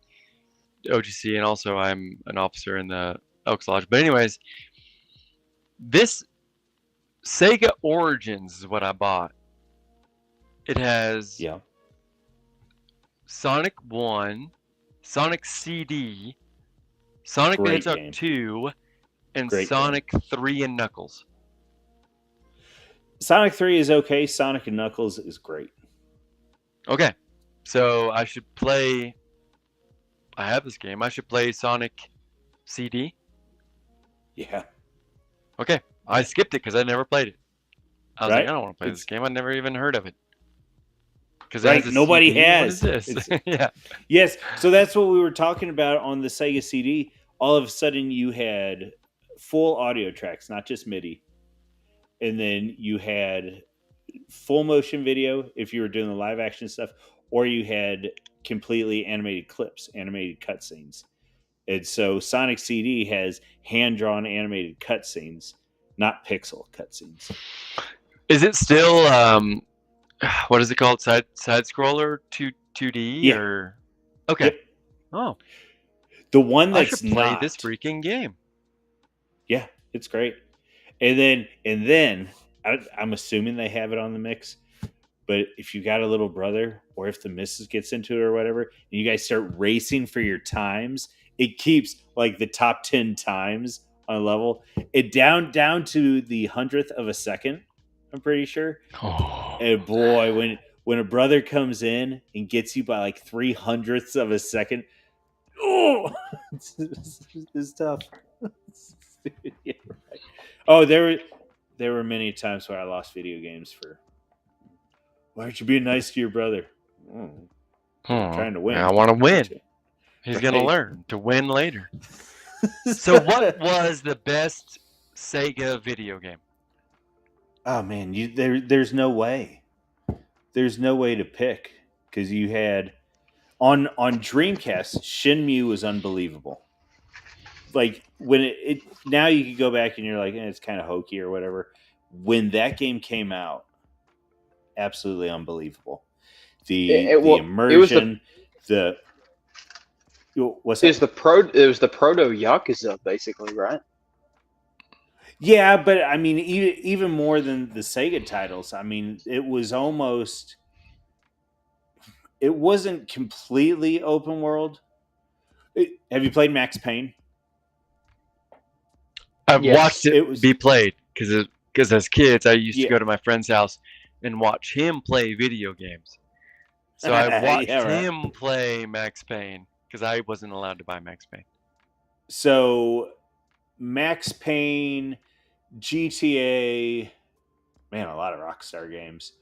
OGC, and also I'm an officer in the Elks Lodge. But anyways, this Sega Origins is what I bought. It has Yeah. Sonic 1, Sonic CD, Sonic the Great Hedgehog game. 2, and Great Sonic 3 and Knuckles. Sonic 3 is okay. Sonic and Knuckles is great. Okay, so I should play. I have this game. I should play Sonic CD. Yeah. Okay, I skipped it because I never played it. I was Right? like, I don't want to play this game. I never even heard of it. Because Right, nobody has. What is this? Yeah. Yes, so that's what we were talking about on the Sega CD. All of a sudden, you had full audio tracks, not just MIDI. And then you had full motion video if you were doing the live action stuff, or you had completely animated clips, animated cutscenes. And so Sonic CD has hand-drawn animated cutscenes, not pixel cutscenes. Is it still what is it called? Side scroller 2D Yeah. or okay. Yep. Oh, The one I that's should play not, this freaking game. Yeah, it's great. And then I'm assuming they have it on the mix. But if you got a little brother, or if the missus gets into it or whatever, and you guys start racing for your times, it keeps like the top 10 times on a level. It down to the 100th of a second, I'm pretty sure. Oh. And boy, when a brother comes in and gets you by like 300ths of a second, oh, it's tough. Yeah, right. Oh, there were many times where I lost video games for. Why aren't you being nice to your brother? I'm trying to win. I want to win. He's going to learn to win later. So what was the best Sega video game? Oh man, there's no way. There's no way to pick because you had on Dreamcast, Shenmue was unbelievable. Like when it now you can go back and you're like, it's kind of hokey or whatever. When that game came out, absolutely unbelievable. The immersion, what's that? It was the proto Yakuza, basically, right? Yeah, but I mean, even more than the Sega titles. I mean, it was almost. It wasn't completely open world. Have you played Max Payne? I've watched it be played because as kids I used to go to my friend's house and watch him play video games. So I watched him play Max Payne because I wasn't allowed to buy Max Payne. So Max Payne, GTA, man, a lot of Rockstar games.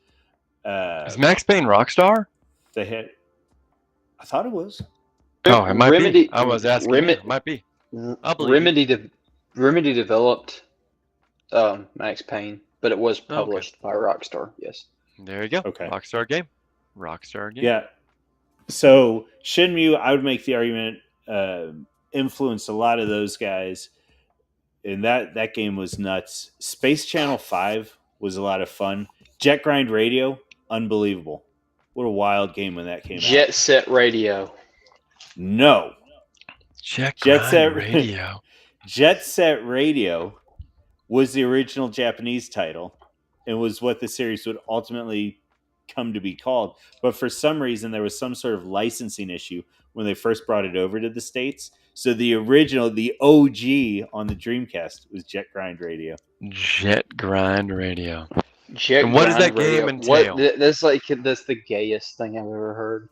Is Max Payne Rockstar? They had. I thought it was. Oh, it might be. I was asking. It might be. Remedy developed Max Payne, but it was published by Rockstar. Yes. There you go. Okay. Rockstar game. Yeah. So Shenmue, I would make the argument, influenced a lot of those guys, and that game was nuts. Space Channel 5 was a lot of fun. Jet Grind Radio, unbelievable. What a wild game when that came out. Jet Set Radio. No. Jet Set Radio. Jet Set Radio was the original Japanese title and was what the series would ultimately come to be called. But for some reason, there was some sort of licensing issue when they first brought it over to the States. So the original, the OG on the Dreamcast was Jet Grind Radio. Jet Grind Radio. And what does that game entail? That's the gayest thing I've ever heard.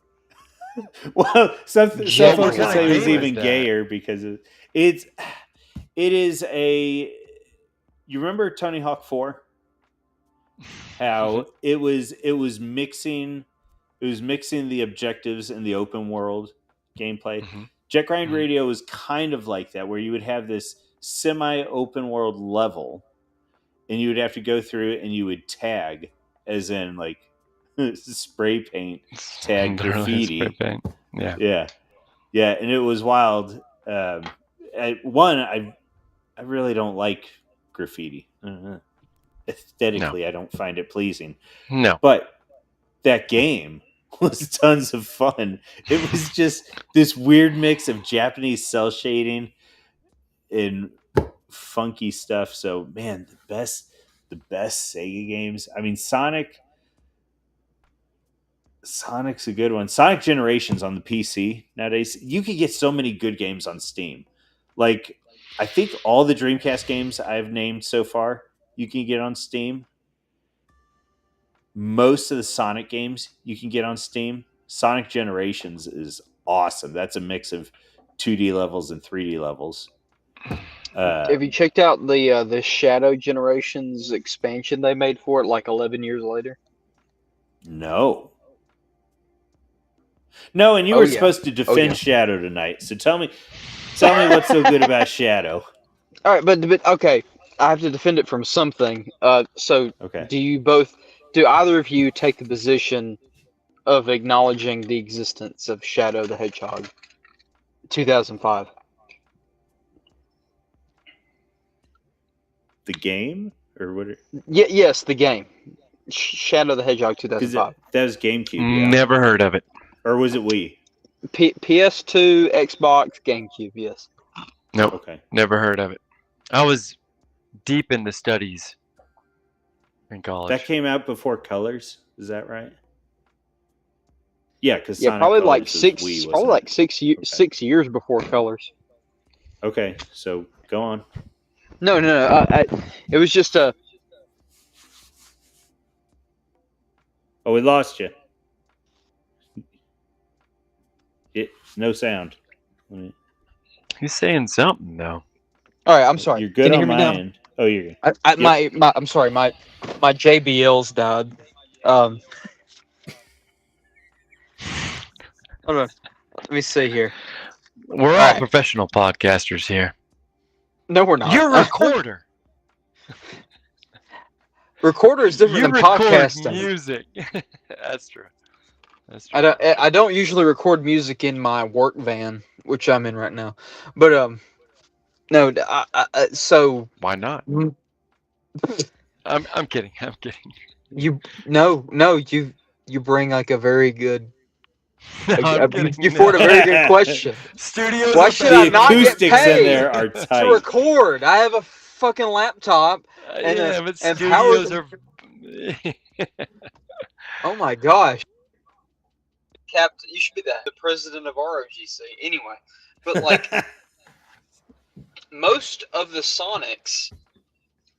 Well, some folks would say it was even gayer because it is a. You remember Tony Hawk 4? How it was mixing the objectives and the open world gameplay. Mm-hmm. Jet Grind Radio was kind of like that, where you would have this semi-open world level, and you would have to go through and you would tag, as in like spray paint, tag graffiti. Spray paint. Yeah, and it was wild. I really don't like graffiti. Aesthetically, no. I don't find it pleasing. No, but that game was tons of fun. It was just this weird mix of Japanese cell shading and funky stuff. So, man, the best Sega games. I mean, Sonic. Sonic's a good one. Sonic Generations on the PC nowadays. You could get so many good games on Steam. Like, I think all the Dreamcast games I've named so far, you can get on Steam. Most of the Sonic games you can get on Steam. Sonic Generations is awesome. That's a mix of 2D levels and 3D levels. Have you checked out the Shadow Generations expansion they made for it like 11 years later? No. No, and you Oh, were yeah. supposed to defend yeah. Shadow tonight. So tell me what's so good about Shadow. All right, but okay, I have to defend it from something. So Okay. do either of you take the position of acknowledging the existence of Shadow the Hedgehog? 2005. The game or what? Yes, the game. Shadow the Hedgehog Because 2005. that was GameCube. Yeah. Never heard of it. Or was it Wii? PS2, Xbox, GameCube. Yes. Nope. Okay. Never heard of it. I was deep in the studies in college. That came out before Colors. Is that right? Yeah, because Probably like six. Wii, probably like 6 years. Okay. 6 years before Colors. Okay, so go on. No. It was just a. Oh, we lost you. No sound. He's saying something though. All right, I'm sorry. You're good Can you on hear me my now? end. Oh, you're good. I'm sorry. My JBL's died. Hold on. Let me see here. We're all right. professional podcasters here. No, we're not. You're a recorder. Recorder is different You than record podcasting. music. That's true. That's true. I don't usually record music in my work van, which I'm in right now. But no. So Why not? I'm kidding. I'm kidding. you bring like a very good. No, I'm kidding. You forward a very good question. Studios. Why are should I The not get acoustics in paid there are to tight. record? I have a fucking laptop. And, yeah, but and studios Howard- are. Oh my gosh. Captain, you should be the president of ROGC. Anyway, but like most of the Sonics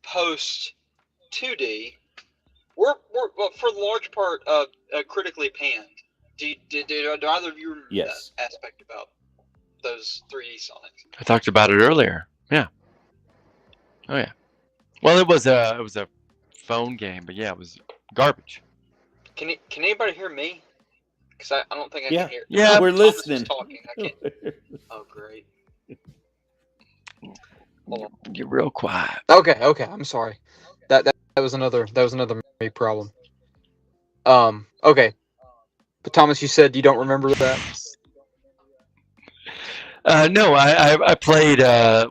post 2D were well, for the large part critically panned. Do either of you remember Yes. that aspect about those 3D Sonics? I talked about it earlier. Yeah. Oh yeah. Well, it was a phone game, but yeah, it was garbage. Can anybody hear me? Because I don't think I Yeah. can hear. Yeah, We're Thomas is listening. talking. I can't. Oh great. Hold on. You're real quiet. Okay. I'm sorry. That was another me problem. Okay. But Thomas, you said you don't remember that. No, I played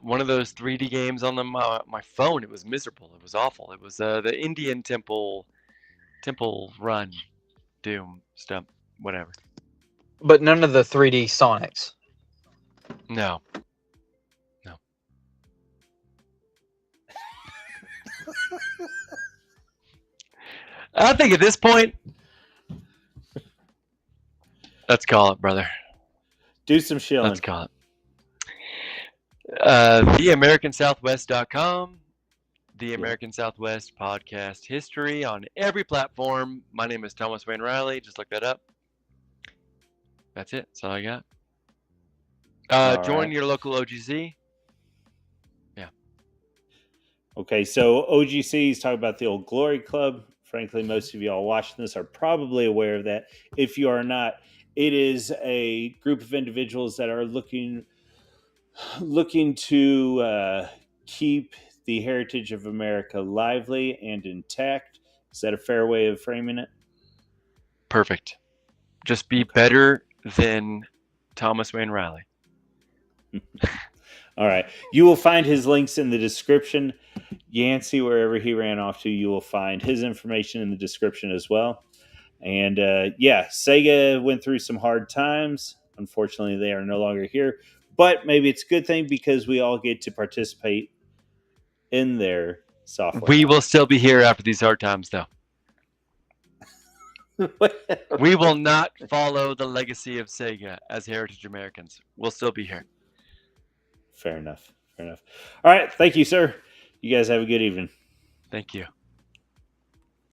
one of those 3D games on my phone. It was miserable. It was awful. It was the Indian Temple Run, Doom stuff, whatever. But none of the 3D Sonics. No. I think at this point, let's call it, brother. Do some shilling. Let's call it. TheAmericanSouthwest.com, The American Southwest podcast history on every platform. My name is Thomas Wayne Riley. Just look that up. That's it. That's all I got. Join your local OGC. Yeah. Okay, so OGC is talking about the old Glory Club. Frankly, most of y'all watching this are probably aware of that. If you are not, it is a group of individuals that are looking to keep the heritage of America lively and intact. Is that a fair way of framing it? Perfect. Just be better than Thomas Wayne Riley. All right. You will find his links in the description. Yancey, wherever he ran off to, you will find his information in the description as well. And Sega went through some hard times. Unfortunately, they are no longer here. But maybe it's a good thing because we all get to participate in their software. We will still be here after these hard times, though. We will not follow the legacy of Sega as heritage Americans. We'll still be here. Fair enough. All right. Thank you, sir. You guys have a good evening. Thank you.